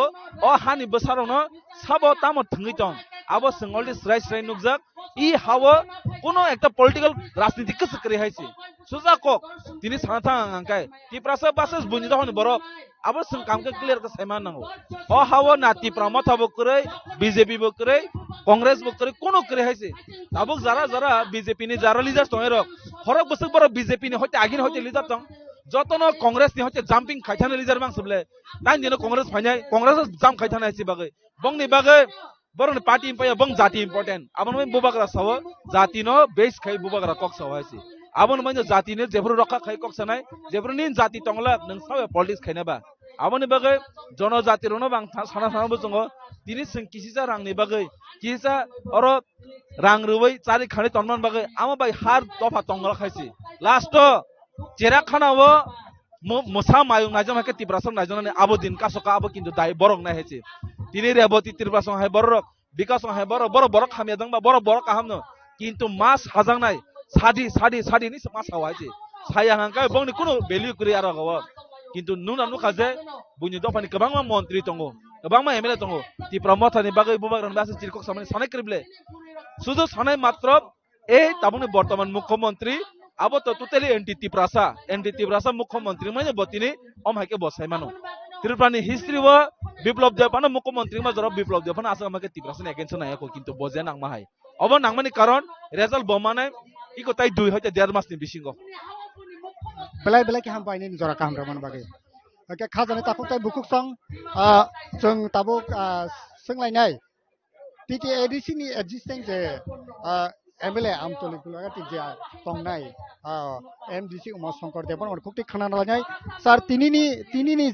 अहानि बुसारनो साबो तामो थंगितं आबो संगलदि स्राय नुकजाक इ हावो कोनो एकटा पॉलिटिकल राजनीतिक सकरि हाइसे सुजाको तिनि साथा आंकाय तिप्रासा बासस बुनि दहन बरक अब जों कामखौ क्लियर का साइमान नांगौ अ हावो नाति प्रमथा बकरै बीजेपी बकरै कांग्रेस बकरै कोनो करे हाइसे ताबुक जारा बीजेपी नि जारा लिजास तंगेर हरक बसक बर बीजेपी नि होते आगिन होते लिजास तंग जतनो कांग्रेस नि होते जाम्पिंग खाइथाने लिजार मां सबले ताइन दिनो कांग्रेस फाइनाय कांग्रेस जाम खाइथाने हाइसे बागै बंगनि बागै बरन पार्टी इम्पया बंग जाति इम्पोर्टेंट आबन मै बुबाग्रा साव जाति नो बेस खाइ बुबाग्रा कक साव हाइसे आबन मै जाति ने जेब्रु रखा खाइ कक सनाय जेब्रु नि जाति तंगला नों साव पॉलिटिक्स खाइनाबा आबोनि बागै जनजाति रनो बां साना बुजंगो दिनि जों किसिजा रांनि बागै किसा अर रां रुबै चारि खानि तनमान बागै आमा बाय हार दफा तंगला खाइसि लास्ट जेरा खानावो मोसा मायुं नाजम हाके तिब्रासम नाजनाने आबो दिन कासका आबो किन्तु दाय बरक नाय हेचे दिनि रेबती तिब्रासम हाय बरक बिकासम हाय बरक खामिया दंबा बरक काहामनो किन्तु मास हाजांनाय सादि नि मास हावायचे साया हांका बंनि कुनु भेल्यु करि आरो गव किन्तु नुना नुखाजे बुनि दफानि गोबां मन्त्रि दंगो गोबां एमएलए दंगो ति प्रमथानि बागै बुबाग्रानि बासि चिरखक सामने सानाय करिबले सुदु सानाय मात्र ए ताबुनि बर्तमान मुख्यमंत्री आबो तो टोटली एंटी तिप्रासा मुख्यमंत्री माने बतिनि अम हाके बसाय मानो त्रिपुरानि हिस्ट्री व विप्लव देवपाना मुख्यमंत्री मा जरा विप्लव देवपाना आसा माके तिप्रासानि एगेन्स्ट नायको किन्तु बजे नांगमा हाय अब नांगमानि कारण रिजल्ट बमानाय इको ताइ दुइ होते 1.5 मासनि बिसिंगो बेलाय के हम बायनि जरा काम रमन बागे ओके खाजाने ताखौ ताइ बुकुक सं जों ताबो सोंलायनाय टिटी एडिसी नि एक्जिस्टिंग जे एमएलए आमतली गुलागा टिजे तंनाय एमडीसी उमा शंकर देवन और खुक्ति खाना लानाय सर तिनिनि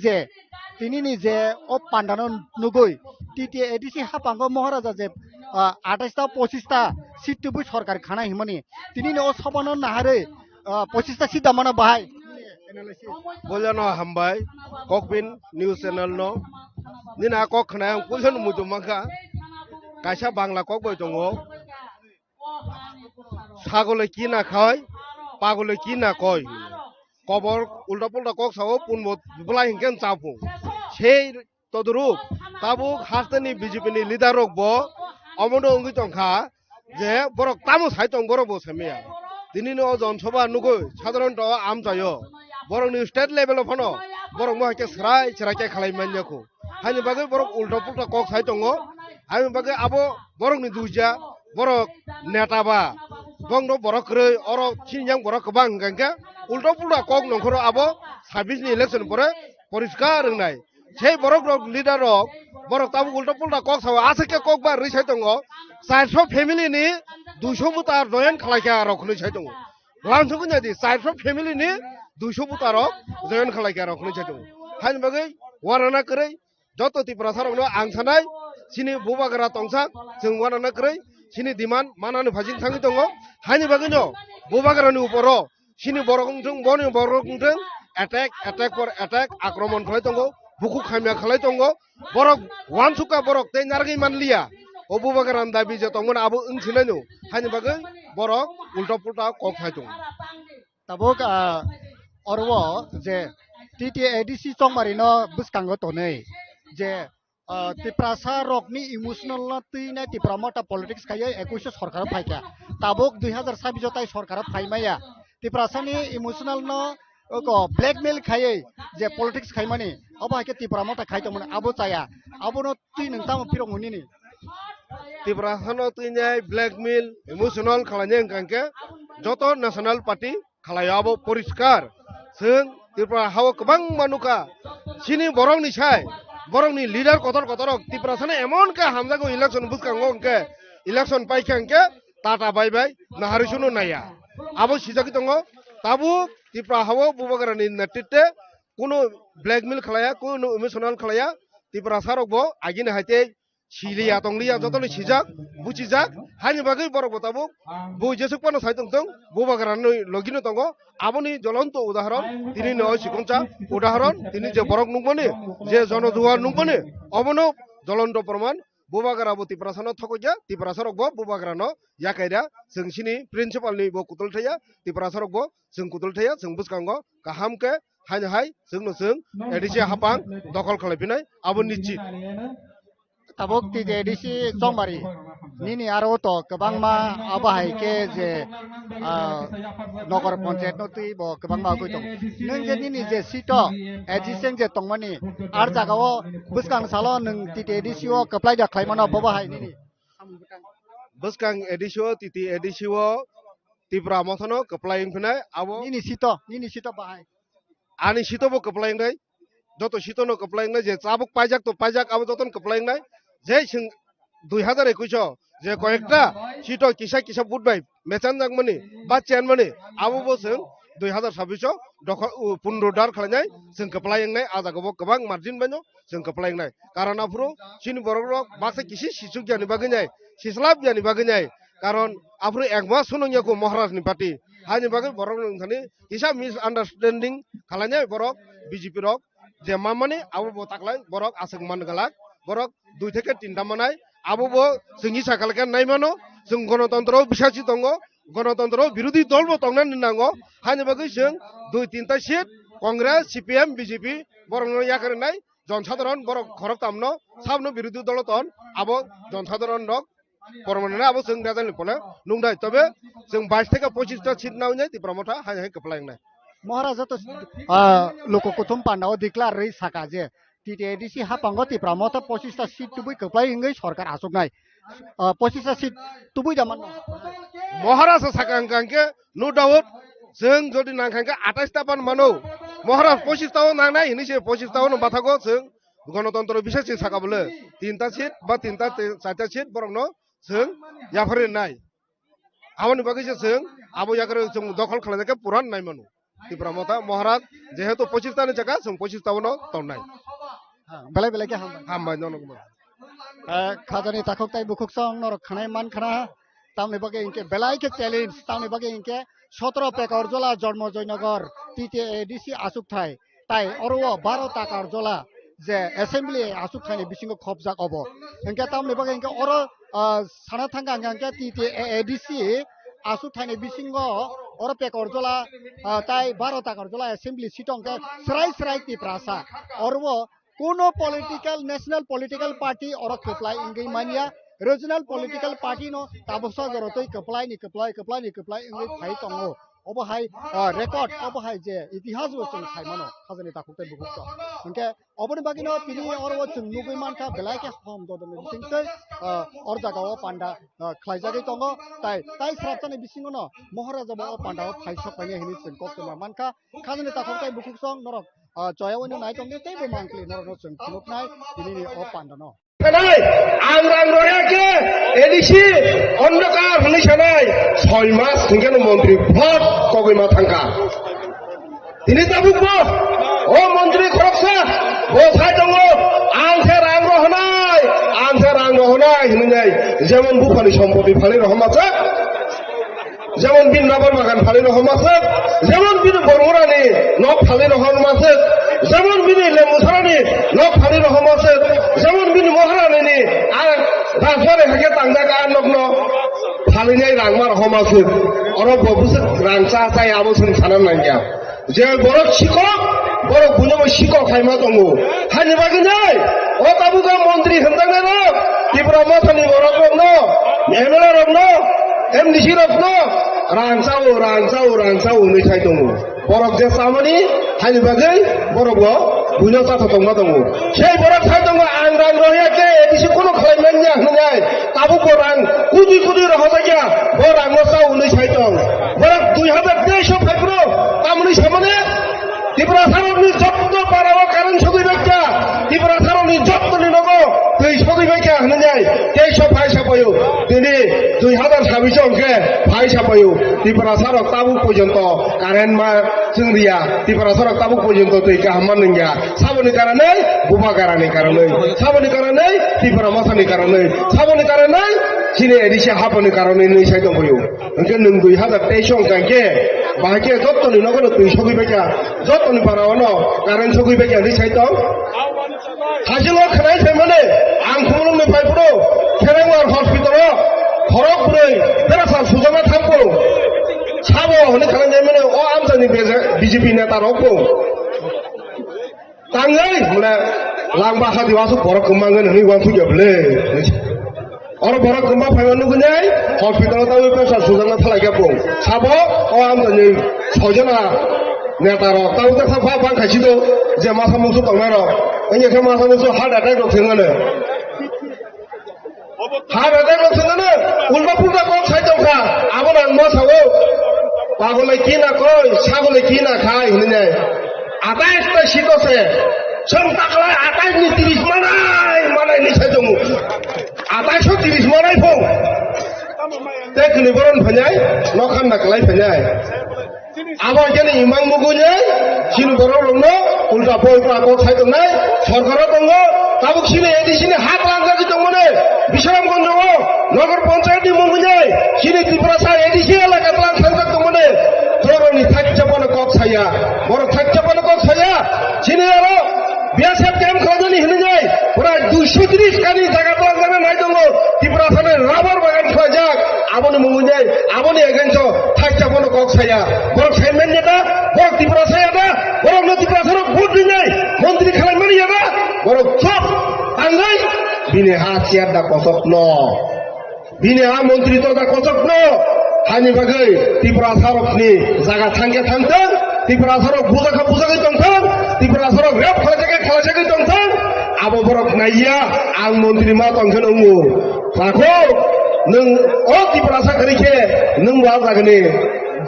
जे ओ पांडानो नुगै टिटी एडिसी हापांगो महाराजा जे 28 ता 25 ता सिटबु सरकार खाना हिमनि तिनिनि ओ सबनो नाहारै 25 ता सिदा मानो बाहाय बोलनो हामबाय ककबिन न्यूज चैनल नो निना कक खाना कुलन मुजुमाखा कायसा बांला कक बय दङ सागले की ना खाय पागले की ना कय কবর উল্টা পুল্টা কক সাও পুনমত বুলাই হিংকেন চাপু সেই তদরূপ তাবুক হাস্তানি বিজেপিনি লিডার রক ব অমন অঙ্গি টংখা যে বরক তামু সাইতং বড় বো সেমিয়া দিনিনো জনসভা নুগৈ সাধারণত আম যাयो বরকনি স্টেট লেভেল ফনো বরক মহাকে সেরাইকে খালাইমাन्याखौ हानि बागै बरक उल्टा पुल्टा कक साइ दङ हानि बागै आबो बरकनि दुजा बरक नेताबा बंद बरक रै अर खिनजां बरक गोबां गांके उल्टा पुल्टा कक नखरो आबो 26 नि इलेक्शन परे परिष्कार रोंनाय সেই बरक रक लिडार रक बरक ताबो उल्टा पुल्टा कक साव आसेके कक बा रै साइ दङ 400 फेमिलि नि 200 बुटार जयन खालायका रखनि साइ दङ लांसुगु नादि 400 फेमिलि नि 200 बुटार जयन खालायका रखनि साइ दङ हानि बागै वाराना करै যত ত্রিপুরা সারংনো आं सानाय सिनि बुबागरा तंसा जों वानाना करै सिनि डिमान्ड मानानो भाजिन थाङि दङ हानि बागैनो बुबागरानि उपरो सिनि बरगंजों बनि बरगंजों अटैक पर अटैक आक्रमण खालाय दङ बुखु खामिया खालाय दङ बरक वानसुका बरक ते नारगै मानलिया ओ बुबागरान दाबि जे तंमोन आबो ओंसिनायनो हानि बागै बरक उल्टा पुल्टा कक थाय दङ ताबुक अरवो जे टीटीएडीसी चंमारिनो बुसकांगो तनै जे ত্রিপুরা রকনি ইমোশনাল না তুইনা ত্রিপুরা মটা পলিটিক্স খাইয়ে 21 সরকার ফাইকা তাবুক 2026 তাই সরকার ফাইমায়া ত্রিপুরাসানি ইমোশনাল ন ব্ল্যাকমেল খাইয়ে যে পলিটিক্স খাইমানি অবাকে ত্রিপুরা মটা খাইতমন আবো চায়া আবনো তুই নংতাম ফিরংনি ত্রিপুরা হানো তুইনাই ব্ল্যাকমেল ইমোশনাল খালানে কাंके যত ন্যাশনাল পার্টি খালায়াবো পরিষ্কার जों ত্রিপুরা হাও गोबां मानुका सिनि बरंनि साय बरंनि लिडार कतर कतरक ত্রিপুরা साने एमन का हामजागो इलेक्शन बुसकांगो अंके इलेक्शन पाइके अंके टाटा बाय बाय नाहारिसुनो नाया आबो सिजाकि दङ ताबु ত্রিপুরা हावो बुबागरानि नेतृत्वे कोनो ब्लैकमेल खालाया कोनो इमोशनल खालाया ত্রিপুরা सारकबो आगिने हाइते सिलिया तंलिया जतनि सिजाक बुचिजाक हानि बागै बरक बताबो बो जेसुकपानो साइतंग बुबागरानि लगिनो दङ आबोनि ज्वलंत उदाहरण তিনি নয় সিকঞ্চা উদাহরণ তিনি যে বরক নুংবনি যে জনজুয়ার নুংবনি অবনো জ্বলন্ত প্রমাণ बुबागराबो ত্রিপুরা सानो थकइया ত্রিপুরা सरकबो बुबागरानो याकाइदा जोंसिनि प्रिन्सिपालनि बो कुतलथाया ত্রিপুরা सरकबो जों कुतलथाया जों बुसकांगो गाहामके हाय जोंनो जों एडिसि हापां दखल खालायफिनाय आबो निश्चित ताबुक टीटीएडीसी चंमारि निनि आरो तो गोबांमा आबाहायके जे नगर पंचायत नतुइ बो गोबांमा गय दं नों जे निनि जे सीट एजिसें जे तंमानि आर जागाव बुसकां सालो नों टीटीएडीसी ओ कप्लायदा खायमानो बबाहाय निनि बुसकां एडिसि टीटीएडीसी ओ ত্রিপুরা मथनो कप्लायिं फिनाय आबो निनि सीट बाहाय आनि सीटबो कप्लायिंनाय যত सीटनो कप्लायिंनाय जे चाबुक पाइजाक तो पाइजाक आबो जतन कप्लायिंनाय जे 2021 जे कयेकटा सीट किसा बुटबाय मेचान जागमनि बा चेनमनि आबो जों 2026 दखल पुनरुद्धार खालायनाय जों कप्लायिंनाय आजागबो गोबां मार्जिन बायनो जों कप्लायिंनाय कारण आफुरो सिनि बरक बासे किसी सिसु गियानि बागैनाय सिस्लाब गियानि बागैनाय कारण आफुरो एकमा सुनंगियाखौ महाराजनि पार्टी हानि बागै बरक नोंथानि किसा मिस आन्डारस्टेन्डिं खालायनाय बरक बीजेपी रक जे मामानि आबो ताकलाय बरक आसक मान गलाक बरक 2 থেকে 3টা मानाय आबो जोंनि साकालके नायमानो जों गणतन्त्र बिसासि दङ गणतन्त्र बिरोधी दलबो दंनानै नांगौ हानि बागै जों 2-3টা सीट कांग्रेस सीपीएम बीजेपी बरनो याकरनाय जनसाधारण बरक खरक तामनो साबनो बिरोधी दल तन आबो जनसाधारण रक परमानेंट आबो जों दाजानि पले नुंदाय तबे जों 22 থেকে 25টা सीट नावने ত্রিপুরা मथा हाय कप्लायनाय महाराजा तो लोको कुथुम पांडाव डिक्लार रही सका जे टीटीएडीसी हापांगो ত্রিপুরা मथा 25টা सीट तुबुई कप्लायिंगै सरकार आसुकनाय 25টা सीट तुबुई जामान महाराजा साकांके नो डाउट जों जदि नांखांके 28टा पान मानो महाराज 25टाव नांनाय हिनिसे 25टाव बाथागो जों गणतन्त्र बिसासि साकाबले 3টা सीट बा 3টা 4টা सीट बरंनो जों याफारिनाय आबोनि बागैसो जों आबो याकरे जों दखल खालायनायके पुरान नायमानो ত্রিপুরা मथा महाराज जेहेतु 25टानि जागा जों 25टावनो तंनाय बेलाय बेलाय के हामबाय नंगौ खाजानि ताखुकताय बुखुकसं नरक खानाय मान खाना तामनि बागे इनके बेलाय के चैलेंज तामनि बागे इनके 17 पेकर जला जन्म जयनगर टीटीएडीसी आसुकथाय ताई अरो 12 टाकार जला जे असेंबली आसुकथायनि बिसिंग खबजाक अबो इनके तामनि बागे इनके अरो साना थांगा इनके TTADC आसुकथायनि बिसिंग or pe korjola tai 12 ta korjola assembly sitong ke serai ti prasa orwo kono political national political party or keplai ingai mania regional political party no tabosa jorotoi keplai ingai phai tongo obohai record obohai je itihas bo chung khaimano khajani takukte bukukto unke oboni bagino tini orwo chung nugui manka belaike hom do dome singse or jagao panda khlaijagi tongo tai sraptani bisingo no moharaja bo panda phai sokpani hini chung kokte manka khajani takukte bukuksong norok joyawoni nai tongne tei bo mangkli norok chung khuluknai tini o panda no आंग्रां रयाके ADC अन्धकार हनै सानाय 6 मास थंगेन मन्त्री भट कगैमा थांका तिनि ताबुकबो ओ मन्त्री खरकसा ओ थाय दङ आंसे रां रहनाय होननाय जेमन बुफानि सम्पत्ति फालि रहमासे जेमन बिन नाबर बागान फालि रहमासे जेमन बिन बरमुरानि नक फालि रहमासे जेमन बिन लेमुसारानि नक फालि रहमासे जेमन बिन महारानिनि राजवारि हाके तांजाका नकनो फालिनाय रांमा रहमासे अर बबुसे रांसा जाय आबोसन सानान नांगिया जे बरक शिखक बरक बुनबो शिखक खायमा दङ हानि बागिनाय ओ ताबुका मन्त्री होनदांनाय र त्रिपुरा माथानि बरक रंनो एमएलए रंनो एमडीसी रंनो रांसाव नै थाय दङ बरक जे सामनि हानि बागै बरकबो बुनो जाथा दंमा दङ সেই बरक थाय दङ आं रां रहियाके एडिसी कोनो खालायमानिया होननाय ताबुको रां कुदि रहजागिया ब रांनो साव नै थाय दं बरक 2023 फाइब्रो तामनि सामने त्रिपुरा सारनि जत्त पाराव कारेन सगैबायका त्रिपुरा सारनि जत्तनि नगो दै सगैबायका होननाय 23 फाइ सापयो दिनै 2026 अंके फाइ सापयो त्रिपुरा सारक ताबुक पर्यन्त कारेन मा जोंरिया त्रिपुरा सारक ताबुक पर्यन्त दै गाहामान नंगिया साबनि कारणे बुबा गारानि कारणे साबनि कारणे त्रिपुरा माथानि कारणे साबनि कारणे सिने एडिसी हाबनि कारणे नै साइ दंफयो अंके नों 2023 अंके बाहाके जत्तनि नगो दै सगैबायका जत्तनि पारावनो कारेन सगैबायका नै साइ दं हाजिलो खनाय साइमाने आं खुलुमनि फाइब्रो खेरेंवार हस्पिटाल खरक ब्रै बेरासा सुजाना थांपो साबो होनो खालामनाय माने अ आमजानि बिजेपि नेता रखौ ताङै माने लांबा हादिवासो बरक गमांगोन होनै वान फुगेबले और बरक गमा फाइमानो गुनाय हस्पिटाल तावे बेरासा सुजाना थालायगा बुं साबो अ आमजानि सजना नेता रक तावे थाफा बांखासिदो जे माथा मुसु दंनाय रक अन्यखे माथा मुसु हार्ट अटैक रथेङानो हाबादे रथेङानो उल्टा पुल्टा कम साइ दंखा आबो आं मा सावो पागले की ना कय सागले की ना खाय होननाय 28 ता सीट আছে जों ताकलाय 28 नि 30 मानाय नि साइ दङ 28 30 मानाय फं ते खनि बरन फैनाय न खान्ना कलाय फैनाय आबो जेने इमां मुगुने सिन बर रंनो उल्टा पुल्टा कम साइ दंनाय सरकार दङ ताबुक सिने एडिसिनि हात लांगाजि दंमोने बिश्रामगंज नगर पंचायत मुंगुनाय सिने त्रिपुरा सा एडिसी एलाका तलां थांजाक दंमोने थरनि थाच्चापन कक साया बर थाच्चापन कक साया सिने आरो बिएसएफ कैम्प खालामनानै होननाय पुरा 230 कानि जायगा तलांजाना नाय दङ त्रिपुरा साने राबर बागान खालामजाक आबोनि मुंगुनाय आबोनि एगेन्स्ट थाच्चापन कक साया बर साइमेन नेता बर त्रिपुरा साया दा बर त्रिपुरा सानो भोट दिनाय मन्त्री खालामनानै यादा बर सब ताङै बिनि हासियार दा कसकन बिनि हा मन्त्री तो दा कसकन हानि बागै त्रिपुरा सारकनि जागा थांगे थांथों त्रिपुरा सारक बुजाखै दंथों त्रिपुरा सारक रेप खालामजाखै दंथों आबो बरक नायिया आं मन्त्री मा दंखोन उमु राखौ नों अ त्रिपुरा साखरिखे नों वा जागोनि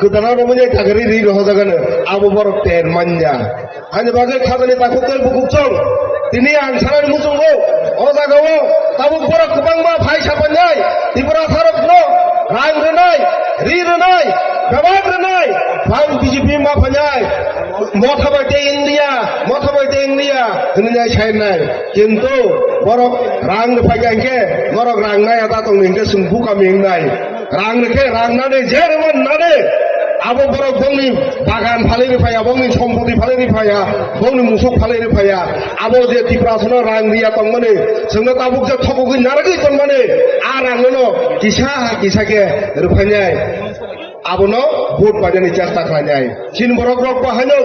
गोदाना रमने थागरि रि रह जागोन आबो बरक तेर मान्या हानि बागै खाजानि ताखुकै बुकुचं दिनै आं सारानि मुसुंगो अ जागाव ताबुक बरक गोबांबा फाइ सापनाय त्रिपुरा सारकनो रां रोनाय रि रोनाय बेबाद रोनाय भां बिजेपि मा फैनाय मथाबायते इंडिया होननाय साइनाय किन्तु बरक रां फाइगांके बरक रां नाया दा दं निंगे सुंबु कामिंनाय रां नखे रां नाने जेरमन नाने आबो बरक बंनि बागान फालिनि फाया बंनि सम्पत्ति फालिनि फाया बंनि मुसुक फालिनि फाया आबो जे त्रिपुरा सना रां रिया तंमाने जोंना Tabuk J थबगै नारगै तंमाने uh रांनो किसाके रुफायनाय abono vote pajani chesta khalai chin borok rok bahaino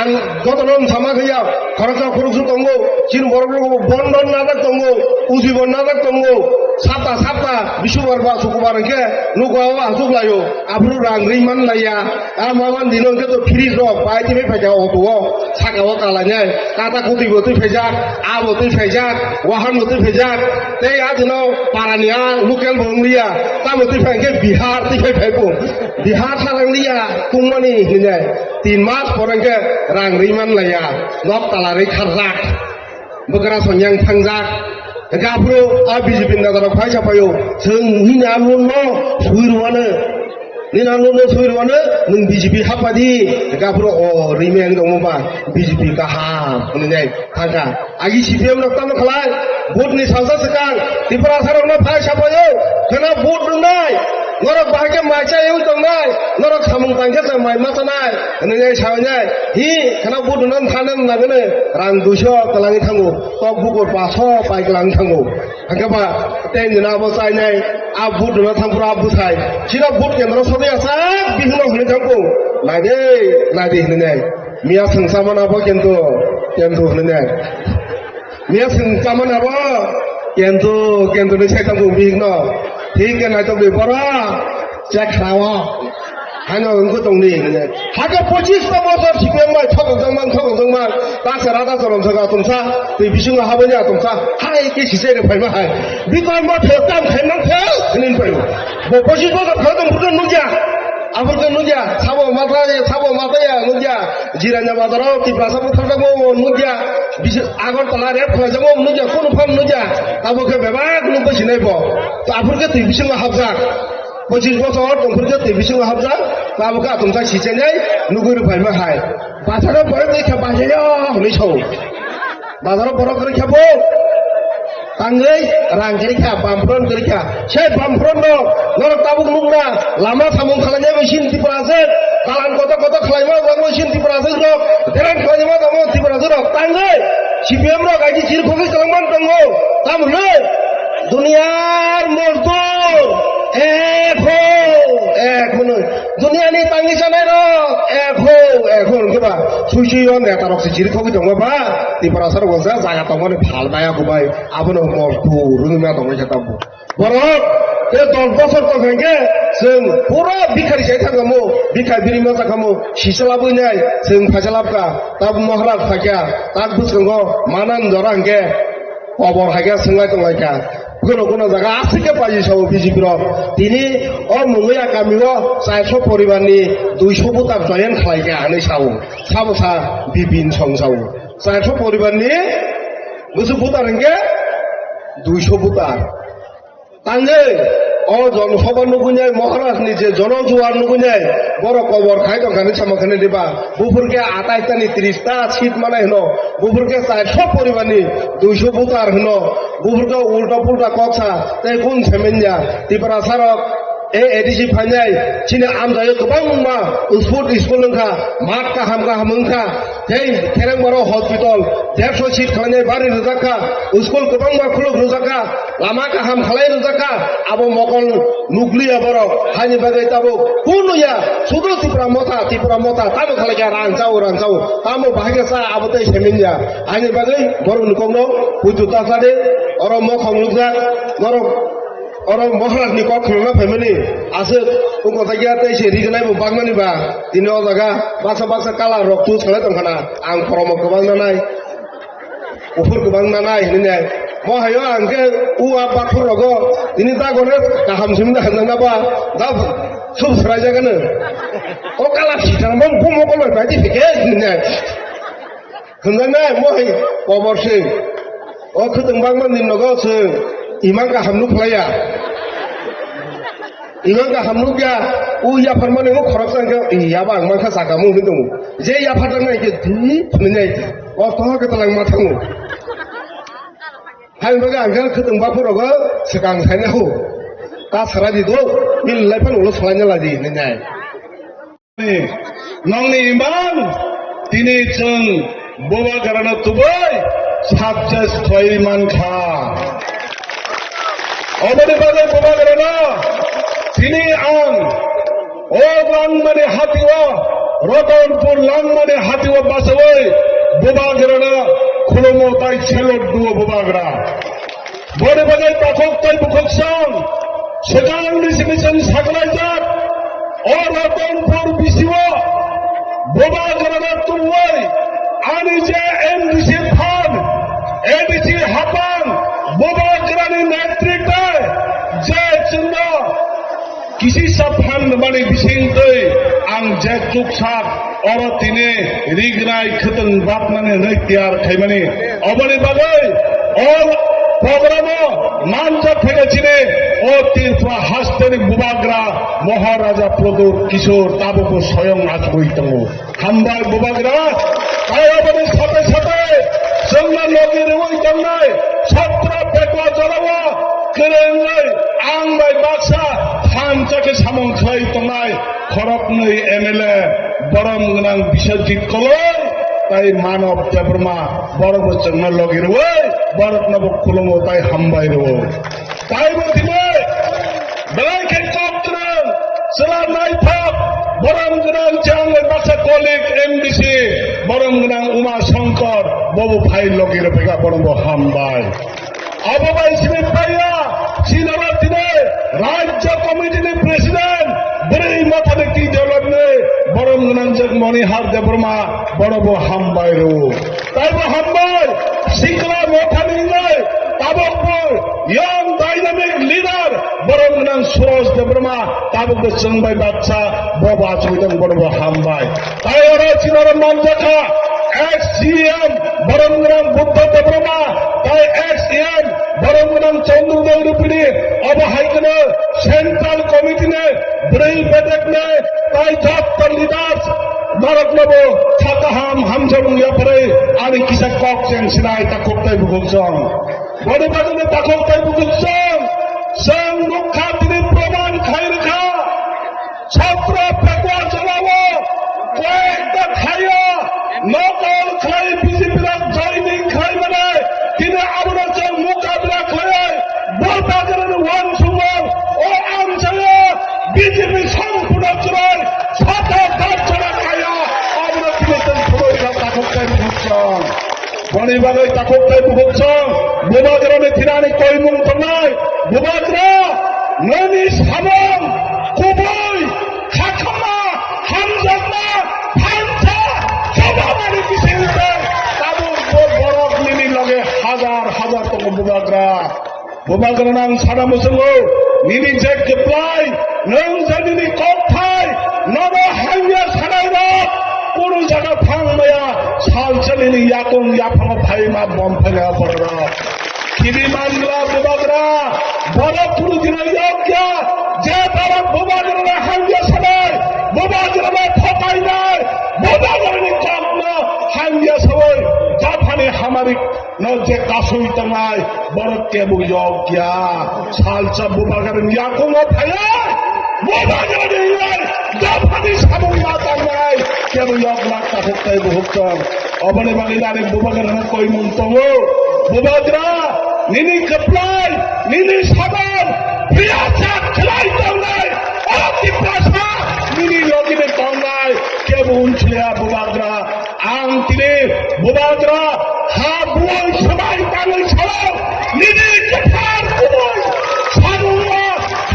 ang jotonon samakhiya khoroksa khuruksu tongo chin borok rok bondon nadak tongo ujibon nadak tongo sabta bisubar ba sukubar ke nukawa asuklayo abru rang riman laya amawan dinon ke to free rok pai ti phaja otuo sakawa kalanya kata kuti botu phaja abotu phaja wahan botu phaja te adino parania local bonglia tamotu phangke bihar ti phaipo bihar saranglia tungmani hine 3 mas porangke rang riman laya nok talari kharrak begara sonyang thangjak Gabro BJP nagara phaicha payo जों निनालुनो सुइरुवानो नों BJP हापादि गाब्रो अ remain दङबा BJP गाहाम होननाय थांगा आगि CPM नक्ताम खलाय भोटनि सानसा सकां Tripura सारावनो phaicha payo खोना vote दंनाय नरक बाहागे माइचा एउ दंनाय नरक सामुं तांगे जों माइ माथानाय होननाय सावनाय हि खोना भोट दंनान थानों लागोनो रां 200 कलाङि थांगो तक बुगर 500 पाइकलाङि थांगो हांगाबा तेन नाबो साइनाय आ भोट दंना थांपुरा बुसाय सिना भोट केन्द्र सदया सा बिहुनो होनो थांगो नादे होननाय मिया संसामानाबो केन्तु होननाय मिया संसामानाबो केन्तु नि साइतांगो बिहनो ठीक है ना तो बेपरा चेक खावा हानो उनको तंगनी ने हाके 25 बছর CPM माय थगजंमान दासरा दासरमसगा तुमसा बे बिसुङा हाबैया तुमसा हाय के सिसेरे फाइमा हाय बिकय म थेकाम खाइनां थे निन फाइबो 25 बছর खदम बुदन नुजा आबरजों नुजा साबो माथाया नुजा जिराना बाजाराव तिप्रासाबो थांजागो नुजा आगरतला रेप खाजागो नुजा कोन फाम नुजा आबोके बेबाक नुबसिनायबो तो आफुरके तै बिसुङा हाबजा 25 বছর तंफुरके तै बिसुङा हाबजा आबोके तुमसा सिसेनै नुगुर फाइमा हाय बाजाराव बरे देखा बाजाया हनै सौ बाजाराव बरे गरखाबो Tangai rang kerika bampron kerika saya bampron no norok tabuk nungna lama samung kalanya mesin tipe aset kalan kota kelaima bang mesin tipe aset no deran kelaima kamu tipe aset no tangai CPM no gaji ciri koki kelaman tanggo kamu le dunia mordor ek menur dunia ni tangi sana no ek kiba sucion ya tarok si ciri koki tanggo ba tipe aset wasa jaga tanggo ni phal baya kubai abono morku rungma tanggo jatabu borok te 10 বছর তো ভেঙ্গে जों পুরো ভিখারি যাই থাকামো ভিখারি বিরিমা থাকামো সিসলাবই নাই जों ফাজলাবকা তাব মহারাজ থাকিয়া তাক বুসঙ্গ মানান দরাঙ্গে অবর হাগিয়া सोंलाय दंलायका কোনো জায়গা আছে কে পাই সব বিজেপির তিনি মঙ্গয়া গামিও 400 পরিবারনি 200 বুতার জয়েন খাইগা আনে সাবসা বিপিন সংসাও 400 পরিবারনি বুঝু বুতারঙ্গে 200 বুতার তাঙ্গে জনসভা নুগুনায় মহারাজনি যে জনজোয়ার নুগুনায় বড় কবর খাই দোকানে সামাখানে দিবা বুফুরকে 28টানি 30টা সিট মানে হনো বুফুরকে 400 পরিবারনি 200 বুতার হনো বুফুরকে উল্টা পুল্টা কথা তাই কোন সেমেনয়া তিপরা সারক एडिसि फाइनाय चिने आमजायो गोबां मा स्कुल नोंखा मात गाहाम नोंखा जै खेरेंबारो हस्पिटाल 150 सीट खालायनाय बारि रोजाखा स्कुल गोबां मा खुलुक रोजाखा लामा गाहाम खालाय रोजाखा आबो मकल नुक्लिया बरो हानि बागै ताबो कुनुया सुदु तिप्रा मथा ताबो खालायगा रांजाव तामो बाहागेसा आबोते सेमिनया हानि बागै बर नुकंनो बुजुता सादे अरो मखं लुजा बर orang mohras ni kok khulna family ase ungko tagia tai se rignai bo bangmani ba tino jaga basa kala roktu sale tongkhana ang promo gobang nanai ufur gobang nanai hinai mo hayo angke u apa rogo ini ta gore kaham simna hanna ba da sub sraja kana o kala sitang mom bumo ko ba di fike hinai khunna mo hai pobor se o khutang bangman din nogo se iman ka hamnu playa iman ka hamnu ya u ya farmane mo khorok sang ya ba man kha saka mu hindu je ya phatang nai ke di phne o to ke talang ma thangu hai ba ga angel khutang ba phoro ga sekang saina hu ta sara di do bil lai phan ulo salanya la di nai nong ni iman tini chung boba garana tubai sabjas thoi man kha 어머니 받을 뽑아내나 진이 안 ও লাংমানে হাতিওয়া রতনপুর লাংমানে হাতিওয়া বাসওই বুবাগরা খুলমো তাই ছেলট দুও বুবাগরা বড় বাজায় তখন তাই বুকসং সেখান mission সাগলাই যাক ও রতনপুর বিশিও বুবাগরা তুই আনি যে এমডিসি ফান এডিসি হাপান বুবাগরানি নেতৃত্বে যে চিহ্ন किसी सफान माने बिसिंगै आं जे चुकसाक और तिने रिगनाय खतन बात माने नै तैयार खाइमाने अबनि बागै और प्रोग्रामो मानजा फेगेछिने ओ तीर्था हास्तेनि बुबाग्रा महाराजा प्रदूर किशोर ताबुको स्वयं आजबोई तंगो हामबाय बुबाग्रा ताय अबनि साथे साथे जोंना लोगिर ओइ तंनाय छत्रा पेटवा जलावा केरेंगै आं बाय बाक्सा हामचाके सामं खाइ तंनाय खरकनै एमएलए बरम गनां बिश्वजित कलै ताई मानव देब्रमा बरब जोंना लोगिर ओइ बरतनबो खुलमो ताई हामबाय रो ताई बदिने बेलायके कपत्रं सला नायथाब बरम गनां जांग बाक्सा कलिग एमडीसी बरम गनां उमा शंकर बबु भाई लोगिर फेगा बरम हामबाय अबबाय सिमित भाइया सिनारा दिने राज्य कमिटिनि प्रेसिडेंट बरै माथानि की देवलपने बरम गनांजक मणिहार देब्रमा बरबो हामबाय रो ताइबो हामबाय सिकला माथानि नै ताबकबो यंग डायनामिक लीडर बरम गनां सुरज देब्रमा ताबकबो जोंबाय बादशा बबा चुइदं बरबो हामबाय ताइरो सिनारा मानजाखा एक्ससीएम बरम गनां बुद्ध देब्रमा ताइ एक्ससीएम बरम गनां चंद्रदेव रुपिनी अबहायकनो सेंट्रल कमिटी ने ब्रै बेदक ने ताइ जात लीडर्स नरकनबो थाकाहाम हामजों यापरे आनि किसा कक्सें सिनाय ताखोक्ताय बुगुसं बड़े बाजने ताखोक्ताय बुगुसं जों रक्षा दिनै प्रमाण खायरखा छात्र पेकवा चलावो कয়েকটা খাইয়া নকল খাই বিজেপিরা জয়নিং খাই মানে তিনি আমরা যে মোকাবিলা করে বলবাগের ওয়ান সুমন ও আমসালে বিজেপি সম্পূর্ণ চড়াই ছটা দাঁড়া খাইয়া আমরা তিনজন সবাইরা তাকতাই বুঝছন বনিবাগৈ তাকতাই বুঝছন বুবাগেরনে থিরানি কইমুং তনাই বুবাগরা ননি সামং কুবই খাখামা হামজামা ফানসা সবামানি বিসিলতে তাবু বরক নিনি লগে হাজার হাজার তক বুবাগরা নাং সারা মুসঙ্গো নিনি যে কেপ্লাই নং জানিনি কথাই নব হাইয়া সারাইরা কোন জায়গা ফাংমায়া সালচলিনি ইয়াকং ইয়াফাং ফাইমা বম ফেলা পড়রা কিবি মানলা বুবাগরা বড় পুরু দিন ইয়োগ্যা যে তারা বুবাগরা হাইয়া সারাই বুবাগরা ঠকাই নাই বুবাগরানি কম হাইয়া সবাই জাফানি হামারি न जे कासुई तंगाय बरत के बु योग्या सालचा बुबागर याको न फाया बुबागर निलाय जाफानी साबु मातांगाय के बु योगला कासुई बुहुक्तम अबने बागिदारे बुबागर न कोई मुंतंगो बुबागरा निनी कपलाई निनी साबान प्रियाचा खलाई तंगाय अति प्रश्न निनी लोगिने तंगाय के बु उनछलिया बुबागरा आं तिने बुबागरा हा बुआई सबाई तांगै छाव निनि कथार बुआई साबुआ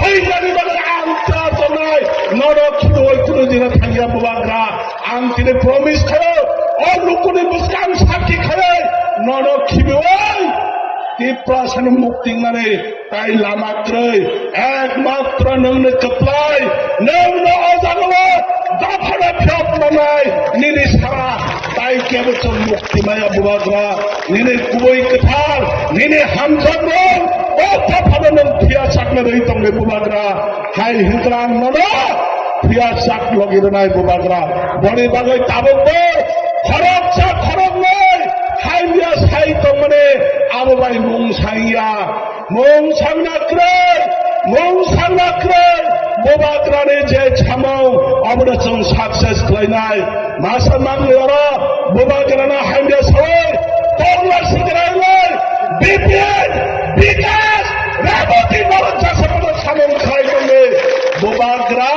हैजानि बागै आंता तनाय नरक खिदोय कुनो दिना थांगिया बुबाग्रा आं तिने प्रमिस खायो और लुकुनि बुस्कान साखि खायो नरक खिबोय तिप्रासन मुक्ति माने ताई लामात्रै एकमात्र नोंनो कप्लाय नोंनो अजागो दाफाना फ्याप मानाय निनि सारा ताई केबो चों मुक्ति माया बुबाग्रा निनि कुबोय कथार निनि हामजागो ओ दाफाना नों फिया साकना रही तंगे बुबाग्रा हाय हिंद्रां ननो फिया साक लगिरनाय बुबाग्रा बड़े बागै ताबो खरक सा खरक नय हाय मिया साई तंगने आबोबाय मुं सांनाख्रै बुबाग्रानि जे छामौ अबनो जों साक्सेस खालायनाय मासा मांगलियारा बुबाग्राना हाइमिया सवै तंला सिगरायलै बिपिएन विकास राबति नरक जासपनो सामं खालायलै बुबाग्रा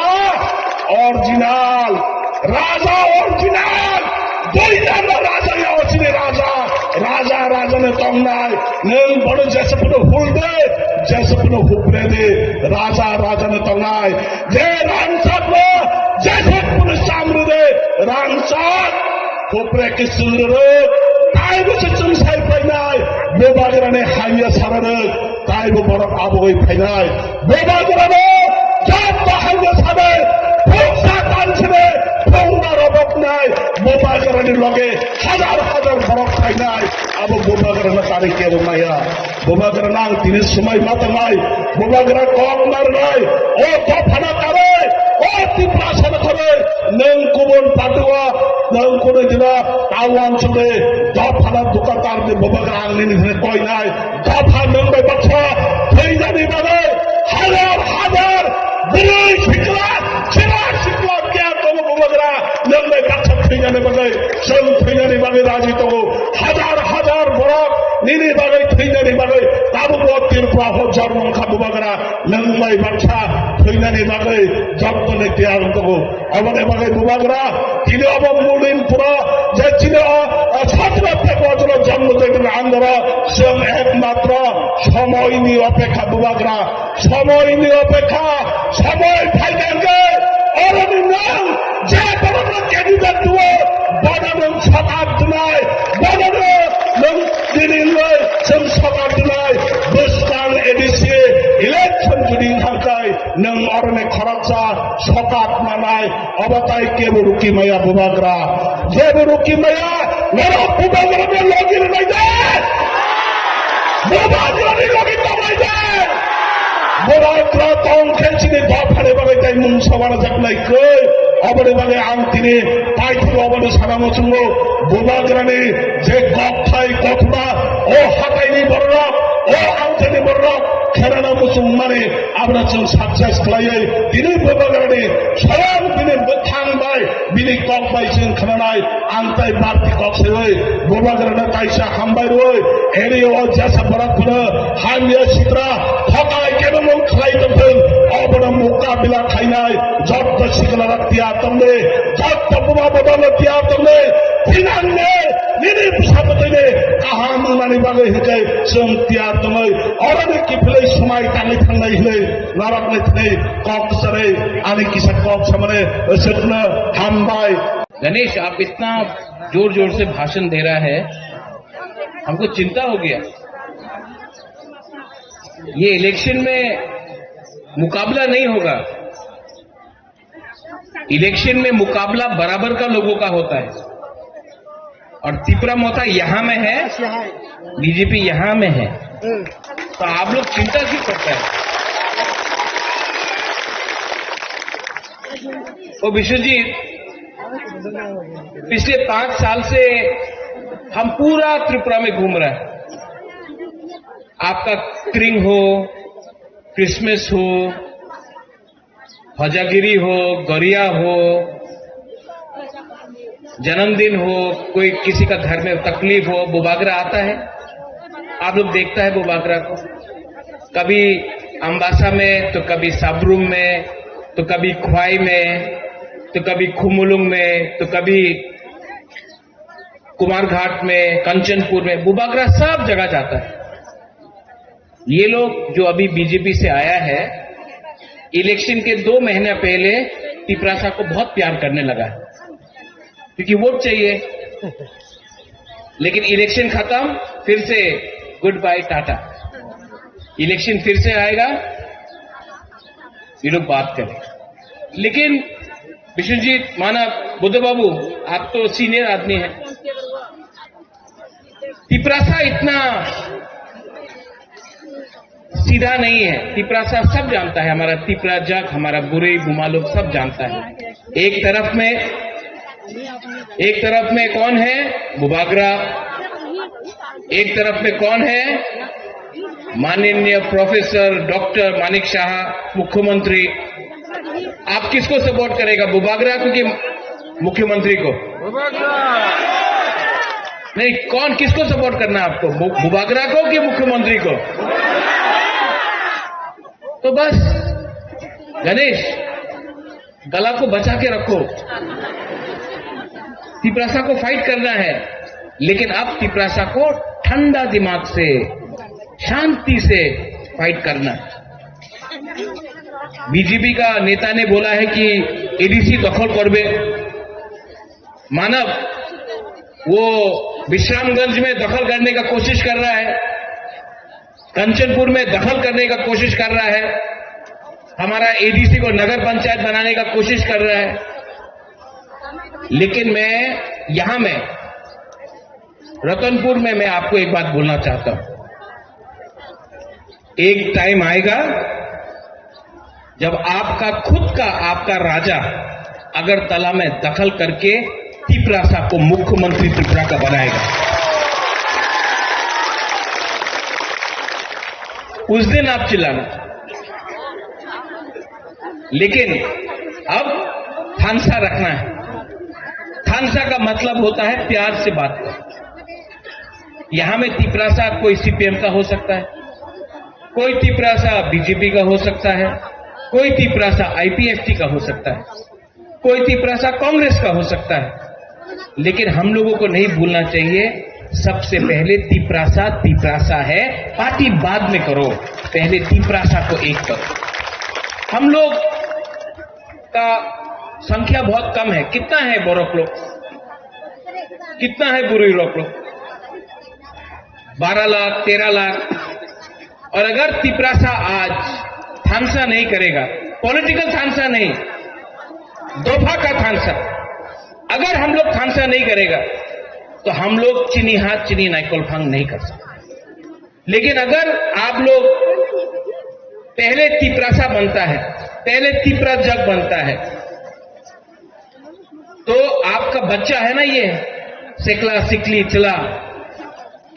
बयनाबो राजायाव सिनि राजा राजानो तंनाय नों बड़ जेसेबनो हुलदे जेसेबनो हुब्रेदे राजा राजानो तंनाय जे रांसाबनो जेसेबनो सामरुदे रांसाब हुब्रे किसुरो ताइबो जों साइ फैनाय बेबागराने हाइया सारानो ताइबो बरफ आबोय फैनाय बेबागरानो जात बाहायनो साबे फौसा तानसिने फौना रबकनाय बेबागरानि लगे हाजार बरफ फैनाय अब बेबागरानो तारि केबो माया बेबागराना आं दिनै समाय मातनाय बेबागरा कक मारनाय ओ दफाना तारे ओ तिप्रासाना करे नों गुबुन पाटुआ नों कोने दिना टाउन चले दफाना दुकानदार ने बेबागरा आंनि निने कयनाय दफा नों बे बाथ्रा फैनानै बागै हाजार बुरै सिख्ला सिख्ला क्या दङ बेबागरा नों बे बाथ्रा फैनानै बागै जों फैनानै बागै राजि दङ हाजार बरफ निनि बागै फैनानै बागै दाबो तिरपा हो जन्म खा बेबागरा नों बे बाथ्रा फैनानै बागै जब्दने त्याग दङ अबने बागै बेबागरा दिनै अब मुलिनपुरा जे दिनै ছাত্রত্বে বদল জন্ম থেকে আন্দোলন जों একমাত্র সময়নি অপেক্ষা বেবাগরা সময়নি অপেক্ষা সময় ফাইনালকে অরনি নাম যে বড় ক্যান্ডিডেট দুও বড় নং সকাল দুনাই বড় নং দিনিলই जों সকাল দুনাই বস্তান এডিসি ইলেকশন যদি থাকায় নং অরনে খরচা সকাল মানায় অবতাই কেবো রুকি মায়া বেবাগরা যে রুকি মায়া मेरा बेबागरा में लॉगिन नहीं दे बेबागरा नहीं लॉगिन नहीं दे बेबागरा तो खेलचिने बाफारे बागै ताई मुं सवाना जाकनाय कै अबने बागै आं दिनै पाइथु अबने सानामो चुंगो बेबागरानि जे गथाय गथबा ओ हाथायनि बररा ओ आंथनि बररा खेराना मुसुं माने आबना जों साक्सेस खालायै दिनै बेबागरानि स्वयं दिनै थांबाय बिनि ककबाय जों खानाय आंताय बारति कक्सेयै बेबागराना ताइसा हामबाय रोय एरियो जेसा बरकनो हामिया सित्रा थकाय केबो खालायदों अबना मुकाबिला खायनाय जत सिगला रक्तिया तंले जत बुमा बदल तिया तंले फिनांने निनि साबतैने काहाम माने बागै हिकै जों तिया तंलै अरने किफलै समाय तांलै थांनाय हिलै नारकनै थनै कक सरे आनि किसा कक समने सतन हामबाय। गणेश आप इतना जोर से भाषण दे रहा है हमको चिंता हो गया। ये इलेक्शन में मुकाबला नहीं होगा, इलेक्शन में मुकाबला बराबर का लोगों का होता है और तिपरा मोता यहां में है, बीजेपी यहां में है, तो आप लोग चिंता क्यों करते हैं? ओ विश्वजीत, पिछले 5 साल से हम पूरा त्रिपुरा में घूम रहे हैं। आपका क्रिंग हो, क्रिसमस हो, हजागिरी हो, गरिया हो, जन्मदिन हो, कोई किसी का घर में तकलीफ हो, बेबागरा आता है। आप लोग देखता है बेबागरा को, कभी अम्बासा में तो कभी साबरूम में तो कभी ख्वाई में तो कभी खुमुलुंग में तो कभी कुमारघाट में, कंचनपुर में, बेबागरा सब जगह जाता है। ये लोग जो अभी बीजेपी से आया है, इलेक्शन के 2 महीने पहले तिपरासा को बहुत प्यार करने लगा क्योंकि वोट चाहिए, लेकिन इलेक्शन खत्म, फिर से गुड बाय टाटा। इलेक्शन फिर से आएगा, ये लोग बात करें। लेकिन विश्वजीत माना बुद्ध बाबू, आप तो सीनियर आदमी हैं, तिपरासा इतना सीधा नहीं है। तिपरासा सब जानता है, हमारा तिपरा जग, हमारा बुरे गुमा लोग सब जानता है। एक तरफ में कौन है? बेबागरा। एक तरफ में कौन है? माननीय प्रोफेसर डॉक्टर मानिक शाह, मुख्यमंत्री। आप किसको सपोर्ट करेगा, बेबागरा को कि मुख्यमंत्री को? नहीं, कौन किसको सपोर्ट करना है आपको, बेबागरा को कि मुख्यमंत्री को? तो बस गणेश, गला को बचा के रखो। तिपरासा को फाइट करना है, लेकिन अब तिपरासा को ठंडा दिमाग से, शांति से फाइट करना है। बीजेपी का नेता ने बोला है कि एडीसी दखल करबे। मानव वो विश्रामगंज में दखल करने का कोशिश कर रहा है, कंचनपुर में दखल करने का कोशिश कर रहा है, हमारा एडीसी को नगर पंचायत बनाने का कोशिश कर रहा है। लेकिन मैं रतनपुर में मैं आपको एक बात बोलना चाहता हूं। एक टाइम आएगा जब आपका राजा अगरतला में दखल करके तिपरासा को मुख्यमंत्री त्रिपुरा का बनाएगा। उस दिन आप चिल्लाना। लेकिन अब थानसा रखना है। थानसा का मतलब होता है प्यार से बात करना। यहां में तिपरासा कोई सीपीएम का हो सकता है, कोई तिपरासा बीजेपी का हो सकता है, कोई तिपरासा आईपीएफटी का हो सकता है, कोई तिपरासा कांग्रेस का हो सकता है। लेकिन हम लोगों को नहीं भूलना चाहिए, सबसे पहले तिपरासा है, पार्टी बाद में करो, पहले तिपरासा को एक करो। हम लोग का संख्या बहुत कम है। कितना है बोरक लोग, कितना है बुरी लोग? 12 लाख 13 लाख। और अगर तिपरासा आज थानसा नहीं करेगा, पॉलिटिकल थानसा नहीं, दोफा का थानसा, अगर हम लोग थानसा नहीं करेगा तो हम लोग चीनी हाथ चीनी नाइकोलफांग नहीं कर सकते। लेकिन अगर आप लोग पहले तिपरासा बनता है, पहले तिपरा जग बनता है, तो आपका बच्चा है ना, ये सिकला सिकली चला,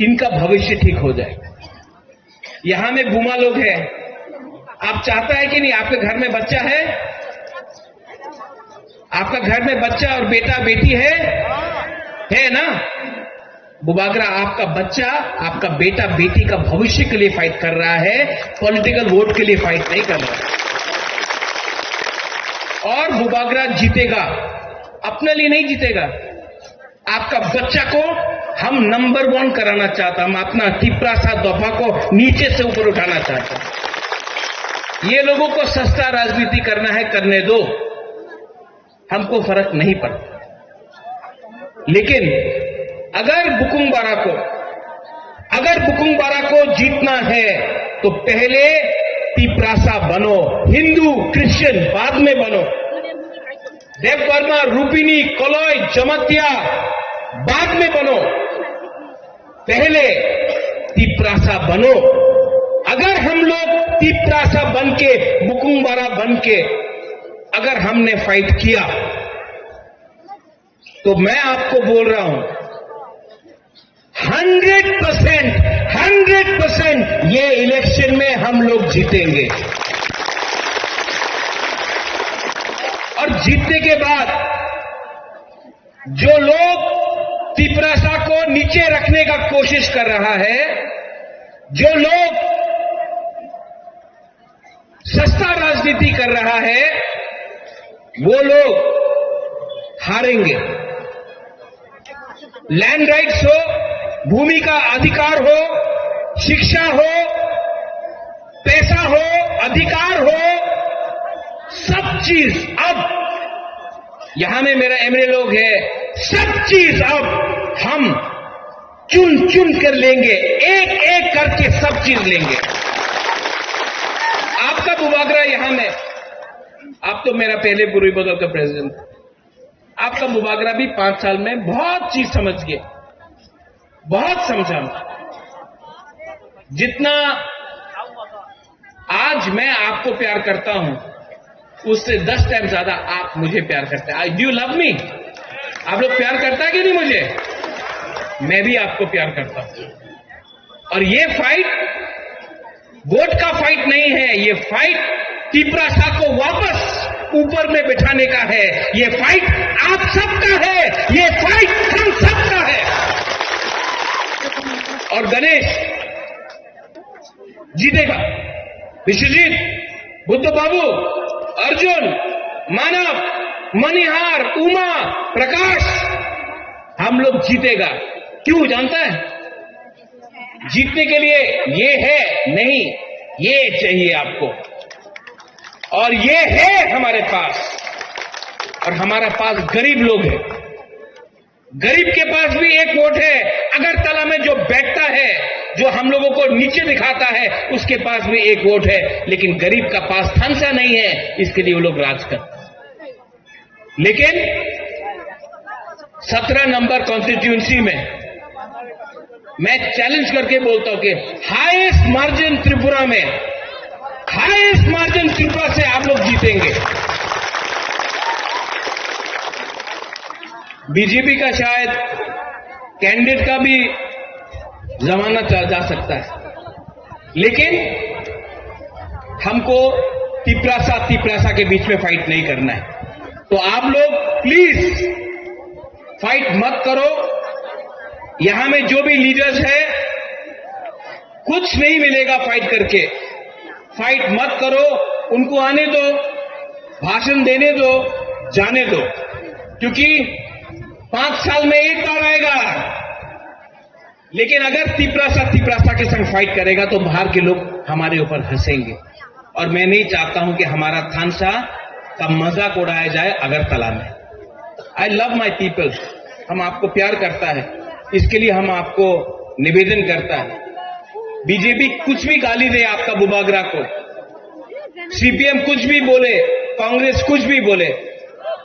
इनका भविष्य ठीक हो जाएगा। यहां में बुमा लोग हैं, आप चाहता है कि नहीं आपके घर में बच्चा है? आपका घर में बच्चा और बेटा बेटी है ना? बुबागरा आपका बच्चा, आपका बेटा बेटी का भविष्य के लिए फाइट कर रहा है, पॉलिटिकल वोट के लिए फाइट नहीं कर रहा है। और बुबागरा जीतेगा, अपने लिए नहीं जीतेगा। आपका बच्चा को हम नंबर 1 कराना चाहता, हम अपना तिपरासा दोफा को नीचे से ऊपर उठाना चाहते हैं। ये लोगों को सस्ता राजनीति करना है, करने दो, हमको फर्क नहीं पड़ता। लेकिन अगर बुकुंगबारा को जीतना है तो पहले तिपरासा बनो, हिंदू क्रिश्चियन बाद में बनो, देववर्मा रूपिनी कलय जमतिया बाद में बनो, पहले तिपरासा बनो। अगर हम लोग तिपरासा बनके, बुकुंगबारा बनके अगर हमने फाइट किया तो मैं आपको बोल रहा हूं 100% ये इलेक्शन में हम लोग जीतेंगे। और जीतने के बाद जो लोग तिपरासा को नीचे रखने का कोशिश कर रहा है, जो लोग सस्ता राजनीति कर रहा है, वो लोग हारेंगे। लैंड राइट्स हो, भूमि का अधिकार हो, शिक्षा हो, पैसा हो, अधिकार हो, सब चीज अब यहां में मेरा एमएलए लोग है, सब चीज अब हम चुन चुन कर लेंगे, एक एक करके सब चीज लेंगे। आपका बुबागरा यहां में, आप तो मेरा पहले पूर्वी बगल का प्रेसिडेंट, आपका मुबागरा भी 5 साल में बहुत चीज समझ गए, बहुत समझा। जितना आज मैं आपको प्यार करता हूं, उससे 10 टाइम ज्यादा आप मुझे प्यार करते हैं। Do you love me? आप लोग प्यार करता है कि नहीं मुझे? मैं भी आपको प्यार करता हूं। और ये फाइट वोट का फाइट नहीं है, ये फाइट तिपरासा को वापस ऊपर में बिठाने का है। ये फाइट आप सबका है, ये फाइट हम सबका है। और गणेश जीतेगा, विश्वजीत, बुद्ध बाबू, अर्जुन, मानव, मणिहार, उमा, प्रकाश, हम लोग जीतेगा। क्यों जानता है? जीतने के लिए ये है नहीं, ये चाहिए आपको, और ये है हमारे पास। और हमारा पास गरीब लोग हैं, गरीब के पास भी एक वोट है। अगरतला में जो बैठता है, जो हम लोगों को नीचे दिखाता है, उसके पास भी एक वोट है। लेकिन गरीब का पास थानसा नहीं है, इसके लिए वो लोग राज करते हैं। लेकिन 17 नंबर कॉन्स्टिट्यूएंसी में मैं चैलेंज करके बोलता हूं कि हाईएस्ट मार्जिन त्रिपुरा में, हाईएस्ट मार्जिन त्रिपुरा से आप लोग जीतेंगे। बीजेपी का शायद कैंडिडेट का भी जमाना जा सकता है, लेकिन हमको तिपरासा के बीच में फाइट नहीं करना है। तो आप लोग प्लीज फाइट मत करो। यहां में जो भी लीडर्स है, कुछ नहीं मिलेगा फाइट करके। फाइट मत करो, उनको आने दो, भाषण देने दो, जाने दो, क्योंकि 5 साल में एक बार आएगा। लेकिन अगर तिपरासा के संग फाइट करेगा तो बाहर के लोग हमारे ऊपर हंसेंगे, और मैं नहीं चाहता हूं कि हमारा थानसा का मजाक उड़ाया जाए अगरतला में। आई लव माई पीपल, हम आपको प्यार करता है, इसके लिए हम आपको निवेदन करता है। बीजेपी कुछ भी गाली दे आपका बुबागरा को, सीपीएम कुछ भी बोले, कांग्रेस कुछ भी बोले,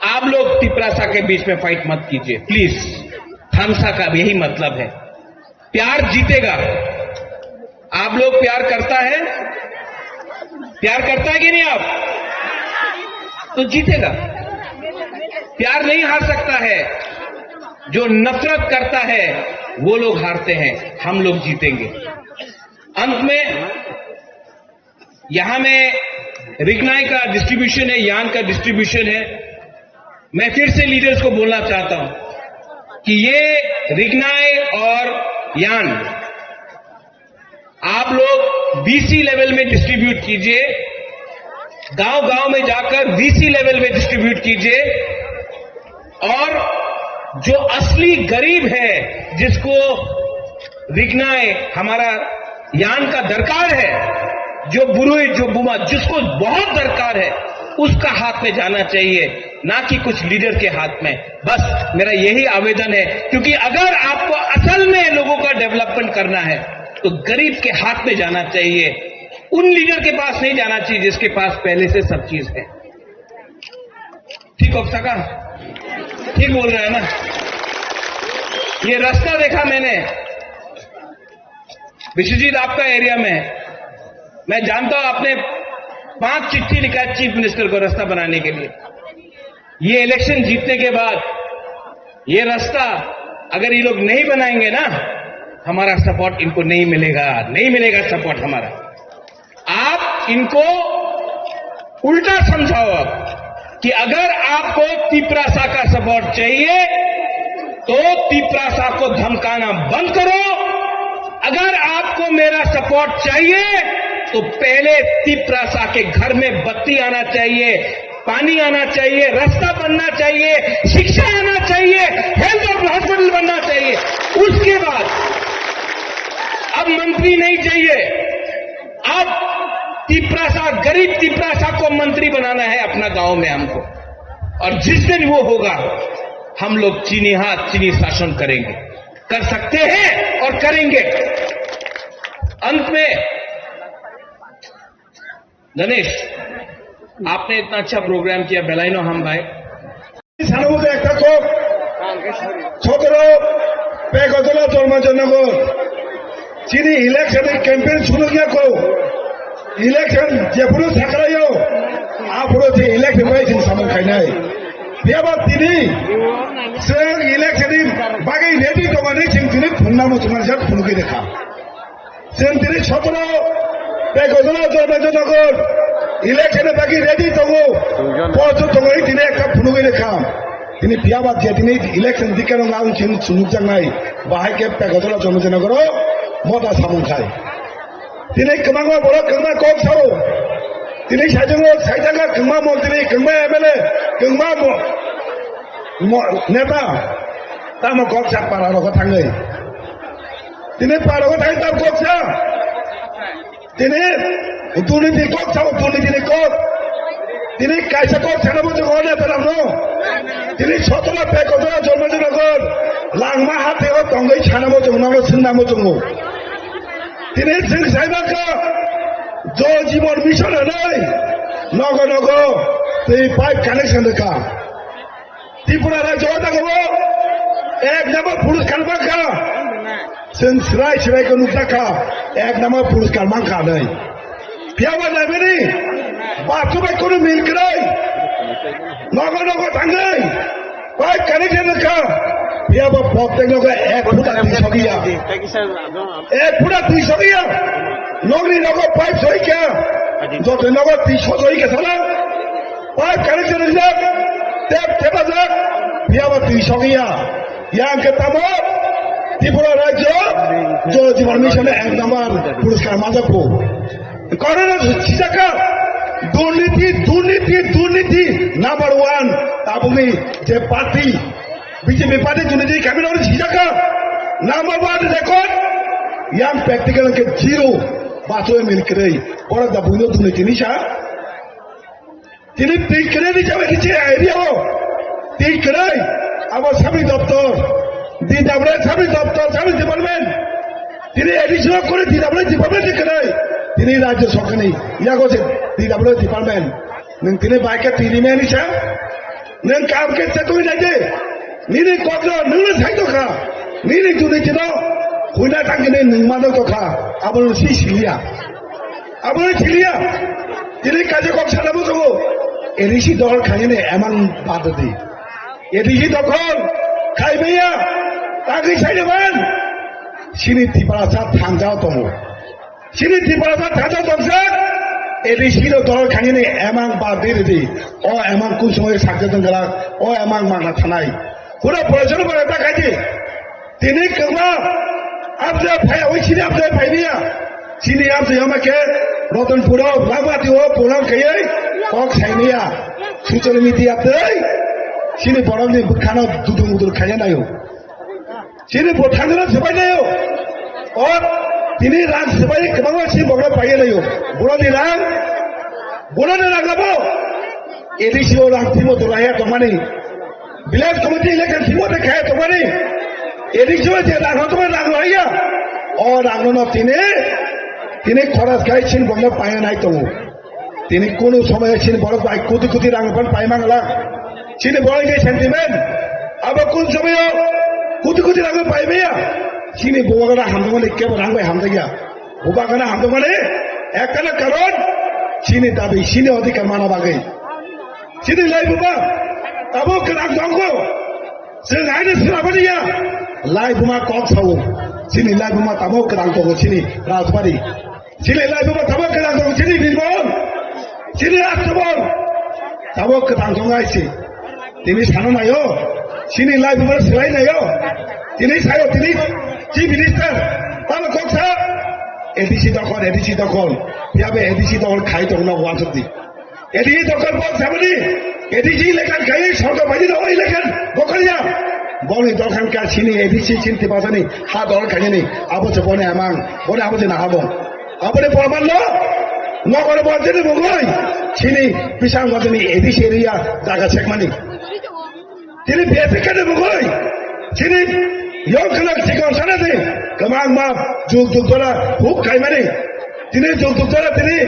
आप लोग तिपरासा के बीच में फाइट मत कीजिए प्लीज। थानसा का यही मतलब है, प्यार जीतेगा। आप लोग प्यार करता है, प्यार करता है कि नहीं आप? तो जीतेगा। प्यार नहीं हार सकता है, जो नफरत करता है वो लोग हारते हैं, हम लोग जीतेंगे। अंत में यहां में रिगनाई का डिस्ट्रीब्यूशन है, यान का डिस्ट्रीब्यूशन है। मैं फिर से लीडर्स को बोलना चाहता हूं कि ये रिगनाई और यान आप लोग बीसी लेवल में डिस्ट्रीब्यूट कीजिए, गांव गांव में जाकर बीसी लेवल में डिस्ट्रीब्यूट कीजिए। और जो असली गरीब है, जिसको रिगनाई हमारा यान का दरकार है, जो बुरुई जो बुमा जिसको बहुत दरकार है, उसका हाथ में जाना चाहिए, ना कि कुछ लीडर के हाथ में। बस मेरा यही आवेदन है, क्योंकि अगर आपको असल में लोगों का डेवलपमेंट करना है तो गरीब के हाथ में जाना चाहिए, उन लीडर के पास नहीं जाना चाहिए जिसके पास पहले से सब चीज है। ठीक हो सका? ठीक बोल रहा है ना? ये रास्ता देखा मैंने विश्वजीत आपका एरिया में, मैं जानता हूं आपने 5 चिट्ठी लिखा है चीफ मिनिस्टर को रास्ता बनाने के लिए। ये इलेक्शन जीतने के बाद ये रास्ता अगर ये लोग नहीं बनाएंगे ना, हमारा सपोर्ट इनको नहीं मिलेगा, नहीं मिलेगा सपोर्ट हमारा। आप इनको उल्टा समझाओ अब कि अगर आपको तिपरासा का सपोर्ट चाहिए तो तिपरासा को धमकाना बंद करो। अगर आपको मेरा सपोर्ट चाहिए तो पहले तिपरासा के घर में बत्ती आना चाहिए, पानी आना चाहिए, रास्ता बनना चाहिए, शिक्षा आना चाहिए, हेल्थ और हॉस्पिटल बनना चाहिए। उसके बाद अब मंत्री नहीं चाहिए, अब तिपरासा, गरीब तिपरासा को मंत्री बनाना है अपना गांव में हमको। और जिस दिन वो होगा हम लोग चीनी हाथ चीनी शासन करेंगे, कर सकते हैं और करेंगे। अंत में गणेश, आपने इतना अच्छा प्रोग्राम किया, बेलाइनो हम भाई पेगजला जन्मजनगर चीनी इलेक्शन कैंपेन शुरू किया को इलेक्शन जेपुर साकरायो आपुरो जे इलेक्शन बाय जों सामन खायनाय बेबा दिनै जों इलेक्शन बागै रेडि दंनानै जों दिनै फुंनामो समाजा फुंगै देखा जों दिनै 17 पेगजला जन्मजनगर इलेक्शन बागै रेडि दङ पजु दङै दिनै एक फुंगै देखा दिनै बियाबा जे दिनै इलेक्शन दिखानो आं जों सुनुजांनाय बाहाय के पेगजला जन्मजनगर मदा सामन खाय दिनै गोबां बर' गोबां कम साव दिनै साइजांगा गोबां मन्त्रि गोबां एमएलए गोबां नेता tama koksa para roko tangai tini para roko tangai tam koksa tini utuni di koksa utuni di kok tini kaisa koksa na bojo gona talam no tini sotola pe kotola jormajo nagor langma hate o tongai chana bojo nagor sinna bojo ngo tini sing saiba ka jo জীবন mission নয় নগ নগ এই pipe connection দেখা ত্রিপুরা রাজ্য দেখাবো 1 নম্বর পুরস্কার মাখা जों सिराय सिरायखौ नुजाखा 1 নম্বর পুরস্কার মাখা নাই পিয়াবা লাইবেনি বাথরুমে মিলক্রাই নগ নগ থাঙ্গাই পাইপ কানেকশন দেখা পিয়াবা প্রত্যেক নগ 1 ফুটা 200 গিয়া 1 ফুটা 200 গিয়া নগরী নগর পাইপ সইকা যত নগর 300 সইকা সালা পাইপ কানেকশন যাক ট্যাপ টেপা যাক পিয়াবা 200 গিয়া ইয়াং কেতামো ত্রিপুরা রাজ্য জল জীবন মিশনে 1 নম্বর পুরস্কার মাজাকো করোনা সিজাকা দুর্নীতি দুর্নীতি দুর্নীতি নাম্বার 1 তাবুনি যে পার্টি বিজেপি পার্টি দুর্নীতি ক্যাবিনেট সিজাকা নাম্বার 1 রেকর্ড ইয়াং প্র্যাকটিক্যাল के 0 बातों मिलकर और दबुनो तुमने जिनिसा जिन्हें तीन करे नहीं जावे किसी आइडिया हो तीन करे अब सभी दफ्तर दी दाबले सभी दफ्तर सभी डिपार्टमेंट जिन्हें एडिशनल करे दी दाबले डिपार्टमेंट करे जिन्हें राज्य सरकार नहीं या को से दी दाबले डिपार्टमेंट नंग जिन्हें बाइक के तीन में निशा नंग काम के से कोई नहीं दे नीने कोटलो नंग साइड तो खा नीने जुने जिनो हुना तंगने नंगमानो तो खा अब उसी सिलिया जिन्हें काजे को सालाबो जो एडिसी दौड़ खाने ने एमन बात दी एडिसी दौड़ खाई भैया ताकि साइड वन सिनी तिपरा सा थांजाओ तुमो सिनी तिपरा सा थांजाओ तुमसे एडिसी दौड़ खाने ने एमन बात दी ओ एमन कुछ समय साक्ष्य दंगला ओ एमन मांगना थानाई पूरा प्रयोजन पर ऐसा खाई तिन्हें करना अब जब भाई वही सिनी अब जब भाई भैया सिनी अब जब हम के रतनपुर लाभार्थी हो पुरान कहिए कौक साइनिया सोशल मीडिया पे सिनी बड़ा ने खाना दूध मुदुर खाया नहीं हो सिनी बोठांगरा सबाई नहीं हो और तिन्हें रात सबाई कमांगा सिनी बगड़ा पाए नहीं हो बुरा ने लगो एडिसी और अंतिम तो रहा तो मानी विलेज कमेटी इलेक्शन सिमो ने खाया तो मानी एडिसी में जे राघव तो में राघव आया और राघव ने तिने खरच गाई छिन बंग पाए नहीं तो तिने कोनो समय छिन बड़ पाई कुति कुति रंग पण पाई मांगला छिन बड़ गई सेंटीमेंट अब कुन समय कुति कुति रंग पाई भैया छिने बोगरा हम तो के रंग भाई हम गया बोबागना हम तो माने एक कना करोड़ छिने दाबी छिने अधिकार माना बागे छिने लाई बुबा अब के रंग दंगो से गाइने सिराबनिया लाई बुमा कॉक छौ छिने लाई बुमा तबो के रंग तो छिने Rajbari Sini lai buat tabak ke tanggung sini bilbon, sini asbon, tabak ke tanggung aja. Tini sana na yo, sini lai buat selain na yo, tini saya tini chief minister, tabak kok sa, edisi dokon, tiap edisi dokon kai tu nak wan sudi, edisi dokon bos siapa ni, edisi lekan kai, sorga baju dah orang lekan, bokalnya. Boleh dokon kai sini edisi sini tiba sini, hal dokon kai ni, apa sebonnya emang, boleh apa je nak abang. अपने परमान लो नगर बजने मुगोई छिनी पिसांग बजनी ADC area जागा सेकमानी छिनी बेफिकने मुगोई छिनी योगलक chicken साना दे कमांग मा जुग दोला hook खाई मानी छिनी जुग दोला छिनी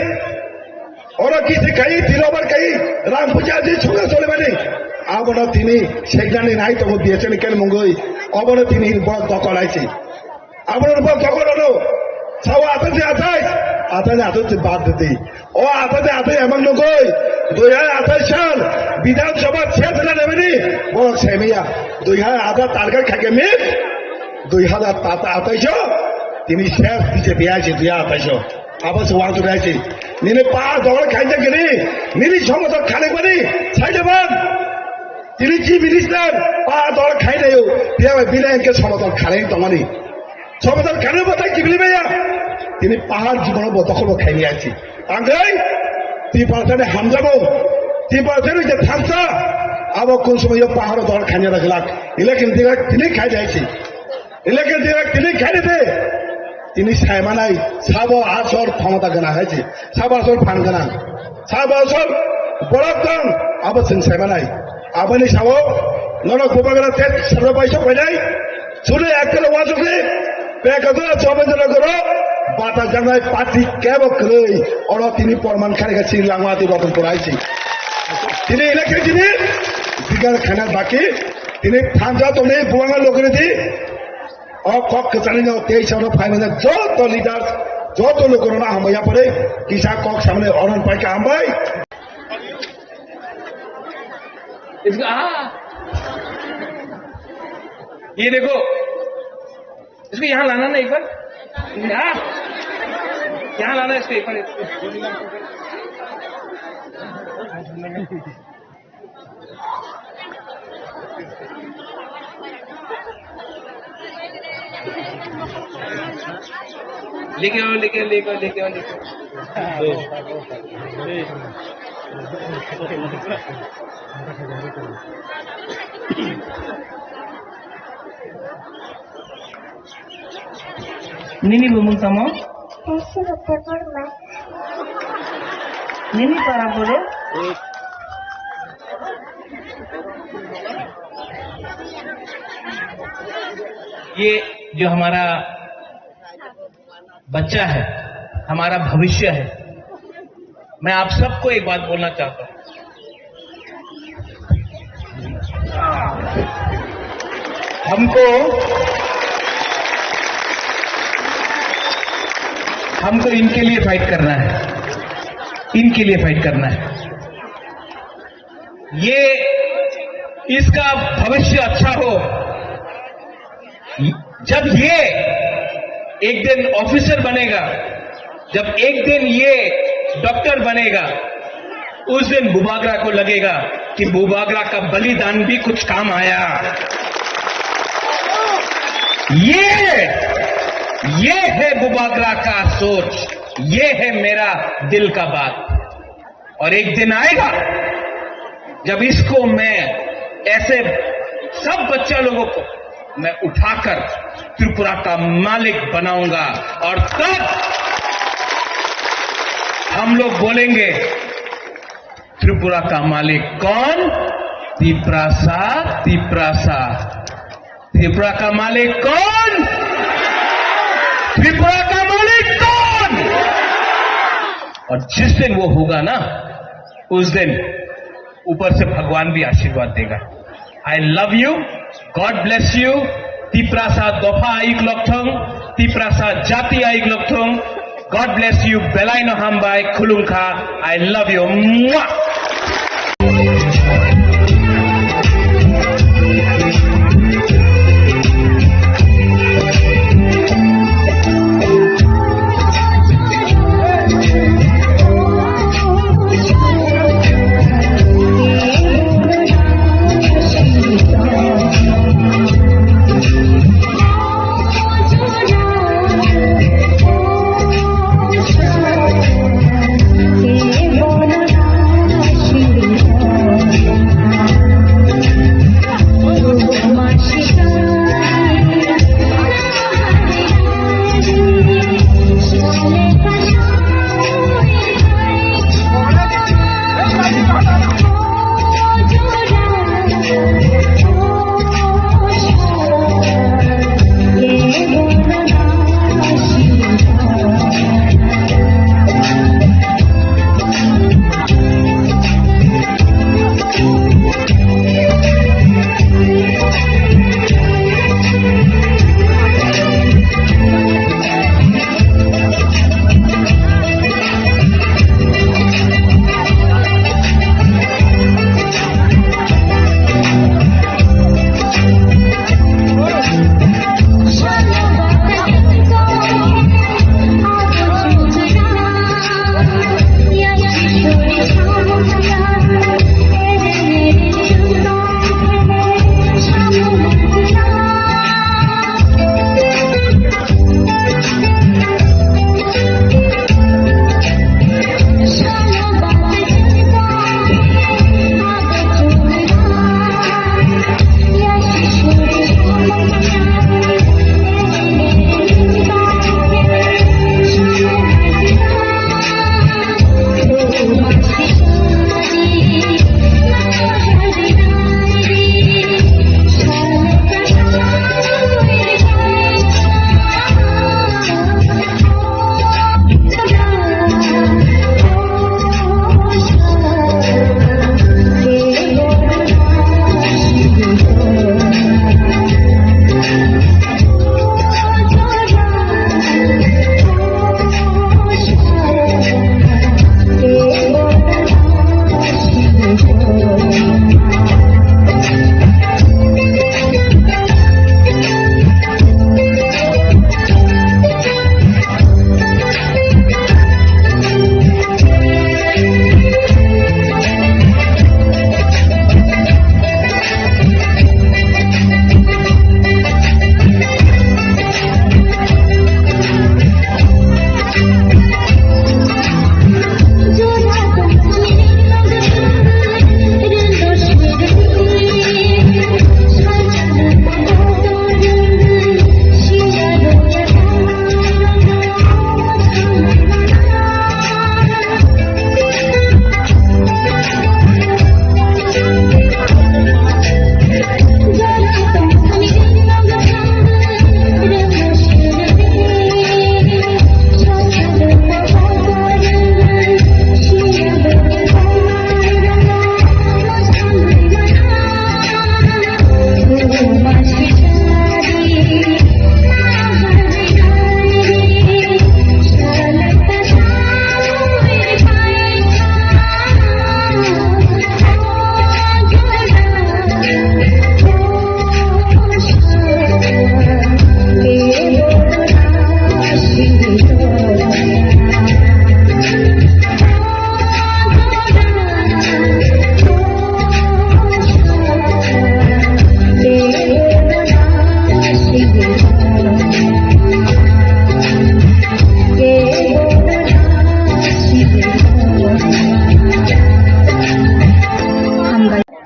और किसी कहीं तिरोबर कहीं राम पूजा जी छुगा सोले मानी आबोना छिनी सेकनानी नाई तो बेचने केल मुगोई आबोना छिनी बहुत दखल आइसी आबोना बहुत दखल होलो सावा आता से बात देती और आता एमन नगोई 2028 साल विधानसभा क्षेत्र नेबनी बरक सेमिया 2028 टारगेट खाके मिस 2028 तिनी शेष बीजेपी आइছে 2028 अब से वांग आइছে निने पा दौड़ खाइते गनी निनी समत खाने पनि छैन तिनी जी मिनिस्टर पा दौड़ खाइ नै हो बिया बिना के समत खाने तमनी समत खाने बताइ किबली भैया তিনি পাহাড় জীবন দখল খাই নিয়ে আসছি আগে 3% হামজাবো 3% যে থামসা अब कुन समय यो पहाड़ दौड़ खाने रखलाक इलेक्शन दिगा तिनी खाइ जाइछि इलेक्शन दिगा तिनी खाइ दे तिनी सायमानाय साबो आसर क्षमता गना हाइछि साबो आसर फान गना साबो आसर बड़कदम अब जों सायमानाय आबनि साबो नन गोबागरा तेज सर्व पैसा फैनाय सुने एकल वाजुके पेकजरा चौबेजरा गरो बाटा जंगाय पार्टी केब क्लै और तिनी परमान खारेगा छि लांगवाती बतन पराइछि तिनी इलेक्शन तिनी दिगार खाना बाकी तिनी थांजा तोने बुवांगा लोगरे दि और कक कचानी न 23,500 जो तो लीडर्स जो तो लोग ना हम यहाँ पर किसा कक सामने औरन पाई का हम भाई इसका ये देखो इसको यहाँ लाना ना एक बार यहाँ लाना इसको एक बार लेके आओ Nini bumung sama? Nini para boleh? ये जो हमारा बच्चा है हमारा भविष्य है मैं आप सबको एक बात बोलना चाहता हूं हमको इनके लिए फाइट करना है ये इसका भविष्य अच्छा हो जब ये एक दिन ऑफिसर बनेगा जब एक दिन ये डॉक्टर बनेगा उस दिन बुबागरा को लगेगा कि बुबागरा का बलिदान भी कुछ काम आया ये है बुबागरा का सोच ये है मेरा दिल का बात और एक दिन आएगा जब इसको मैं ऐसे सब बच्चा लोगों को मैं उठाकर त्रिपुरा का मालिक बनाऊंगा और तब हम लोग बोलेंगे त्रिपुरा का मालिक कौन तिप्रासा त्रिपुरा का मालिक कौन त्रिपुरा का मालिक कौन और जिस दिन वो होगा ना उस दिन ऊपर से भगवान भी आशीर्वाद देगा I love you God bless you Tiprasa दोफा आइक लक्थों तिप्रासा जाति आइक लक्थों गॉड ब्लेस यू बेलाइनो हामबाई खुलुंखा आई लव यू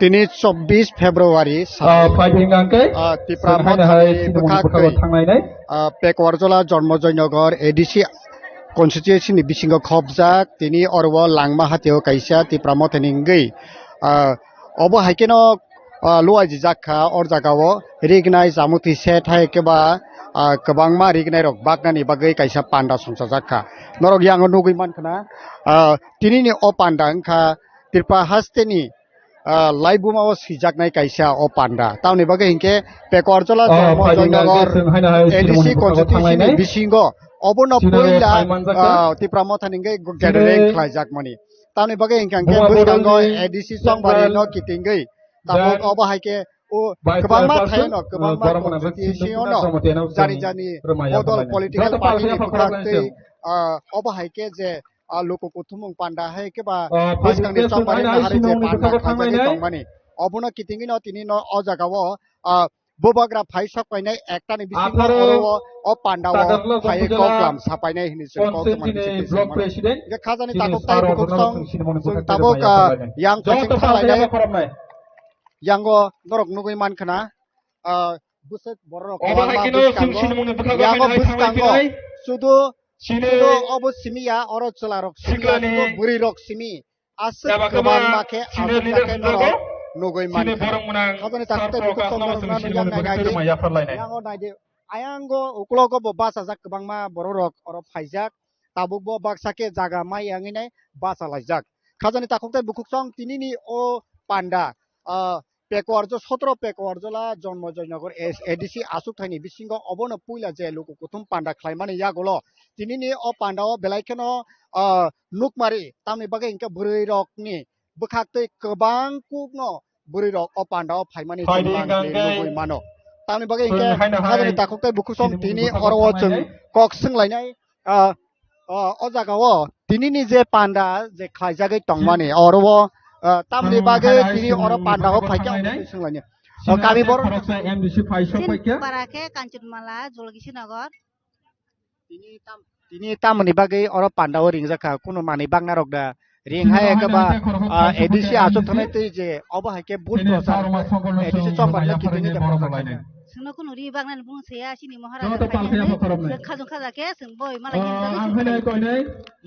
তিনি 24 ফেব্রুয়ারি ফাইটিং আংকে ত্রিপুরা হাই সিমুনি थांनायनाय पेकवारजला जन्मजयनगर एडिसि कन्स्टिट्युएन्सिनि बिसिङाव खबजाक तिनि अरव लांमा हाथियाव काइसा त्रिपुरा मथेनिंगै अबो हाइकेनो लुवाइजि जाखा और जागाव रिगनाय जामुति से थाय केबा गोबांमा रिगनाय रक बागनानि बागै काइसा पान्डा संसा जाखा नरक यांगो नुगै मानखना तिनिनि अ पान्डा अंखा त्रिपुरा हास्तेनि लाइबुमाव सिजाकनाय काइसा अ पान्डा तावनि बागै हिंके पेकवारजला जन्मजयनगर एडिसि कन्स्टिट्युएन्सिनि बिसिङाव अबनो पहिला त्रिपुरा मथेनिंगै गेदरें खालायजाकमनि तावनि बागै हिंके बुसगांगो एडिसि संबारि न किटिंगै ताबक अबो हाइके गोबांमा थायोनो गोबांमा कन्स्टिट्युएन्सियावनो जानि जानि बदल पलिटिकल पार्टिनि बुखाक्तै अबो हाइके जे लोको कुथुमुं पान्डा है केबा बुसगांनि संबारि नाहारि जे पान्डा खाजागै दंमानि अबनो किटिंगै न तिनि न अ जागाव बोबाग्रा फाइ सपायनाय एकटानि बिसिङाव अरव अ पान्डाव फाइ कक्लाम सापायनाय हिनिसो ब्लक प्रेसिडेन्ट जे खाजानि ताकताय बुकसं जों ताबक यां फाइसिं खालायनाय यांगो नरक नुगै मानखना बुसक बरक यांगो बुसकांगो सुदु अबो सिमिया अर चलारक सिमिया बुरि रक सिमि आसे गोबां माखे आसे नरक नुगै मानखना खाजानि ताकताय बुकसं यांगो नायदे आयांगो उक्लगो बासा जाक गोबांमा बर रक अर फाइजाक ताबुकबो बाक्साके जागा माय यांगिनाय बासा लायजाक खाजानि ताकताय बुकसं तिनिनि ओ पान्डा पेकवारजो 17 पेकवारजला जन्मजयनगर एडिसि आसुकथायनि बिसिङाव अबनो पुइला जे लोको कुथुम पान्डा खालायमानि यागलो तिनिनि अ पान्डाव बेलायखेनो नुकमारि तामनि बागै इंका बुरै रकनि बुखाक्तै गोबां कुगनो बुरै रक अ पान्डाव फाइमानि नुगै मानो तामनि बागै इंका खाजानि ताकताय बुकसं तिनि अरव जों कक सोंलायनाय अ जागाव तिनिनि जे पान्डा जे खायजागै तंमानि अरव तामनि बागै तिनि अर पान्डाव फाइका सोंलायनो गामि बर एमडिसि फाइसो फाइका पाराके कांचनमाला जलगिसि नगर तिनि तामनि बागै अर पान्डाव रिंजाखा कुनु मानि बांना रकदा रिंहाय केबा एडिसि आसुक थानाय तै जे अबो हाइके बुट प्रसार एडिसि संबारला कितिनि दे सोंनो कुनु रि बागनान बुंसैया सिनि महाराज खाजों खाजाके सों बय मालाय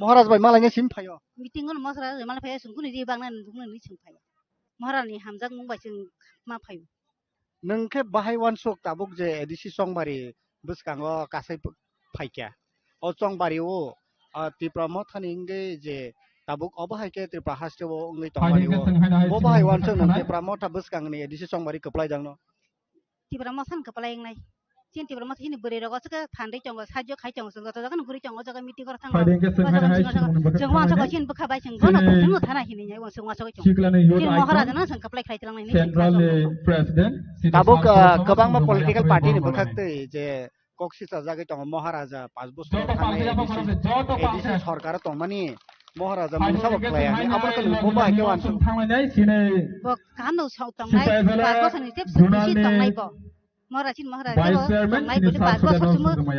महाराज भाई मालायनि सिम फायो मिटिंगन महाराज मालाय फाय सों कुनु रि बागनान बुंनो सिम फायो महाराजनि हामजाक मुंबाय जों मा फायो नोंखे बाहाय वानसक ताबुक जे एडिसि संबारि बुसकांगो कासै फाइका अ संबारिओ त्रिपुरा मथानिंगै जे ताबुक अबो हाइके त्रिपुरा हास्टेव ओंगै तंबारिओ बो बाहाय वानसक नों त्रिपुरा मथा बुसकांगनि एडिसि संबारि कप्लाय दांनो त्रिपुरा मथान कप्लाय एंनाय चिन त्रिपुरा मथा हिनि बोरै रगसके थान्दै चंग साज्य खाइ चंग संग जगन गुरि चंग जग मिटिं कर थांग जों वानसक चिन बखाबाय जों गनो जों थाना हिनि वानसक वानसक चिन महाराज न जों कप्लाय खाइतलांनाय सेन्ट्रल प्रेसिडेन्ट ताबुक गोबांमा पलिटिकल पार्टिनि बुखाक्तै जे कक्सिसा जागै तंग महाराजा 5 बोसोर थांनाय एडिसि सरकार तंमानि महाराजा मुसा बखलाया आपनखौ नुबो बाहायके वानसक थांनाय सिने कानो साउतंनाय 5 बोसोरनि टेप सिसि तंनाय ब महाराजिन महाराज तंनाय बदि 5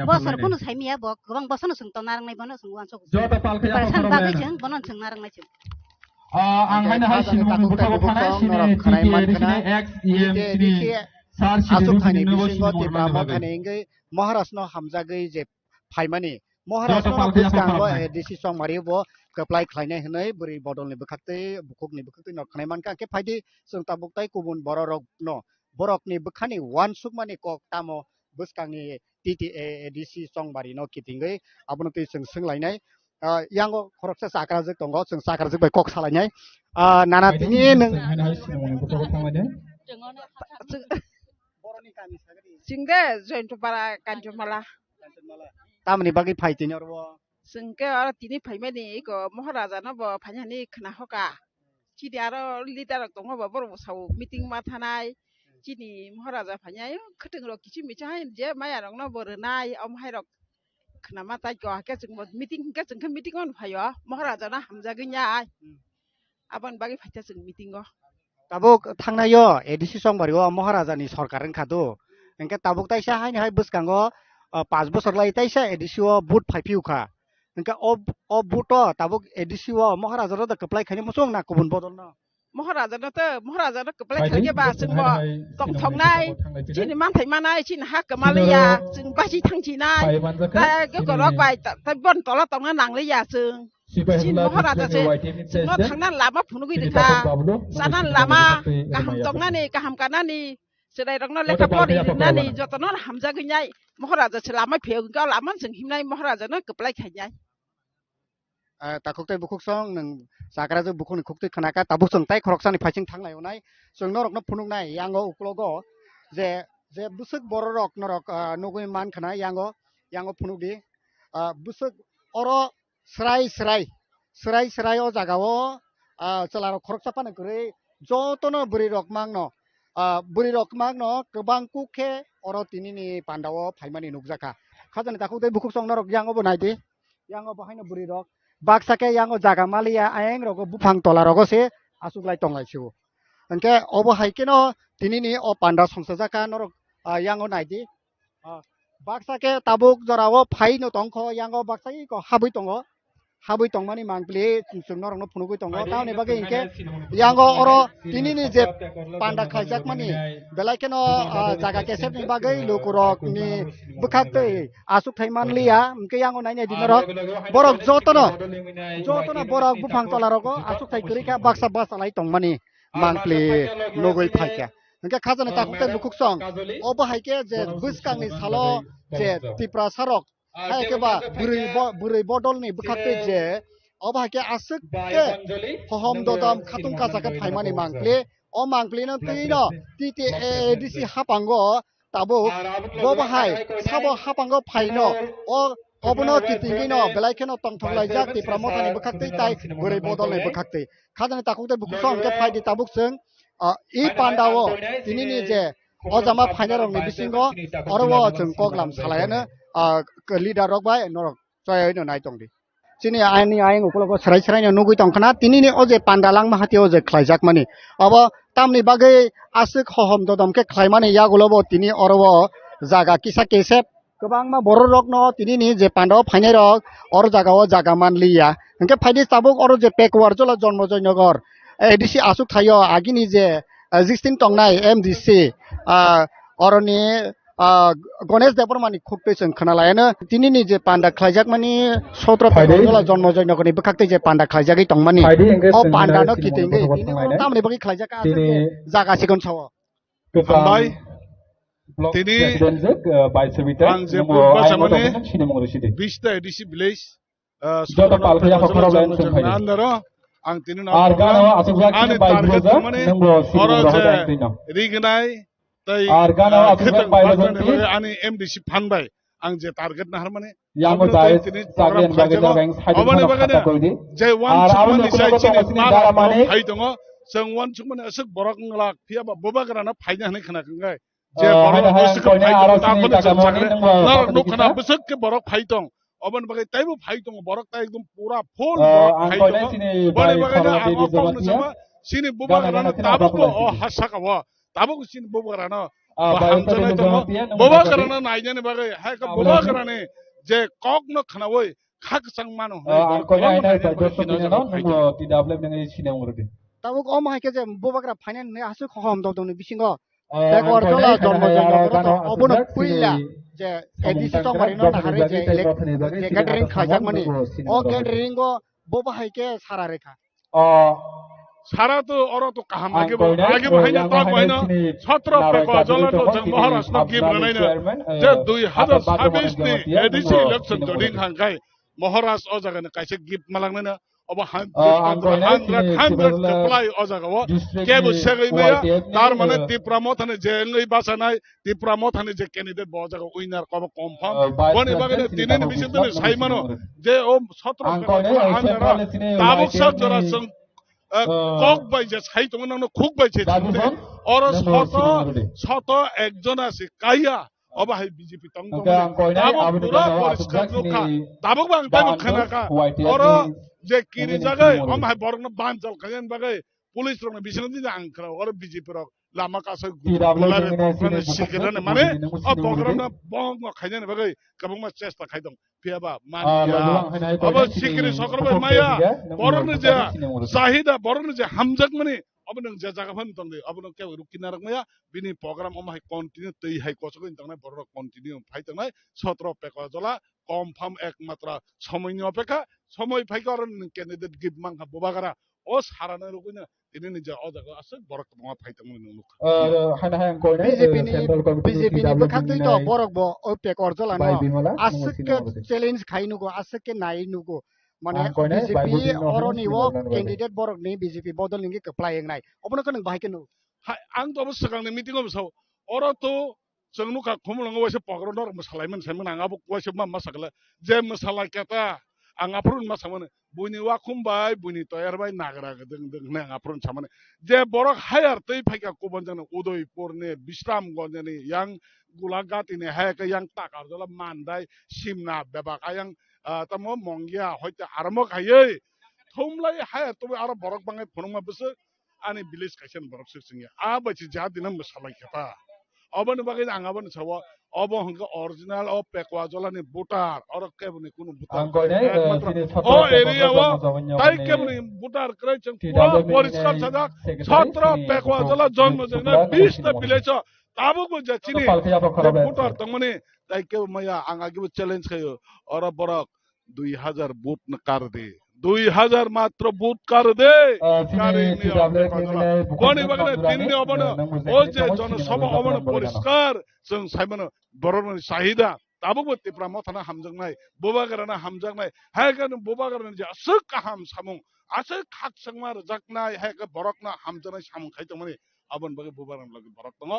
बोसोर कुनु साइमिया ब गोबां बोसोर सों तंनारनाय बनो सों वानसक जता पालखाया बागै जों बनन सों नारनाय जों आं हायना हाय सिनो बुखाबो थानाय सिने टिके एक्स ईएम सिने सार आसुकथानि बिसिङाव त्रिपुरा मथानिंगै महाराजनो हामजागै जे फाइमानि महाराजनो बुसकांगो एडिसि संबारिबो कप्लाय खालायनाय हनै बोरै बदलनि बुखाक्तै बुखुकनि बुखाक्तै नखनाय मानका के फायदि जों ताबुकताय गुबुन बर रकनो बरकनि बुखानि वानसुक मानि कक तामो बुसकांनि टिटि एडिसि संबारि न किटिंगै आबनो तै जों सोंलायनाय यांगो खरकसा साक्राजोक दंग जों साक्राजोक बाय कक सालायनाय नाना तिनि नों सिंदे जयन्तपारा कांचनमाला तामनि बागै फाइतिन अरबो जोंके आरो तिनि फाइमानि इको महाराजा न ब फाइनानि खना हका चिदि आरो लिडार दङ ब बर साव मिटिं मा थानाय चिनि महाराजा फाइनाय खथों र किछि मिचा हाय जे माया रंग न बरनाय अम हाय रक खना मा ताइ को के जों मिटिं के जों मिटिं अन फायो महाराजा न हामजा गैया आबन बागै फाइता जों मिटिं ताबुक थांनायो एडिसि संबारिओ महाराजानि सरकार खादो एंके ताबुक ताइसा हाय हाय बुसकांगो 5 बोसोर लाई ताइसा एडिसिओ बुट फाइपिउखा एंके अ बुट ताबुक एडिसिओ महाराजा र कप्लाय खानि मसों ना गुबुन बदल न महाराजानो कपलाय खालगे बा जोंबो तंग थंनाय चिनि मानथाय मानाय चिनि हा कमालिया जों बासि थांथिनाय दा गगरक बाय ता बन तला तंना नांलिया जों चिनि महाराजासे जोंनो थांना लामा फुनुगैदोखा जाना लामा गाहाम तंनानि गाहाम कानानि सेदाय रंनो लेखा परि लिरनानि जतनो हामजा गैनाय महाराजासे लामा फेगा लामा जों हिमनाय महाराजानो कपलाय खायनाय takuktai bukuk song nang sakara je bukuk ni khuktai khanaka tabuk song tai khoroksani phaiching thangnai onai song norok no phunuk nai yango uklogo je busuk bororok norok nugui man khana yango phunuk di busuk oro srai o jagao chalaro khoroksa pane gurui jotono buri rok mangno kobang kukhe oro tinini pandao phaimani nukjaka khajani takuktai bukuk song norok yango bo naidi yango bahaino buri rok baksake yango jaga malia aeng rogo bufang tola rogo se asuklai tonglai siu engke obo haikeno tinini o panda songsajaka norok yango naidi baksake tabuk jorao phai no tongkho yango baksai ko habui tongmani mangpli chungnorok no phunugui tongo tauni bage engke yango oro tinini je panda khaijak mani belaikeno jaga kesep ni bagai lukurok ni bukhaktei asuk thaimanliya engke yango nainai dinarok borok jotono borok bufang tolaroko asuk thai kurika baksa basalai tongmani mangpli logoi phaika engke khajana takuktai bukuk song obo haike je buskangni salo je tipra sarok haikeba buri bodol ni bukhaktei je obo haike asuk ke hohom dodam khatung kasaka phaimani mangpli o mangpli no tino titi edisi hapango tabuk bobo hai sabo hapango phaino o obono titingino belaikeno tongtholai ti pramotani bukhaktei tai buri bodol ni bukhaktei khajana takuktai bukuk song ke phaidi tabuk sung I pandao tinini je ojama phainarok ni bisingo oro chung koklam salayano leader rok bai norok choi no nai tongdi chini ani aing ukologo sarai no nugui tongkhana tinini oje pandalang mahati oje khlaijak mani abo tamni bagai asuk hohom dodom ke khlaimani yagulobo tini oro jaga kisa kesep kobangma borok no tinini je pandao phainai rok oro jaga manliya engke phaidi tabuk oro je pekwar jola jonmojoy nogor edisi asuk thayo agini je 16 tongnai MDC oroni Ganesh Debormani khukte chung khanalaino tinini je panda khlaijak mani 17 pekojola jonmojoy nogorni bukhaktei je panda khlaijagi tongmani o panda no kitinge tinini tamni bagi khlaijaka jaga sikon sawo Sampai tini ang je basa mani 20 edisi village andaro ang tinin ani target mane oro je rignai tai ani MDC phanbai ang je target na har mane yango dai program khajaba obane bagane je wan chumani sai chini mane phai tongo seng wan chumani asuk borok nglak phia ba boba grana phaina hne khana kangai je borok busuk phai ta kon chakre nar nukhana busuk ke borok phai tong oban bagai taibu phai tong borok ta ekdom pura full borok phai tong bari bagai na apong sama sini boba grana tabuk o hasaka wa tabuk sini boba grana hamjana tong boba grana naijane bagai ha ka boba grana je kok no khana woi khak sang mano tabuk o ma ke je boba gra finance ne asu khom dom ni bisingo pekwar jola jonmojoy obono puila je edisi tomari no nahare je catering khajak mani o catering go boba haike sara rekha सारा तो औरों तो कहाँ आगे बढ़ाइना तक बढ़ाइना 17 पे को जला तो जंग महाराष्ट्र की बनाइना जब 2026 ने एडीसी इलेक्शन जोड़िंग हांगाई महाराष्ट्र ओ जगह ने कैसे गिफ्ट मलांगने ना अब 100 सप्लाई ओ जगह वो क्या बुझे गई मैं तार मने तिप्रामोथ ने जेंगई बासनाई तिप्रामोथ ने जे कैंडिडेट बहुत जगह विनर को कंफर्म बने बगने तीन ने विषय तो साइमनो जे ओ 17 पे को आंध्रा ताबुक सब जरा संग কক বাইছে ছাই তো না খুক বাইছে और শত একজন আছে কাইয়া অবাহাই বিজেপি তং পুরা পরিষ্কার রক্ষা দাবক বাং তাই খানাকা और যে কিনি জায়গায় অমাহাই বরং বানচাল খাজেন বাগাই পুলিশ রং বিছনা দিন আংখরা और বিজেপি রং লামা কাছে গোলারে সিকেরানে মানে অ প্রোগ্রাম বং খাজেন বাগাই কবং চেষ্টা খাইদং পিয়াবা মানিয়া अब सिकरी सकरबाय माया बरन जे जाहिदा बरन जे हामजाक माने abang jaga pun tong deh abang kayak rukin narak maya bini program omah continue tei hai kosok ini tong borok continue hai tong sotro peka jola confirm ek matra সময় নিয়ে অপেক্ষা সময় ফাইকারন ক্যান্ডিডেট গিভ মাংকা বোবাগারা ও সারানা রুকুনা তিনি নিজে অজাগা আছে বরক মা ফাইতাম নুক BJP ni bkhak to borok bo o pekor jola no asuk challenge khainugo asuk nai nugo মানে বিজেপি অরনি ও ক্যান্ডিডেট বরক ni বিজেপি বদল নিগে কপ্লাই নাই অবন কন বাহাই কেন আং তো অবশ্য কাংনে মিটিং অবশ্য অর তো जों नुखा खमलंगो वैसे पगरनर मसालायमोन सायमोन आंगाबो वैसे मा मसागला जे मसाला केता आंगाफोरन मासामोन बुनि वा खुमबाय बुनि तयारबाय नागरा गदों दों ने आंगाफोरन सामोन जे बरक हायार तै फाइका कोबन जन उदयपुरनि बिश्रामगंजनि यां गुलागातिनि हायका यां ताकारजला मानदाय सिमना बेबाक आयां तमो मंगिया हयते आरमक हायै थौमलाय हायार तो आरो बरक बाङै फुनुमा बसो आनि विलेज कायसन बरक सिंगिया आ बायसि जा दिना मसाला केता अब बागै आंगाबो सावा अब हंग ओरिजिनल अब पेकवा जलानि बुटार और केबनि कुनु बुटार ओ एरिया व ताइ केबनि बुटार क्रै जों पुरा परिष्कार सदा 17 पेकवा जला जन्म जने 20 ता विलेज ताबो गो जाचिनि बुटार तंगमनि ताइ के मया आंगागिबो चैलेंज खयो और बरक 2000 बुट न कर दे 2000 मात्र बुट कर दे बनि बगने तिननि अबन ओ जे जन सब अबन परिष्कार जों साइमन बरन साहिदा ताबो तिप्रा मथना हामजंनाय बोबागराना हामजंनाय हायगन बोबागराना जे असक काम सामुं असक खाक संमार जकनाय हायग बरकना हामजनाय सामुं खायतमनि अबन बगे बोबागरान लगे बरक दङ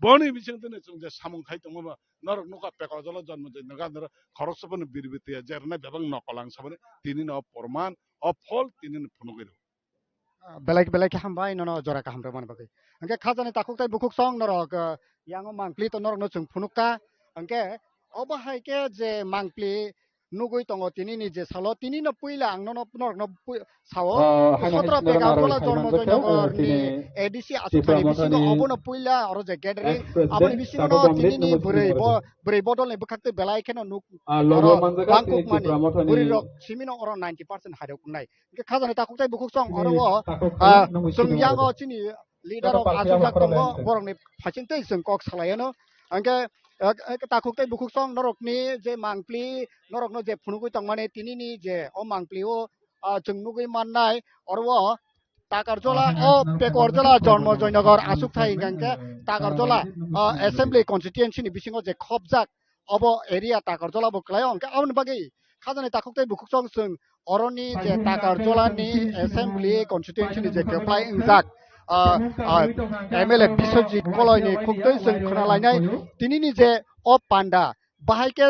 बनि बिसिं दिनै जों जे सामुं खायतमबा नरक नुका पेकाजल जन्म जे नगादर खरसबन बिरबितिया जेरना बेबां नकलां साबने तिनि न प्रमाण अफल तिनि फुनुगेरो बेलाय बेलाय हामबाय ननो जरा का हामबाय मन बगे अंके खाजाने ताकुक ताइ बुकुक सं नरक यांग मांगप्ली तो नरक न जों फुनुका अंके अबहाय के जे मांगप्ली नुगुइ तंग तिनि नि जे सालो तिनि न पुइला आंग न नरक न सावो 17 पेगा गला जन्म जयनगरनि एडिसि आसुथानि बिसिनो अबन पुइला और जे गेदरिं आबनि बिसिनो न तिनि नि बुरै बदल नि बखाक्ते बेलाय केन नुक बांकुक मानि बुरै रक सिमिनो और 90% हादोक नाय के खाजाने ताकुक ताइ बुकुक सं और जों यांग चिनि लिडार अफ आसुथाक दङ बरंनि फासिंतै जों कक सालायनो अंके ताकुक ताइ बुकुक सं नरकनि जे मांगप्ली नरकनो जे फुनुगुइ तंमाने तिनिनि जे ओ मांगप्लिओ जों नुगुइ माननाय और ताकारजला ओ पेकरजला जन्म जयनगर आसुक थाइ गांके ताकारजला एसेंब्ली कन्स्टिट्युएन्सिनि बिसिङाव जे खबजाक अब एरिया ताकारजला बक्लाय अंके आउन बागै खाजाने ताकुक ताइ बुकुक सं जों अरनि जे ताकारजलानि एसेंब्ली कन्स्टिट्युएन्सिनि जे केप्लाय इंजाक एमएलए बिश्वजित कलयनि खुंदै जों खोनालायनाय तिनिनि जे अ पान्डा बाहायके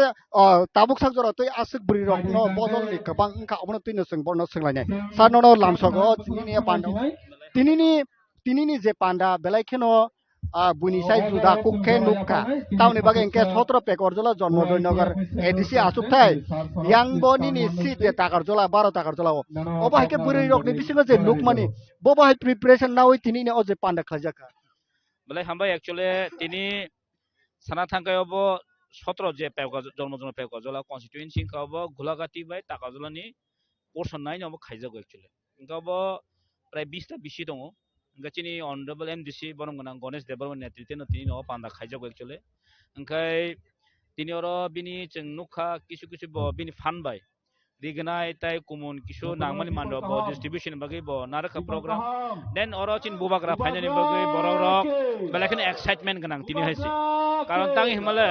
ताबुक सागजरा तै आसुक बुरि रकनो बदलनि गोबां ओंखा अबनो तैनो जों बरनो सोंलायनाय साननो लामसगो तिनिनि पान्डा तिनिनि जे पान्डा बेलायखेनो बुनिसाय जुदा कुखे नुका तावनि बागे इंके 17 पेकरजला जन्म जयनगर एडिसि आसुकथाय यांगबनि सीट जे ताकारजला 12 ताकारजला अबाहायके बुरि रकनि बिसिङो जे नुकमानि बबाहाय प्रिपारेसन नावै तिनिनि अजे पान्डा खजाका बले हामबाय एक्चुअली तिनि साना थांगायावबो 17 जे पेगा जन्म जन पेगा जला कन्स्टिट्युएन्सि काबो गुलागाति बाय ताकाजलानि पोर्सन नाय नबो खायजागो एक्चुअली इंकाबो प्राय 20 ता बिसि दङ गचिनि ऑनरेबल एमडीसी बनम गना गणेश देबरमन नेतृत्व तिनि न पान्दा खायजागो एक्चुअली ओंखाय तिनि अर बिनि जों नुखा किसु किसु बिनि फानबाय रिगनाय ताय कुमुन किसु नांमानि मान्द ब डिस्ट्रिब्यूशन बगै ब नारखा प्रोग्राम देन अर चिन बुबाग्रा फाइनालि बगै बररक बेलाखन एक्साइटमेन्ट गनां तिनि हायसि कारण तां हिमालय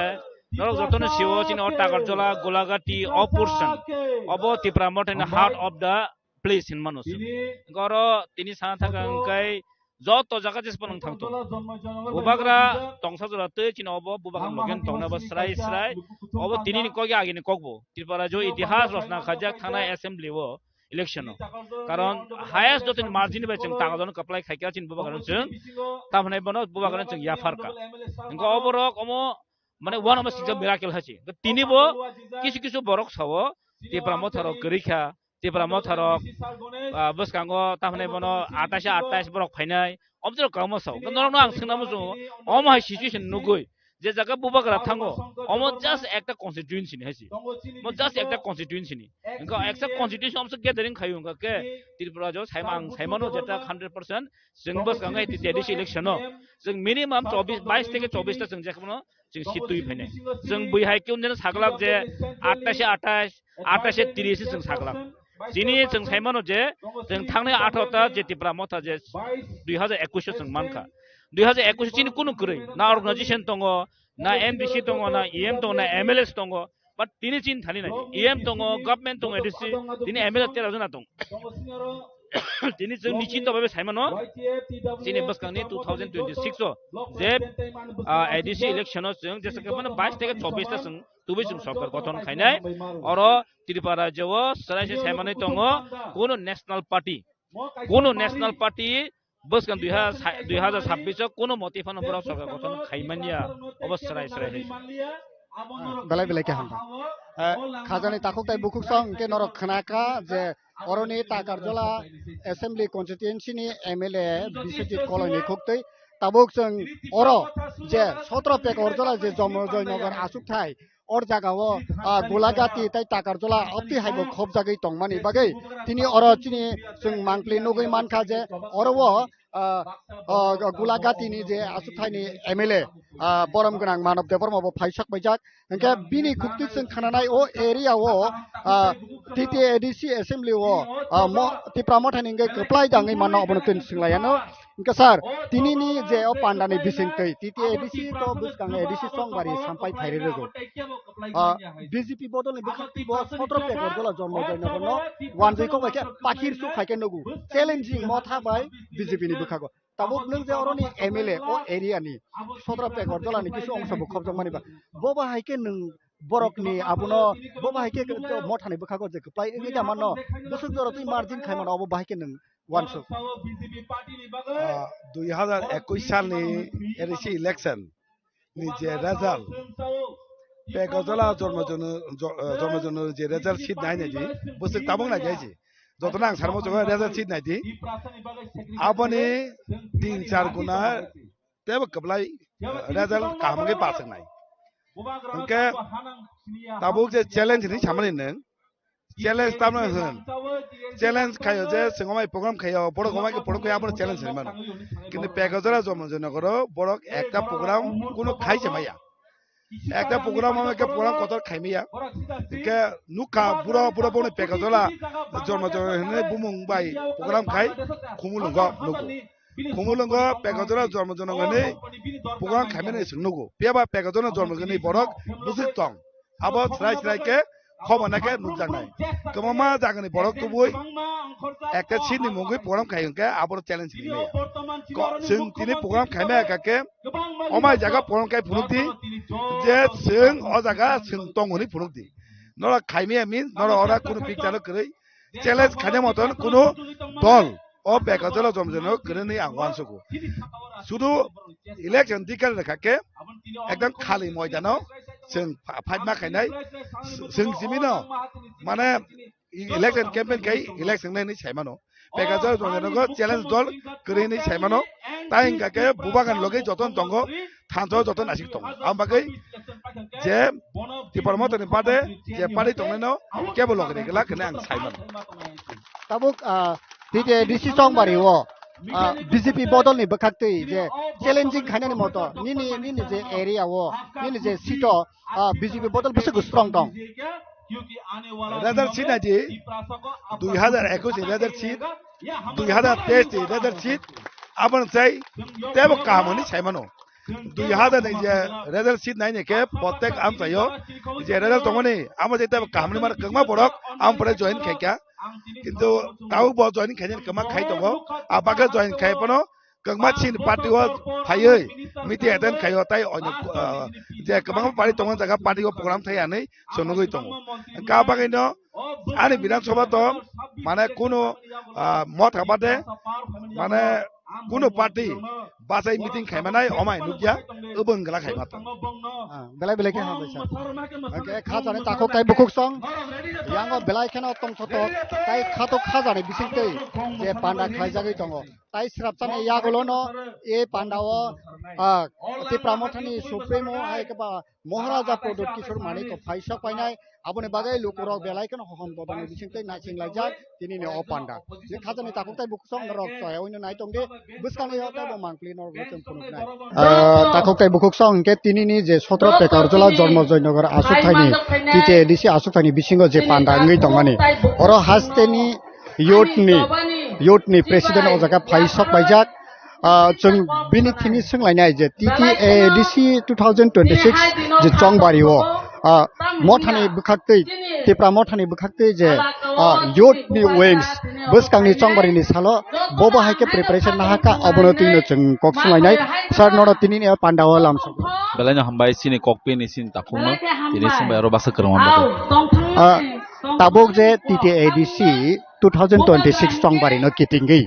नरक जतन सिओ चिन अ ताकारजला गोलागाति अ पोर्शन अब Tipra mutton heart of the place in मानुस गर तिनि साना थाका अंकाय जत जागा जेसपन थांतो बुबाग्रा तंसा जरा ते चिन अब बुबाग्रा लगेन तंनाबो स्राय स्राय अब तिनि कगे आगिनि कगबो त्रिपुरा जो इतिहास रचना खाजाक थाना असेंबली वो इलेक्शन कारण हाईएस्ट जतन मार्जिन बे जों तागाजन कप्लाय खायका चिन बुबाग्रा जों तामने बनो बुबाग्रा जों याफारका इंको अबरक अमो माने वन अफ सिक्स मिराकल हासि तिनिबो किसु किसु बरक सावो त्रिपुरा मथारक गरिखा त्रिपुरा मथारक बसकांगो तामने बनो 28 बरक फाइनाय अबजर कामो साव नरनो आं सोंनामो जो अमहाय सिचुएशन नुगुय যে জায়গা বুবাগ্রা থাঙ্গো অমো জাস্ট একটা কনস্টিটিউয়েন্সি নি হাইছি মো জাস্ট একটা কনস্টিটিউয়েন্সি নি ইনকা একটা কনস্টিটিউয়েন্সি আমসে গেদারিং খায়ু ইনকা কে त्रिपुरा जो साइमानो जेटा 100% जों बस गांगाय एडिसि इलेक्शन जों मिनिमाम 22 থেকে 24 ता जों जेखनो जों सीट तुइ फैनाय जों बैहाय केउन सागलाक जे 28 से 30 जों सागलाक जिनि जों साइमानो जे जों थांनाय 18 ता जे त्रिपुरा मथा जे 2021 जों मानखा 2021 चिनि कुनु गरै ना अर्गानाइजेशन दङ ना एमडीसी दङ ना ईएम दङ ना एमएलएस दङ but tini chin thani na em tongo government tongo edisi tini emela tera jona tong tini jeng nichin to babe saimano tini baskangni 2026 so je edisi election jeng jesa ke mana 22 থেকে 24 ta sung tubi sung sarkar গঠন খাইনাই oro Tripura রাজ্য সরাসরি সাইমানি tongo কোন national party বসকান 2026 কোন মোটিফানো বড় সরকার গঠন খাইমানিয়া অবশ্যই সরাই belai belai ke hamba khajani takok tai bukuk song ke norok khnaka je oroni takarjola assembly constituency ni mla bisojit koloni khoktei tabuk song oro je 17 pek orjola je jomojoy nagar asuk thai or jagao golagati tai takarjola opti haibo khop jagai tongmani bagai tini oro chini sung mangpli nogoi mankha je oro golagati ni je asuk thai ni mla borom gonang manab debormo bo phaisak baijak engke bini khukti sung khananai o area o titi adc assembly o mo tipra mothani ngai keplai dangai manno abono tin singlayano engke sar tini ni je o pandani bisingtei titi adc to buskang adc songbari sampai thaire rego bjp bodol ni bkhakti bo 17 pe gordola jonmo joynagono wanjai ko baike pakir su khaike nogu challenging motha bai bjp ni bkhago tabuk nung je oroni mla o area ni 17 pe gordola ni kisu ongso bo khobjak maniba boba haike nung borok ni abuno boba haike mothani bkhago je kplai ngi jamanno busuk joro tui margin khaimano obo bahaike nung wanso 2021 সালनि ADC election ni je result পেগজলা জন্মজন যে result seat নাই নাজি বসে তাবং না যাইছি যতনা আং সারমো জগা রেজাল্ট সিট নাইদি আপনি 3-4 গুণা তেব কবলাই রেজাল্ট কামগে পাসং নাই ওকে তাবুক যে চ্যালেঞ্জ নি সামনে নং চ্যালেঞ্জ তামনা হন চ্যালেঞ্জ খায়ো যে সঙ্গমাই প্রোগ্রাম খায়ো বড় গমাই কে বড় কই আপন চ্যালেঞ্জ হইমান কিন্তু পেগজলা জন্মজন করো বড় একটা প্রোগ্রাম কোনো খাইছে মাইয়া একটা প্রোগ্রাম আমাকে প্রোগ্রাম কত খাইমিয়া কে নুকা বুড়ো বুড়ো বনে পেগজলা জন্মজন হনে বুমুং বাই প্রোগ্রাম খাই খুমুলঙ্গ নুগো খুমুলঙ্গ পেগজলা জন্মজন হনে প্রোগ্রাম খাইমেনে সুনুগো পেবা পেগজলা জন্মজন বড় বুঝিক তং আবো ছ্রাই ছ্রাই কে খবনাকে নুকজানাই কমমা জাগনি বড় তুবুই একটা সিনি মুগি প্রোগ্রাম খাইকে আবর চ্যালেঞ্জ নিলে जों दिनै प्रग्राम खायना काके अमाय जागा प्रग्राम खाय फुनुति जे जों अ जागा जों तंगनि फुनुति नरा खायमिया मिन नरा अरा कुनु पिक्चार करै চ্যালেঞ্জ খাने মতন कुनु दल अ पेगजला जमजनो गरनै आंवानसको শুধু ইলেকশন দিকাল কাকে একদম খালি ময়দানাव जों फाइट मा खायनाय जों जिमिनो माने इलेक्शन कैंपेन खाय इलेक्शन नायनि सायमानो पेगजला जमजनो চ্যালেঞ্জ दल गरैनै सायमानो ताइं काके बुबागान लगे जतन दंग थांतो जतन आसिक दंग आमबागै जे डिपार्टमेन्टनि पाटे जे पार्टी दंनो केबल लगे गला कने आं सायमान tabuk titi dc songbari o BJP bodol ni bkhakti je challenging khainani moto nini je area o nini je sito BJP bodol bese strong dong result seat আছে 2021 রেজাল্ট সিট 2023 রেজাল্ট সিট আপন চাই তেব কামনি সাইমানো 2000 যে result seat নাই নেকে প্রত্যেক আম চাইও যে result তমনি আম যে তেব কামনি মার কংমা বড়ক আম পরে জয়েন খাইকা কিন্তু তাও ব জয়েন খাইনে কমা খাই দব আবাকে জয়েন খাইপনো কংমা চিন পার্টি ও ফাইयै মিটি এটেন খাইও তাই যে কমা পার্টি তমন জায়গা পার্টি ও প্রোগ্রাম থাইয়াनै সনগৈ দङ কাবাগैनो आनि বিধানসভা তো মানে কোনো মত হাবাতে মানে কোনো পার্টি বাসাই মিটিং খাইমানাই অমাই নুকিয়া ওবংগলা খাইমাত belai belai ke habai sa ke khajane takok tai bukuk song yango belai khena tong thoto tai khato khajane bisingtei je panda khaijagoi tongo tai srapchane yagolono e pandao ti pramothani supremo ai ka Maharaja Prodot Kishore Mani ko phaisa painai abone bagai lukurok belai kan hohom dodani bisingtai na singlajak tini ne opanda le khajani takutai buksong rok toy oino nai tongde buskani hota bo mangpli nor butem punuknai takutai buksong ke tini ni je 17 pekarjola jormo joynagar asukthani tite disi asukthani bisingo je panda ngai tongani oro hasteni youth ni president o jaga phaisa paijak जों बिनि थिनि सोंलायनाय जे TTADC 2026 जे चंबारि ओ मथानि बुखाक्तै तेप्रा मथानि बुखाक्तै जे youth नि wings बसकांनि चंबारिनि सालो बबो हाइके preparation नाहाका अबनतिनो जों कक सोंलायनाय sir नडो तिनि ने पान्डाव लामस बेलायनो हामबाय सिनि ककपिनि सिन ताखुनो तिनि सोंबाय आरो बासा करमन ताबुक जे TTADC 2026 चंबारि न किटिंगै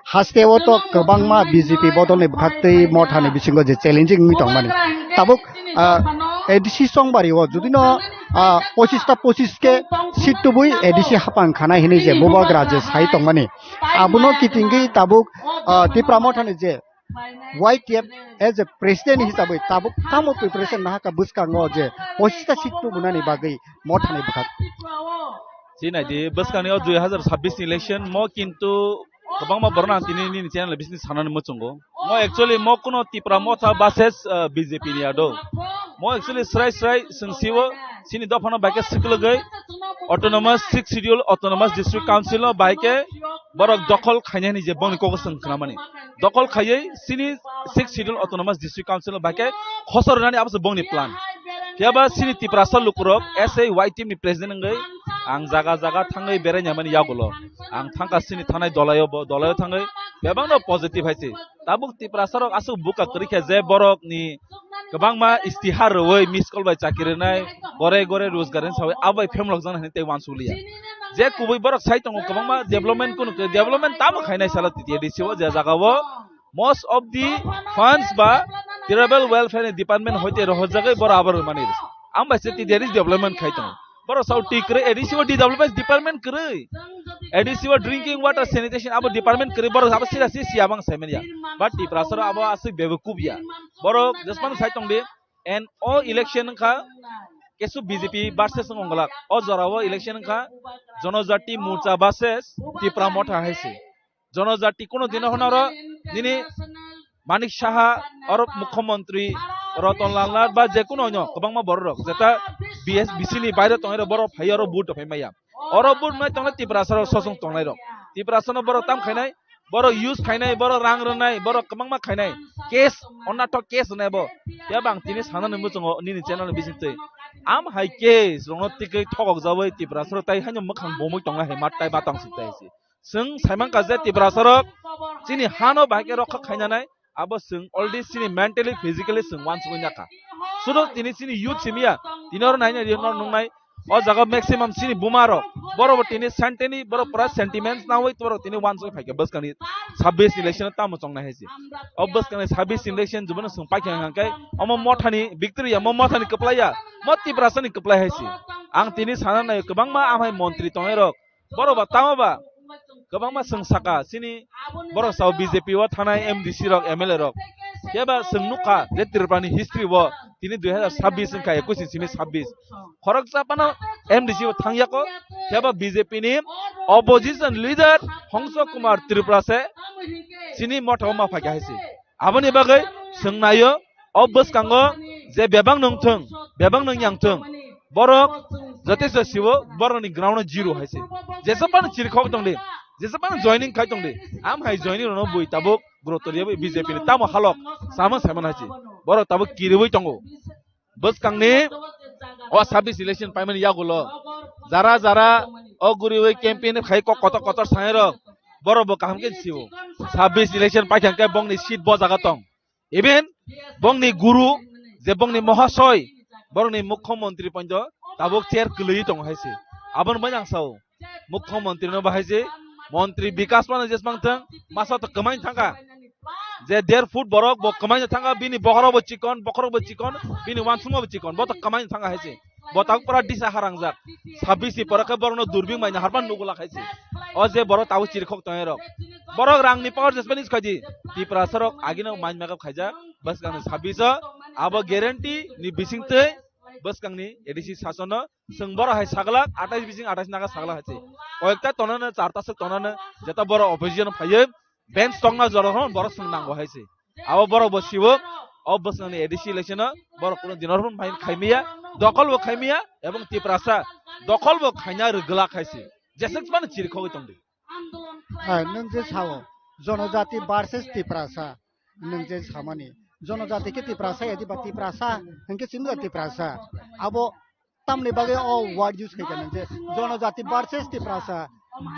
हास्टेव तो गोबांमा बीजेपी बदलनि बुखाक्तै मथानि बिसिंगो जे चैलेंजिं मिटं माने ताबुक एडीसी संबारि ओ जुदिनो 25 के सीट तुबुई एडीसी हापां खानाय हिनि जे बबाग्रा जे साइटं माने आबुनो किटिंगै ताबुक तिप्रा मथानि जे YTF एज ए प्रेसिडेंट हिसाबै ताबुक तामो प्रिपरेशन नाहाका बुसकांगो जे 25 सीट तुबुनानि बागै मथानि बुखाक जिनादि बुसकांनि 2026 इलेक्शन म किन्तु गोबां मा बरना तिनि नि चैनल बिजनेस सानानै मोचंगो म एक्चुअली म कुनो तिप्रा मथा बासेस बीजेपी नि आदो म एक्चुअली स्राय संसिवो सिनि दफाना बाइके सिकलगै autonomous 6 schedule autonomous district council नो बाइके बरक दखल खायनाय नि जे बंनि कोगसन खानामानि दखल खायै सिनि 6 शेड्यूल ऑटोनोमस डिस्ट्रिक्ट काउंसिल नो बाइके खसरनानि आबस बंनि प्लान याबा सिनि तिप्रा सल लुकुरक एसए वाइ टीम नि प्रेसिडेंट ngै आं जागा थाङै बेरायना माने यागुलो आं थांगासिनो थानाय दलायाव थाङै बेबांनो पजिटिभ हायसि ताबुक तिप्रा सरक आसु बुका करिखे जे बरकनि गोबां मा इस्तिहार रोवै मिस कल बाय चाकिरनाय गरे रोजगारनि सावै आबै फेमलक जाना हने ते वानसुलिया जे कुबै बरक साइ दङ गोबां मा डेभलपमेन्ट ताबो खायनाय साला TTADC ओ जे जागावो मोस्ट ऑफ दी फंड्स बा ट्राइबल वेलफेयर डिपार्टमेंट होते रहजगै बराबर माने आं बासे TTADC डेभलपमेन्ट खायतङ बरो साउटी करे एडीसी वो डेवलपमेंट डिपार्टमेंट करे एडीसी वो ड्रिंकिंग वाटर सैनिटेशन अब डिपार्टमेंट करे बरो अब सिरासी सियाबां साइमेनिया बट टिप्रासर अब आसि बेबकुबिया बरो जसमान साइटं दे एन ओ इलेक्शन का केसु बीजेपी वर्सेस अंगला ओ जराव इलेक्शन का जनजाति मोर्चा वर्सेस टिप्रा मथा हाइसे जनजाति कोनो दिन हनर दिनी मानिक साहा और मुख्यमंत्री रतन लाल नाथ बा जेकुनो अन्य गोबां मा बर रक जेता BSBC नि बायरे तंगरे बर फाय और बुट फैमाया और बुट मै तंग तिप्रासर ससं तंगनाय रक तिप्रासन बर ताम खायनाय बर यूज खायनाय बर रां रनाय बर गोबां मा खायनाय केस अनाटक केस नेबो या बां तिनि सानन मुचंगो निनि चैनल बिसिनते आम हाय केस रंगतिकै थगक जाबै तिप्रासर ताय हानो मखां बमै तंगा हे मातताय बातां सितायसि जों साइमां काजे तिप्रासर सिनि हानो बाके रख खायनाय अब जों अलरेडी सिनि मेन्टली फिजिकली जों वान्स गयनाका सुरो तिनि सिनि यूथ सिमिया तिनर नायना दिनर नंनाय ओ जागा मैक्सिमम सिनि बुमारो बरोबर तिनि सेंटेनि बरो प्रा सेंटिमेंट्स नावै तोरो तिनि वान्स गय फाइके बसकानि 26 इलेक्शन ताम चंगना हेसि अब बसकानि 26 इलेक्शन जुबन जों पाइके हांकाय अम मथानि विक्टोरी अम मथानि कप्लाया मति प्रासनि कप्लाय हेसि आं तिनि साना नाय गोबां मा आमाय मन्त्री तंगेर बरोबर तामाबा गोबां मा संसाका सिनि बर साव बीजेपी व थानाय MDC रक MLA रक केबा संनुका जे त्रिपुरानि हिस्ट्री व तिनि 2026 का 21 सिनि 26 खरक जापानो MDC व थांयाको केबा बीजेपी नि अपोजिशन लीडर हंसो कुमार त्रिपुरा से सिनि मथाव मा फागा हैसि आबनि बागै सोंनायो अबस कांगो जे बेबां नंथों बेबां नों यांथों बरक जतेस सिवो बरनि ग्राउंड जीरो हैसि जेसपान चिरखक दंदे जेसपान जॉइनिंग खाय दंदे आम हाय जॉइनिंग न बुइ ताबो ग्रोतरिया बीजेपी नि तामो हालक सामा सामन हासि बर ताबो किरिबै तंगो बस कांगनि ओ 26 इलेक्शन पाइमन यागुलो जारा ओ गुरिबै कैंपेन खाय कत सायर बरबो कामके सिवो 26 इलेक्शन पाइखांके बंगनि सीट बजागा तं इवेन बंगनि गुरु जे बंगनि महाशय बरनि मुख्यमंत्री पंज ताबो चेयर कलई तंग हायसि आबन बजां साव मुख्यमंत्री न बाहायसि मंत्री विकास मान जेसबांथों मासा तो कमाइन थांगा जे 1.5 फुट बरक बो कमाइन थांगा बिनि बखरबो चिकन बिनि वानसुमबो चिकन बो तो कमाइन थांगा हायसि botak pura disa harangjak 26 ni pora ke borno durbing maina harban nugula khaisi o je boro tabu chirkhok tongai rok borok rangni power jaspanis khaji tipra sarok agino main makap khaja bas kang 26 abo guarantee ni bisingte bas kang ni edisi sasono seng boro hai saglak 28 bising 28 naga saglak hachi koekta tonana charta sek tonana jeta boro opposition phaye bench tongna jorahon boro seng nangbo haisi abo boro bosibo o bas kang ni edisi election boro kono dinorhon main khaimiya দখল বো খাইমিয়া এবং তিপ্রাসা দখল বো খাইনা রগলা খাইছে জেসেক মানে চিরখই তংদি নং যে সাও জনজাতি ভার্সেস তিপ্রাসা নং যে সামানি জনজাতি কে তিপ্রাসা এদি বা তিপ্রাসা হংকে সিমলা তিপ্রাসা আবো তামনি বাগে ও ওয়ার্ড ইউজ খাইছেন যে জনজাতি ভার্সেস তিপ্রাসা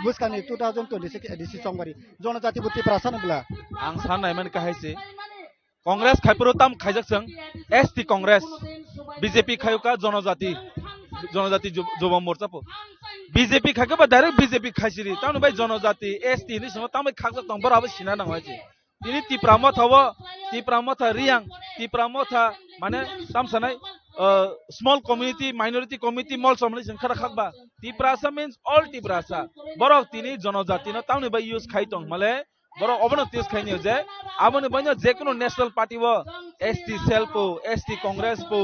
বুসকানি 2026 এডিসি সংবারি জনজাতি বো তিপ্রাসা নবলা আং সাননাই মান কাহাইছে কংগ্রেস খাইপুরো তাম খাইজাকসং এসটি কংগ্রেস বিজেপি খায়ুকা জনজাতি যুব মোর্চা পো বিজেপি খাকে বা ডাইরেক্ট বিজেপি খাইছিরি তানো ভাই জনজাতি এসটি নি সম তামে খাকজা তং বরাবো সিনা নাং হইছে তিনি তিপ্রামথা রিয়াং তিপ্রামথা মানে তামসানাই small community minority community mall somali sangkhara khakba tiprasa means all tiprasa borok tini জনজাতি no tamni bai use khaitong male borok obono tes khaini je abone banyo je kono national party wo ST cell po ST congress po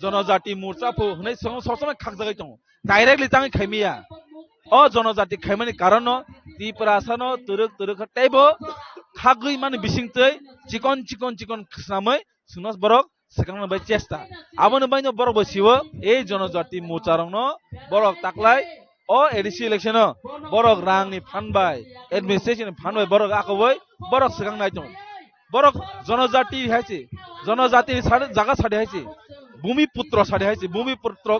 জনজাতি morcha po hnai sosome khakjagai tong directly tangi khaimiya o জনজাতি khaimani karon no tiprasa no turuk taibo khagui mane bisingtei chikon khsnamai sunos borok sekarang bai chesta abone baino borok bosiwo ei জনজাতি মোচারং no borok taklai o edisi election no borok rang ni phanbai administration phanbai borok akoboi borok sekarang nai tong borok জনজাতি haisi জনজাতি jaga sade haisi bhumiputra sade haisi bhumiputra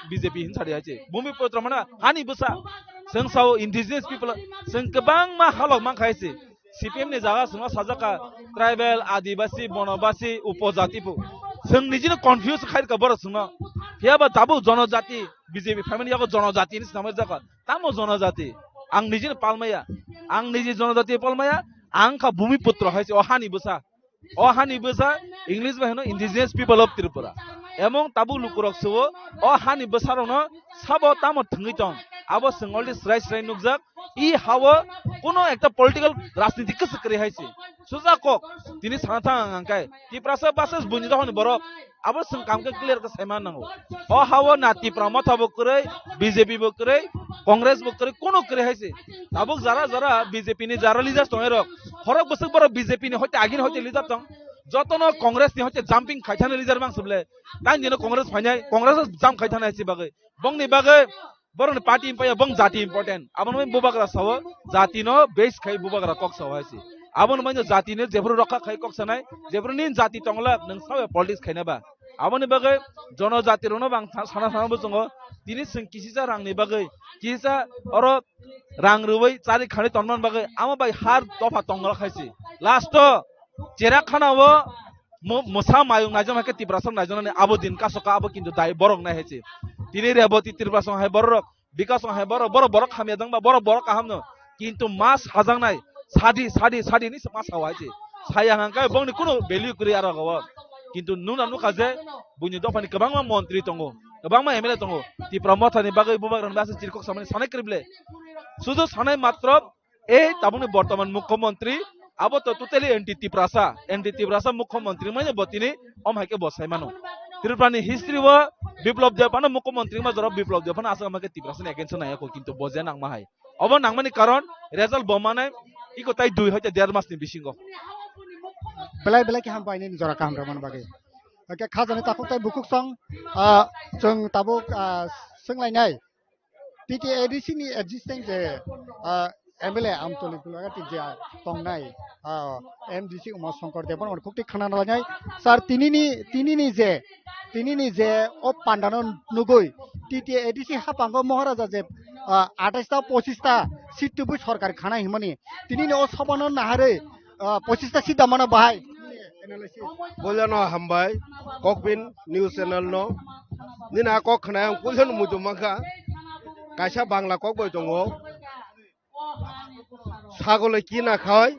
BJP hin sade haisi bhumiputra mana hani busa sengsao indigenous people seng kebang ma halok mang khaisi CPM ni jaga semua sajaka tribal adibasi bonobasi upojati pu seng nijino confuse khair ka bor sungna hiaba tabu জনজাতি BJP family yago জনজাতি ni samaj jaka tamo জনজাতি ang nijino palmaya ang niji জনজাতি palmaya ang kha bhumiputra haisi ohani busa english ba heno indigenous people of Tripura emong tabu lukurok suwo ohani busarong sabo tamo thungui tong abo singoldi srai nukjak ই হাওয়া কোনো একটা political রাজনীতি কস করে হাইছে সুজা cock তিনি সাথা আঙ্কাই Tiprasa buses বুনি দহন বরক আবার song কামকে clear কা সাইমান নাও ও হাওয়া না তিপ্রামত হব করে বিজেপি বক করে কংগ্রেস বক করে কোন করে হাইছে তাবক যারা বিজেপি নি যারা লিডার তংরক হরক বসক বড় বিজেপি নি হইতে আগিন হইতে লিডার তং যতন কংগ্রেস নি হইতে জাম্পিং খাইথানে লিডার বাং সবলে তাই যেন কংগ্রেস ফাইনাই কংগ্রেস জাম খাইথানে আইছে বাগে বংনি বাগে borong party impaya bang jati important abon mai bubagra sawo jati no base khai bubagra kok sawo haisi abon mai no jati ne jebru rakha khai kok sanai jebru nin jati tongla nang sawe politics khaina ba abon bagai জনজাতি rono bang sana bu jongo tini sing kisisa rang ni bagai kisa oro rang rubai chari khani tonman bagai ama bai har tofa tongla khaisi last chera khana wo mosa mayung najam hake tiprasam najam ne abo din ka soka abo kintu dai borok na hece তিনি Rebati তিরবাসং high বড় বিকাশং high বড় খামিয়া দং বা বড় কাহামনো কিন্তু মাস হাজাং নাই সাদি নি মাস হাওয়াইছে সায়া হাঙ্কাই বংনি কোনো ভ্যালু করি আর গাওয়া কিন্তু নুনা নুকাজে বুনি দফানি গোबां মন্ত্রী দङ गोबां एमएलए दङ तिप्रमथानि बागै बुबाग्रान बासि चिरखक सामने सानाय करिबले শুধু সানাই মাত্র এই তাবুনি বর্তমান মুখ্যমন্ত্রী আবো তো টোটালি এন্টি তিপ্রাসা মুখ্যমন্ত্রী মানে বতিনি অমহাকে বসাই মানো Tirupani history wa biplop Japan মুখ্যমন্ত্রী ma jora biplop Japan asa amake tiprasan against na ko kintu boje nang mahai obo nangmani karon result bomane iko tai dui hoite der mas ni bisingo belai ki ham paine ni jora kam ramon bage ke khajani takuk tai bukuk song jong tabuk senglainai PTADC ni existing je MLA amtoli kulaga ti ja tongnai MDC Uma Shankar Devan or kukti khana nalai sir তিনি নিজে ও পান্ডানো নগই TTADC হাপাঙ্গ মহারাজা যে 28টা 25টা seat তুবু সরকার খানা হিমানি তিনি ও সবানো নাহারে 25টা seat দামানো বাহাই বলনো হামবাই ককবিন news channel no নিনা cock খানা কুলজন মুজুমাখা কাইসা Bangla cock বই দङ ছাগলে কি না খায়